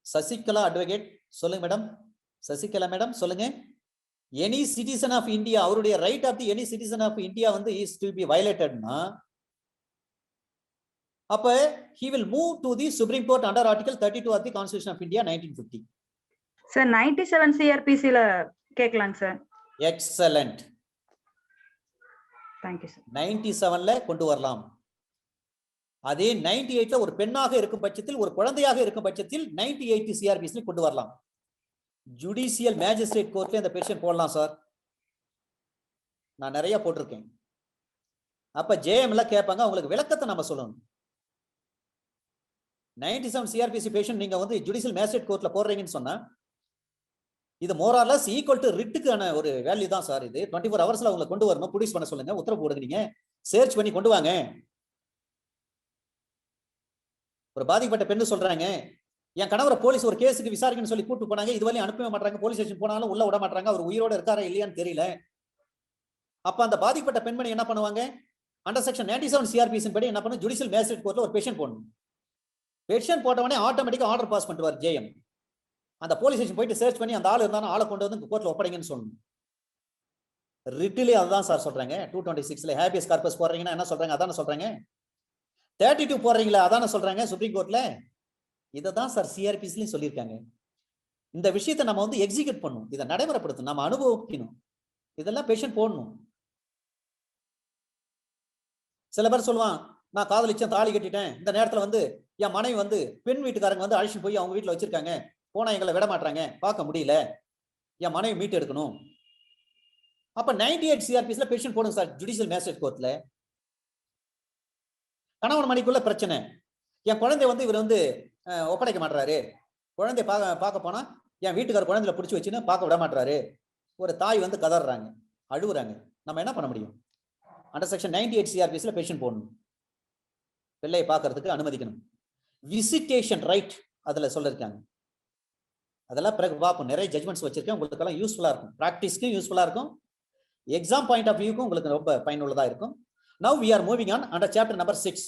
சசிகலா அட்வொகேட் சொல்லுங்க மேடம். சசிகலா மேடம் சொல்லுங்க. எனி சிட்டிசன் ஆஃப் இந்தியா, அவருடைய right of the any citizen of India வந்து இஸ் டு பி வயலேட்டட்னா அப்ப he will move to the Supreme Court under Article 32 of the Constitution of India 1950. Sir 97 சிஆர்பிசில கேட்கலாம் sir. Excellent. Thank you sir. 97ல கொண்டு வரலாம். அதே 98ல ஒரு பெண்ணாக இருக்கும் பட்சத்தில், ஒரு குழந்தையாக இருக்கும் பட்சத்தில் 98 சிஆர்பிஸ்ல கொண்டு வரலாம். ஜுடிஷியல் மேஜிஸ்ட்ரேட் கோர்ட்ல இந்த பெட்டிஷன் போடலாம் சார். நான் நிறைய போட்டிருக்கேன். அப்ப ஜேஎம்ல கேட்பாங்க, உங்களுக்கு விளக்கத்தை நம்ம சொல்லணும். 97 சிஆர்பிசி பெட்டிஷன் நீங்க வந்து ஜுடிஷியல் மேஜிஸ்ட்ரேட் கோர்ட்ல போடுறீங்கன்னு சொன்னா இது மோரார்லஸ் ஈக்குவல் டு ரிட்டுக்கான ஒரு வேல்யூ தான் சார். இது 24 ஹவர்ஸ்ல அவங்களை கொண்டு வரணும், ப்ரொடியூஸ் பண்ண சொல்லுங்க, உத்தரவு போடுங்க, நீங்க சர்ச் பண்ணி கொண்டு வாங்க. ஒரு பாதிக்கப்பட்ட பெண்ணு சொல்றாங்க, என் கணவரை போலீஸ் ஒரு கேஸுக்கு விசாரிக்கணும்னு சொல்லி கூட்டு போனாங்க, இதுவரையும் அனுப்பவே மாட்டாங்க, போலீஸ் ஸ்டேஷன் போனாலும் உள்ள விட மாட்டாங்க, அவர் உயிரோட இருக்காரா இல்லையான்னு தெரியல. அப்ப அந்த பாதிக்கப்பட்ட பெண்மணி என்ன பண்ணுவாங்க? அண்டர் செக்ஷன் 97 சிஆர்பிசி படி என்ன பண்ணணும்? ஜுடிஷியல் மேஜிஸ்ட்ரேட் கோர்ட்ல ஒரு பெட்டிஷன் போடணும். பெட்டிஷன் போட்டவனே ஆட்டோமேட்டிக்கா ஆர்டர் பாஸ் பண்ணுவார் ஜேஎம். அந்த போலீஸ் ஸ்டேஷன் போயிட்டு சர்ச் பண்ணி அந்த ஆள் இருந்தாலும் ஆளை கொண்டு வந்து கோர்ட்ல ஒப்படைங்கன்னு சொல்லணும். ரிட்டிலே அதுதான் சார் சொல்றாங்க. 226ல ஹேபியஸ் கார்பஸ் போடுறீங்கன்னா என்ன சொல்றாங்க? அதான சொல்றாங்க. 32 போடுறீங்களா? அதான சொல்றாங்க சுப்ரீம் கோர்ட்ல. இதை தான் சார் சிஆர்பிஸ்லயும் சொல்லியிருக்காங்க. இந்த விஷயத்தை நம்ம வந்து எக்ஸிக்யூட் பண்ணணும், இதை நடைமுறைப்படுத்தணும், நம்ம அனுபவிக்கணும், இதெல்லாம் பெட்டிஷன் போடணும். சில பேர் சொல்லுவான், நான் காதலிச்சேன், தாலி கட்டிட்டேன், இந்த நேரத்துல வந்து என் மனைவி வந்து பெண் வீட்டுக்காரங்க வந்து அழைச்சிட்டு போய் அவங்க வீட்டுல வச்சிருக்காங்க, போனா எங்களை விட மாட்டாங்க, பார்க்க முடியல, என் மனைவி மீட்டு எடுக்கணும். அப்ப 98 சிஆர்பிஸ்ல பெட்டிஷன் போடுங்க சார் ஜுடிஷியல் மேஜிஸ்ட்ரேட் கோர்ட்ல. கணவன் மனைவிக்குள்ள பிரச்சனை, என் குழந்தை வந்து இவர் வந்து ஒப்படைக்க மாட்டாரு, குழந்தை பார்க்க போனா என் வீட்டுக்கார குழந்தைல பிடிச்சி வச்சுன்னு பார்க்க விட மாட்டாரு, ஒரு தாய் வந்து கதறாங்க, அழுகுறாங்க, நம்ம என்ன பண்ண முடியும்? அண்டர் செக்ஷன் 98 சிஆர்பிஸ்ல பெட்டிஷன் போடணும், பிள்ளையை பார்க்கறதுக்கு அனுமதிக்கணும். விசிட்டேஷன் ரைட் அதுல சொல்லிருக்காங்க. அதெல்லாம் பிறகு பார்ப்போம். நிறைய ஜட்மெண்ட்ஸ் வச்சிருக்கேன், உங்களுக்கு எல்லாம் யூஸ்ஃபுல்லா இருக்கும், பிராக்டிஸ்க்கும் யூஸ்ஃபுல்லா இருக்கும், எக்ஸாம் பாயிண்ட் ஆஃப் வியூக்கும் உங்களுக்கு ரொம்ப பயனுள்ளதா இருக்கும். Now we are moving on under chapter number 6.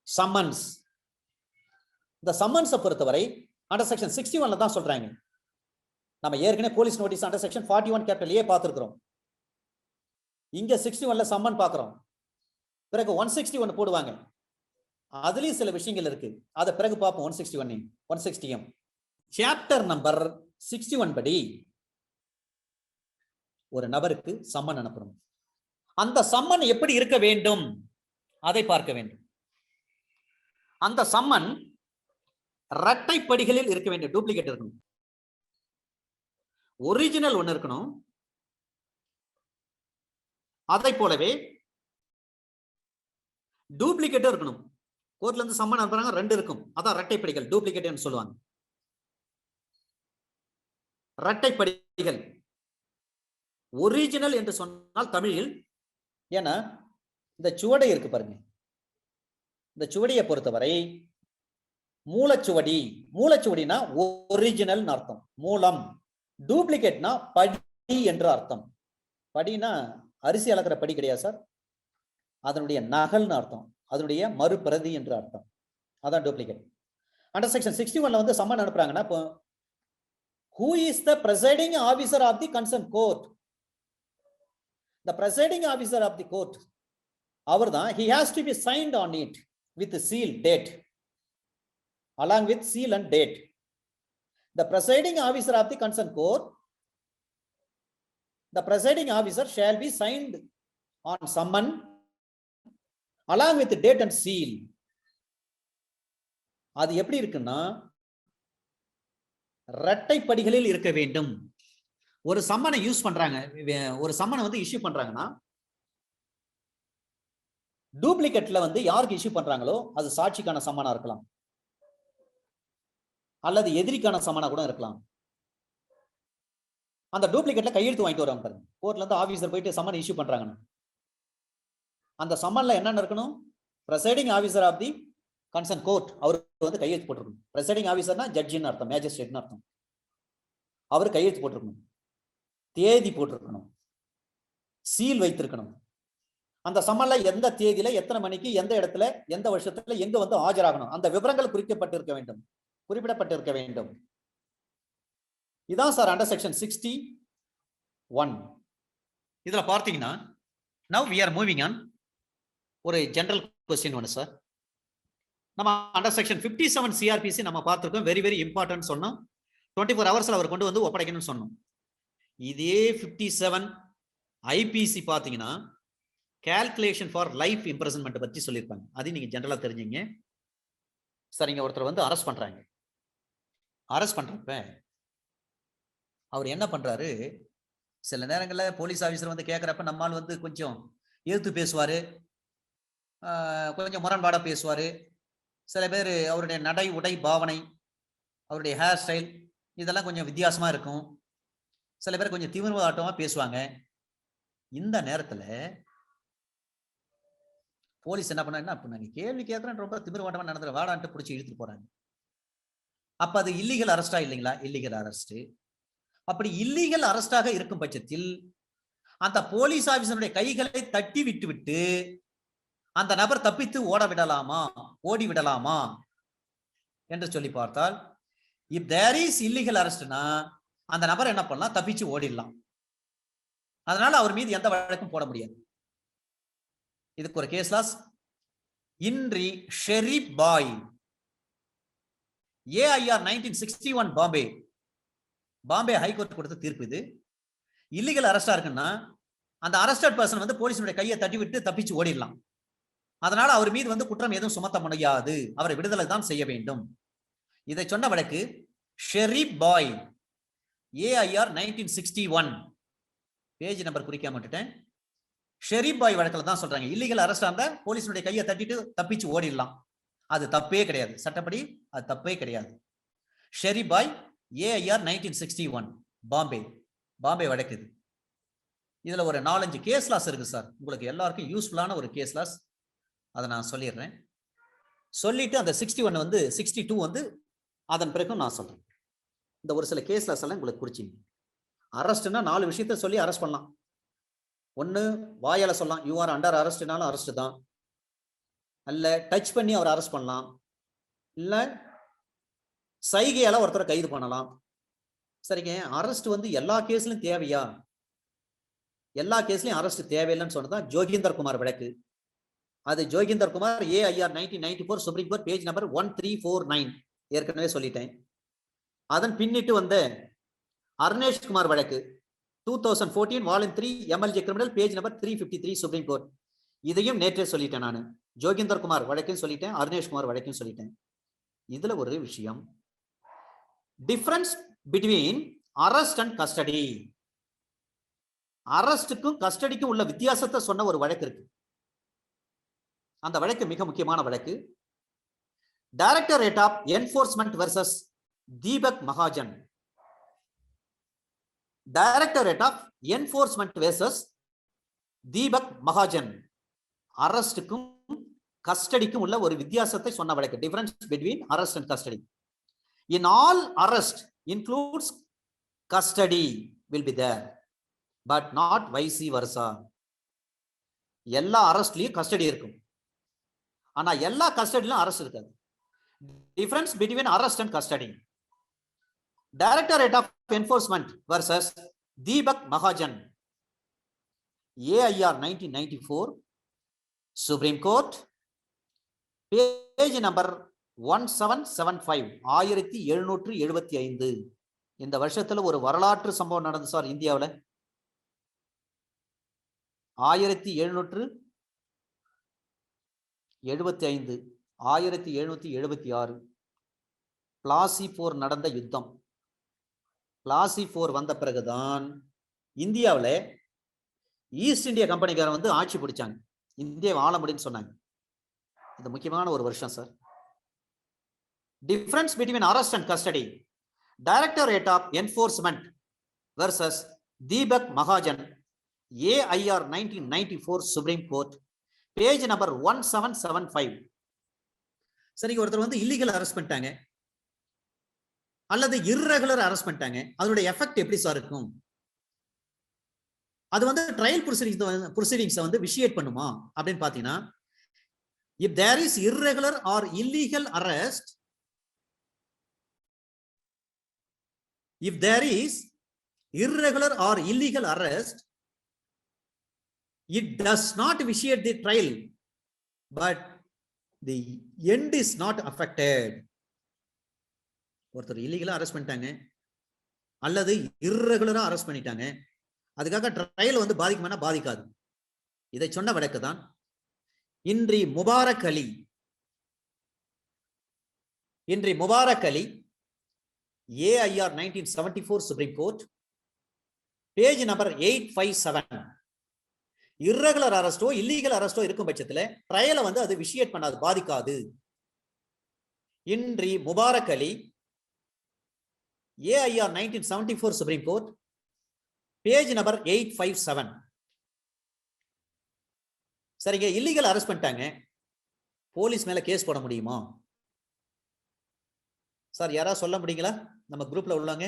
Summons. இந்த சம்மன்ஸை பொறுத்தவரை அண்டர் செக்ஷன் 61ல தான் சொல்றாங்க. நம்ம ஏற்கனவே police notice under section 41 capital A பார்த்திருக்கிறோம். இங்க 61ல சம்மன் பார்க்கிறோம். பிறகு 161 போடுவாங்க. அதுலயும் சில விஷயங்கள் இருக்கு, அதை பிறகு பார்ப்போம். 160M சாப்டர் நம்பர் 61 படி ஒரு நபருக்கு சம்மன் அனுப்பணும். அந்த சம்மன் எப்படி இருக்க வேண்டும் அதை பார்க்க வேண்டும். அந்த சம்மன் இரட்டை படிகளில் இருக்க வேண்டும். டூப்ளிகேட் இருக்கணும், ஒரிஜினல் ஒன்னு இருக்கணும். அதை போலவே டூப்ளிகேட் இருக்கணும். கோர்ட்ல இருந்து சம்மன் அனுப்புறாங்க, 2 இருக்கும், அதான் இரட்டை படிகள், டூப்ளிகேட் சொல்லுவாங்க. இரட்டை படிகள் ஒரிஜினல் என்று சொன்னால் தமிழில், ஏன்னா இந்த சுவடை இருக்கு பாருங்க, இந்த சுவடியை பொறுத்தவரை மூலச்சுவடி, மூலச்சுவடினா ஒரிஜினல் அர்த்தம், மூலம். டூப்ளிகேட்னா படி என்று அர்த்தம். படினா அரிசி அளக்கிற படி கிடையாது சார், அதனுடைய நகல்னு அர்த்தம், அதனுடைய மறுபிரதி என்று அர்த்தம், அதான் டூப்ளிகேட். அண்டர் செக்ஷன் 61 வந்து சம்மன் அனுப்புறாங்கன்னா, இப்போ who is the presiding officer of the concerned court? The presiding officer of the court, அவர்தான், he has to be signed on it with seal, date, along with seal and date. The presiding officer of the concerned court, the presiding officer shall be signed on summon along with the date and seal. அது எப்படி இருக்குன்னா, இரட்டை படிகளில் இருக்க வேண்டும். ஒரு சம்மனை use பண்றாங்க, ஒரு சம்மனை வந்து இஷ்யூ பண்றாங்கன்னா, டூப்ளிகேட்ல வந்து யாருக்கு இஷ்யூ பண்றாங்களோ அது சாட்சிக்கான சம்மனா இருக்கலாம், அல்லது எதிரிக்கான சம்மனா கூட இருக்கலாம். அந்த டூப்ளிகேட்ல கையெழுத்து வாங்கிட்டு வருவாங்க பாருங்க, கோர்ட்ல இருந்து ஆபீசர் போயிட்டு சம்மன் இஷ்யூ பண்றாங்கன்னு, அந்த சம்மன்ல என்னென்ன இருக்கணும்? Presiding officer of the concern court, அவருக்கு வந்து கையெழுத்து போட்டிருக்கணும். பிரசைடிங் ஆபீசர்னா ஜட்ஜின்னு அர்த்தம், மேஜிஸ்ட்ரேட்னு அர்த்தம். அவர் கையெழுத்து போட்டிருக்கணும், தேதி போட்டிருக்கணும், சீல் வைத்திருக்கணும். அந்த சம்மன்ல எந்த தேதியில, எத்தனை மணிக்கு, எந்த இடத்துல, எந்த வருஷத்துல, எங்க வந்து ஆஜராகணும், அந்த விவரங்கள் குறிக்கப்பட்டிருக்க வேண்டும், குறிப்பிடப்பட்டிருக்க வேண்டும். இதான் சார் அண்டர் செக்ஷன் 61. இதுல பார்த்தீங்கன்னா, now we are moving on. ஒரு ஜெனரல் கொஸ்டின் ஒன்று சார். நம்ம அண்டர் செக்ஷன் 57 சிஆர்பிசி நம்ம பார்த்திருக்கோம், வெரி வெரி இம்பார்ட்டன்ட் சொன்னோம். 24 ஹவர்ஸ்ல அவர் கொண்டு வந்து ஒப்படைக்கணும்னு சொன்னோம். இதே 57 ஐபிசி பார்த்தீங்கன்னா கால்குலேஷன் ஃபார் லைஃப் இம்ப்ரிசன்மெண்ட் பற்றி சொல்லியிருப்பாங்க. அது நீங்க ஜெனரலா தெரிஞ்சுங்க. சரிங்க, ஒருத்தர் வந்து அரெஸ்ட் பண்றாங்க. அரெஸ்ட் பண்றப்ப அவர் என்ன பண்றாரு, சில நேரங்களில் போலீஸ் ஆஃபீஸர் வந்து கேட்குறப்ப நம்மால் வந்து கொஞ்சம் எதிர்த்து பேசுவாரு, கொஞ்சம் முரண்பாடா பேசுவாரு. சில பேர் அவருடைய நடை, உடை, பாவனை, அவருடைய ஹேர் ஸ்டைல் இதெல்லாம் கொஞ்சம் வித்தியாசமா இருக்கும். சில பேர் கொஞ்சம் திமிர்வாட்டமா பேசுவாங்க. இந்த நேரத்துல போலீஸ் என்ன பண்ணா, நீ கேள்வி கேட்கறேன், ரொம்ப திமிர்வாட்டமா நடந்துற, வாடான்ட்டு பிடிச்சி இழுத்துட்டு போறாங்க. அப்ப அது இல்லீகல் அரெஸ்டா இல்லைங்களா? Illegal arrest. அப்படி இல்லீகல் அரெஸ்டாக இருக்கும் பட்சத்தில் அந்த போலீஸ் ஆபீசருடைய கைகளை தட்டி விட்டு அந்த நபர் தப்பித்து ஓட விடலாமா, ஓடி விடலாமா என்று சொல்லி பார்த்தால், if there is illegal arrestனா அந்த நபர் என்ன பண்ணலாம், தப்பிச்சு ஓடிடலாம். அதனால அவர் மீது எந்த வழக்கும் போட முடியாது. இதுக்கு ஒரு கேஸ் லாஸ் இன்ரி ஷெரீப் பாய், ஏஐஆர் 1961 பாம்பே, பாம்பே ஹைகோர்ட் கொடுத்த தீர்ப்பு இது. இல்லீகல் அரெஸ்டா இருக்குன்னா அந்த அரெஸ்டட் பர்சன் வந்து போலீஸுடைய கையை தட்டி விட்டு தப்பிச்சு ஓடிடலாம். அதனால அவர் மீது வந்து குற்றம் எதுவும் சுமத்த முடியாது, அவரை விடுதலை தான் செய்ய வேண்டும். இதை சொன்ன வழக்கு ஷெரீப் பாய், ஏஐஆர் 1961, பேஜ் நம்பர் குறிக்காம விட்டுட்டேன். ஷெரீப் பாய் வழக்கில் தான் சொல்றாங்க, இல்லீகல் அரெஸ்டா இருந்தா போலீஸுடைய கையை தட்டிட்டு தப்பிச்சு ஓடிடலாம், அது தப்பே கிடையாது, சட்டப்படி அது தப்பே கிடையாது. ஷெரீப் பாய், ஏஐஆர் 1961, பாம்பே, பாம்பே வழக்கு இது. இதுல ஒரு 4-5 கேஸ் லாஸ் இருக்கு சார், உங்களுக்கு எல்லாருக்கும் யூஸ்ஃபுல்லான ஒரு கேஸ் லாஸ், அதை நான் சொல்லிடுறேன். சொல்லிட்டு அந்த 61 வந்து 62 வந்து அதன் பிறகு நான் சொல்றேன். இந்த ஒரு சில கேஸ் லாஸ் எல்லாம் உங்களுக்கு குறிச்சிங்க. அரெஸ்ட்னா 4 விஷயத்த சொல்லி அரெஸ்ட் பண்ணலாம். ஒன்னு வாயால சொல்லலாம், யூ ஆர் அண்டர் அரெஸ்ட்னாலும் அரெஸ்ட் தான். அல்ல டச் பண்ணி அவர் அரெஸ்ட் பண்ணலாம், இல்ல சைகையால ஒருத்தரை கைது பண்ணலாம். சரிங்க, அரெஸ்ட் வந்து எல்லா கேஸ்லயும் தேவையா? எல்லா கேஸ்லயும் அரெஸ்ட் தேவையில்லைன்னு சொன்னதான் ஜோகிந்தர் குமார் வழக்கு. அது Joginder Kumar, AIR 1994, supreme court, page number 1349, ஏற்கனவே சொல்லிட்டேன். அதன் பின்னிட்டு வந்த அர்னேஷ் குமார் வழக்கு, 2014 volume 3 MLJ criminal page number 353 supreme court. இதையும் நேற்றே சொல்லிட்டேன் நான். ஜோகிந்தர் குமார் வழக்கையும் சொல்லிட்டேன், அருணேஷ் குமார் வழக்கையும் சொல்லிட்டேன். இதுல ஒரு விஷயம், difference between arrest and custody. அரெஸ்டுக்கும் கஸ்டடிக்கும் உள்ள வித்தியாசத்தை சொன்ன ஒரு வழக்கு இருக்கு. அந்த வழக்கு மிக முக்கியமான வழக்கு. Directorate of enforcement versus Deepak Mahajan. Directorate of enforcement versus Deepak Mahajan. அரஸ்டுக்கும் கஸ்டடிக்கும் உள்ள ஒரு வித்தியாசத்தை சொன்ன வழக்கு. Difference between arrest and custody. In all arrest includes custody will be there, but not vice versa. எல்லா அரஸ்ட்லயும் கஸ்டடி இருக்கும், ஆனா எல்லா கஸ்டடியிலும் அரஸ்ட் இருக்காது. Difference between arrest and custody. Directorate of enforcement versus Deepak Mahajan. AIR 1994 supreme court, page number 1775 1775. இந்த வருஷத்துல ஒரு வரலாற்று சம்பவம் நடந்து சார் இந்தியாவில். 1775 1776 பிளாசி போர் நடந்த யுத்தம். பிளாசி போர் வந்த பிறகுதான் இந்தியாவில் ஈஸ்ட் இந்தியா கம்பெனிக்காரன் வந்து ஆட்சி பிடிச்சாங்க, இந்தியாவை ஆள முடியும்னு சொன்னாங்க. இது முக்கியமான ஒரு வருஷம் sir. Difference between arrest and custody. Directorate of enforcement versus Deepak Mahajan. AIR 1994 supreme court, page number 1775. சரி, ஒருத்தர் வந்து இல்லீகல் அரெஸ்ட் பண்ணிட்டாங்க அல்லது இர்ரெகுலர் அரெஸ்ட் பண்ணிட்டாங்க, அதோட எஃபெக்ட் எப்படி சார் இருக்கும்? அது வந்து ட்ரையல் ப்ரொசீடிங்ஸ் வந்து விஷியேட் பண்ணுமா அப்படின்னு பாத்தீங்கன்னா, if there is irregular or illegal arrest, if there is irregular or illegal arrest, it does not vitiate the trial, but the end is not affected. ஒருத்தர் இல்லீகலா அரெஸ்ட் பண்ணிட்டாங்க அல்லது இர்ரெகுலரா அரெஸ்ட் பண்ணிட்டாங்க, அதுக்காக ட்ரையல் வந்து பாதிக்குமானா பாதிக்காது. இதை சொன்ன வழக்கு தான் இன்றி முபாரக் அலி. AIR 1974 supreme court, page number 857. Irregular அரெஸ்டோ illegal அரெஸ்டோ இருக்கும் பட்சத்துல ட்ரையலை வந்து அது விஷியேட் பண்ணாது, பாதிக்காது. இன்றி முபாரக் அலி, AIR 1974 supreme court, page number 857. சரிங்க, இல்லீகல் அரெஸ்ட் பண்ணிட்டாங்க, போலீஸ் மேல கேஸ் போட முடியுமா சார்? யாராவது சொல்ல முடியுங்களா நம்ம குரூப்ல உள்ளவங்க?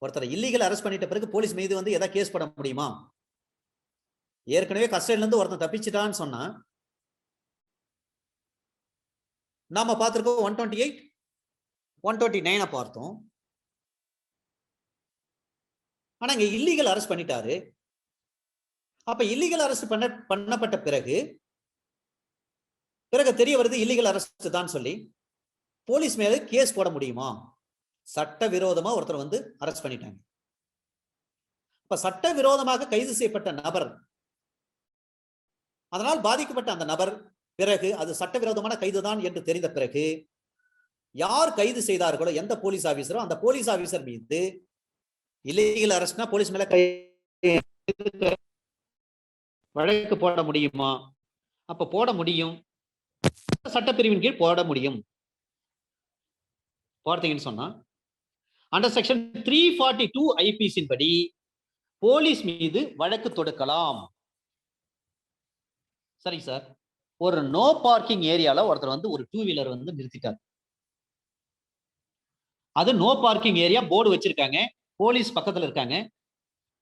ஒருத்தர் இல்லீகல் அரெஸ்ட் பண்ணிட்ட பிறகு போலீஸ் மீது வந்து எதாவது கேஸ் போட முடியுமா? ஏற்கனவே கஸ்டடியில இருந்து ஒருத்தன் தப்பிச்சிட்டான்னு சொன்னா நாம பார்த்திருக்கோம் 128 129 பார்த்தோம். ஆனா இங்க இல்லீகல் அரெஸ்ட் பண்ணிட்டாரு. அப்ப இல்லீகல் அரெஸ்ட் பண்ணப்பட்ட பிறகு தெரிய வருது இல்லீகல் அரெஸ்ட் தான் சொல்லி போலீஸ் மேல கேஸ் போட முடியுமா? சட்ட விரோதமா ஒருத்தர் வந்து அரெஸ்ட் பண்ணிட்டாங்க. இப்ப சட்ட விரோதமாக கைது செய்யப்பட்ட நபர், அதனால் பாதிக்கப்பட்ட அந்த நபர் பிறகு அது சட்டவிரோதமான கைதுதான் என்று தெரிந்த பிறகு யார் கைது செய்தார்களோ, எந்த போலீஸ் ஆபீசரோ, அந்த போலீஸ் ஆபீசர் மீது இல்லீகல் அரெஸ்ட்னா போலீஸ் மேல வழக்கு போட முடியுமா? அப்ப போட முடியும், சட்டப்பிரிவின் கீழ் போட முடியும். பார்த்தீங்கன்னு சொன்னா அண்டர் செக்ஷன் 342 IPC படி போலீஸ் மீது வழக்கு தொடுக்கலாம். சரி சார், ஒரு நோ பார்க்கிங் ஏரியால ஒருத்தர் வந்து ஒரு 2 வீலர் வந்து நிறுத்திட்டார். அது நோ பார்க்கிங் ஏரியா போர்டு வச்சிருக்காங்க, போலீஸ் பக்கத்துல இருக்காங்க.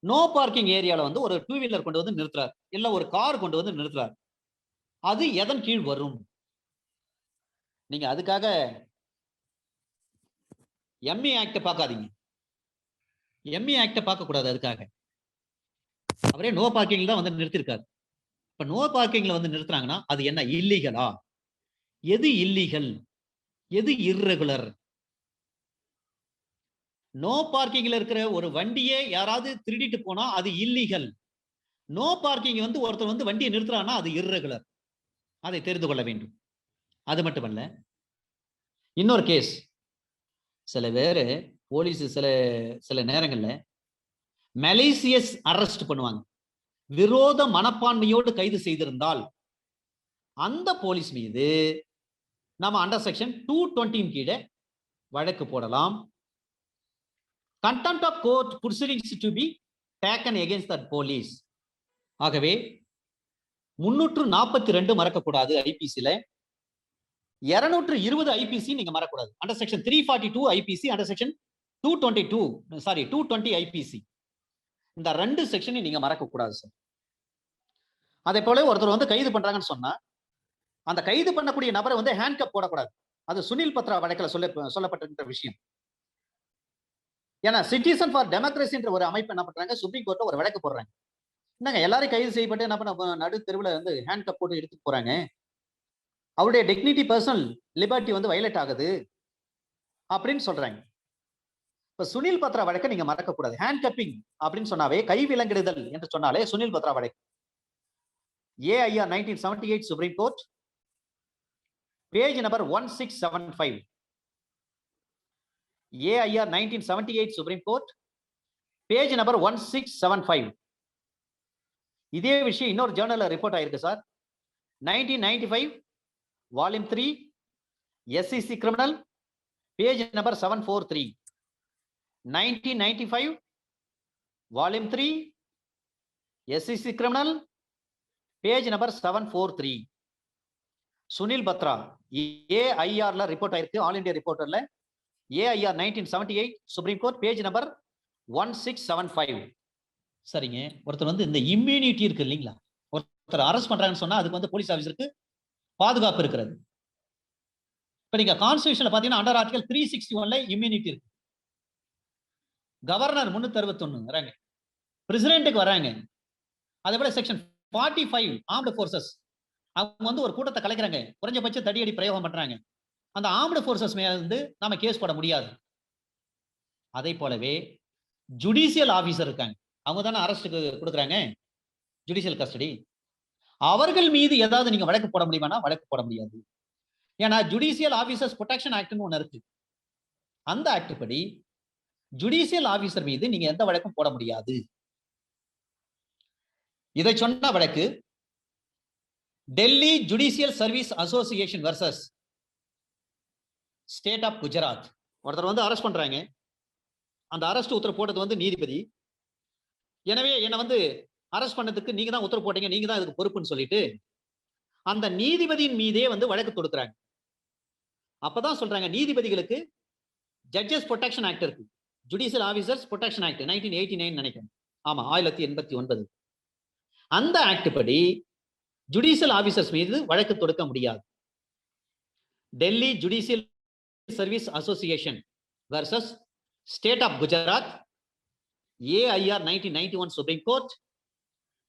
நோ பார்க்கிங் ஏரியால வந்து ஒரு 2 வீலர் கொண்டு வந்து நிறுத்துறார், இல்ல ஒரு கார் கொண்டு வந்து நிறுத்துறார். அது எதன் கீழ் வரும்? நீங்க அதுக்காக எம்இ ஆக்ட பார்க்காதீங்க, எம்இ ஆக்ட பார்க்க கூடாது. அதுக்காக அவரே நோ பார்க்கிங்ல தான் வந்து நிறுத்திருக்காரு. இப்ப நோ பார்க்கிங்ல வந்து நிறுத்துறாங்கன்னா அது என்ன, இல்லீகலா? எது இல்லீகல், எது இர்ரெகுலர்? நோ பார்க்கிங்ல இருக்கிற ஒரு வண்டியை யாராவது திருடிட்டு போனா அது இல்லீகல். நோ பார்க்கிங் வந்து ஒருத்தர் வந்து வண்டியை நிறுத்துறான்னா அது இர்ரெகுலர். அதை தெரிந்து கொள்ள வேண்டும். அது மட்டுமல்ல, இன்னொரு கேஸ், சில பேரு போலீஸ் சில நேரங்கள்ல மலேசியஸ் அரெஸ்ட் பண்ணுவாங்க. விரோத மனப்பான்மையோடு கைது செய்திருந்தால் அந்த போலீஸ் மீது நம்ம அண்டர் செக்ஷன் 220 கீழே வழக்கு போடலாம். contempt of court proceedings to be taken against that police. ஆகவே 342 மறக்கக்கூடாது ஐபிசில. 220 ஐபிசி நீங்க மறக்கக்கூடாது. Under section 342 IPC, under section 220 IPC. இந்த 2 செக்ஷனை நீங்க மறக்கக்கூடாது சார். அதே போல ஒருத்தர் வந்து கைது பண்றாங்கன்னு சொன்னா அந்த கைது பண்ணக்கூடிய நபரை வந்து ஹேண்ட்கப் போடக்கூடாது. அது சுனில் பத்ரா வழக்கில் சொல்லப்பட்டிருக்கிற விஷயம். ஏன்னா சிட்டிசன் ஃபார் டெமோக்ரஸின்ற ஒரு அமைப்பு என்ன பண்றாங்க, சுப்ரீம் கோர்ட்ல ஒரு வழக்கு போடுறாங்க. என்னங்க எல்லாரும் கைது செய்யப்பட்டு என்ன பண்ண நடு தெருவில் வந்து ஹேண்ட்கப் போட்டு எடுத்துட்டு போறாங்க, அவருடைய டிக்னிட்டி பர்சனல் லிபர்ட்டி வந்து வயலேட் ஆகுது அப்படின்னு சொல்றாங்க. இப்ப சுனில் பத்ரா வழக்கை நீங்க மறக்கக்கூடாது. ஹேண்ட் கப்பிங் அப்படின்னு சொன்னாவே, கை விலங்கிடுதல் என்று சொன்னாலே சுனில் பத்ரா வழக்கு. AIR 1978 supreme court, page number 1675. AIR 1978 supreme court, page number 1675. இதே விஷயம் இன்னொரு ஜேர்னல்ல ரிப்போர்ட் ஆயிருக்கு சார். 1995 volume 3 SEC criminal, page number 743. 1995 volume 3 SEC criminal, page number 743. Sunil Batra AIR report ஆயிருக்கு, ஆல் இந்தியா ரிப்போர்ட்டர்ல. AIR 1978 supreme court, page number 1675. சரிங்க, ஒருத்தர் வந்து இந்த இம்யூனிட்டி இருக்கு இல்லைங்களா, ஒருத்தர் அரெஸ்ட் பண்றாங்கன்னு சொன்னா அதுக்கு வந்து போலீஸ் ஆபீசருக்கு பாதுகாப்பு இருக்கிறது. இப்ப நீங்க கான்ஸ்டிடியூஷன்ல பாத்தீங்கன்னா அண்டர் ஆர்டிகல் 361ல இம்யூனிட்டி இருக்கு. கவர்னர் 361 வராங்க, பிரசிடென்ட்டுக்கு வராங்க. அதே போல செக்ஷன் 45 ஆர்ம்டு போர்சஸ், அவங்க வந்து ஒரு கூட்டத்தை கலைக்கிறாங்க, குறைஞ்சபட்ச தடியடி பிரயோகம் பண்றாங்க, அந்த ஆர்ம்டு போர்சஸ் மேல இருந்து நாம கேஸ் போட முடியாது. அதே போலவே ஜுடிஷியல் ஆபீசர் இருக்காங்க, அவங்க தானே அரெஸ்ட்டுக்கு கொடுக்குறாங்க, ஜுடிஷியல் கஸ்டடி. அவர்கள் மீது ஏதாவது நீங்க வழக்கு போட முடியுமானா வழக்கு போட முடியாது. ஏன்னா ஜுடிஷியல் ஆபீசர்ஸ் ப்ரொடெக்ஷன் ஆக்ட்னு ஒன்று இருக்கு. அந்த ஆக்ட் படி ஜுடிஷியல் ஆபீசர் மீது நீங்க எந்த வழக்கும் போட முடியாது. இதை சொன்ன வழக்கு Delhi judicial service association versus state of Gujarat. ஒருத்தர் வந்து அரெஸ்ட் பண்றாங்க, அந்த அரெஸ்ட் உத்தரவு போட்டது வந்து நீதிபதி. எனவே என்ன வந்து அரெஸ்ட் பண்ணதுக்கு நீங்க தான் உத்தரவு போட்டீங்க, நீங்க தான் இதுக்கு பொறுப்புன்னு சொல்லிட்டு அந்த நீதிபதியின் மீதே வந்து வழக்கு தொடுக்கிறாங்க. அப்பதான் சொல்றாங்க நீதிபதிகளுக்கு ஜட்ஜஸ் ப்ரொடெக்ஷன் ஆக்ட் இருக்கு, ஜுடிஷியல் ஆபீசர்ஸ் ப்ரொடெக்ஷன் ஆக்ட் 1989 நினைக்கிறேன். ஆமா, 1989. அந்த ஆக்ட் படி ஜுடிஷியல் ஆபீசர்ஸ் மீது வழக்கு தொடுக்க முடியாது. Delhi judicial service association versus state of Gujarat, AIR 1991 supreme court,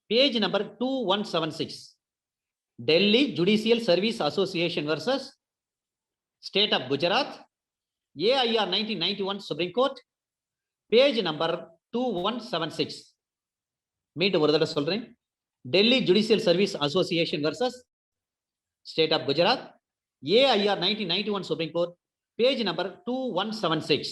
page number 2176. Delhi judicial service association versus state of Gujarat, AIR 1991 supreme court, page number 2176. மீண்டும் ஒரு தடவை சொல்றேன், Delhi judicial service association versus state of Gujarat, AIR 1991 supreme court, page number 2176.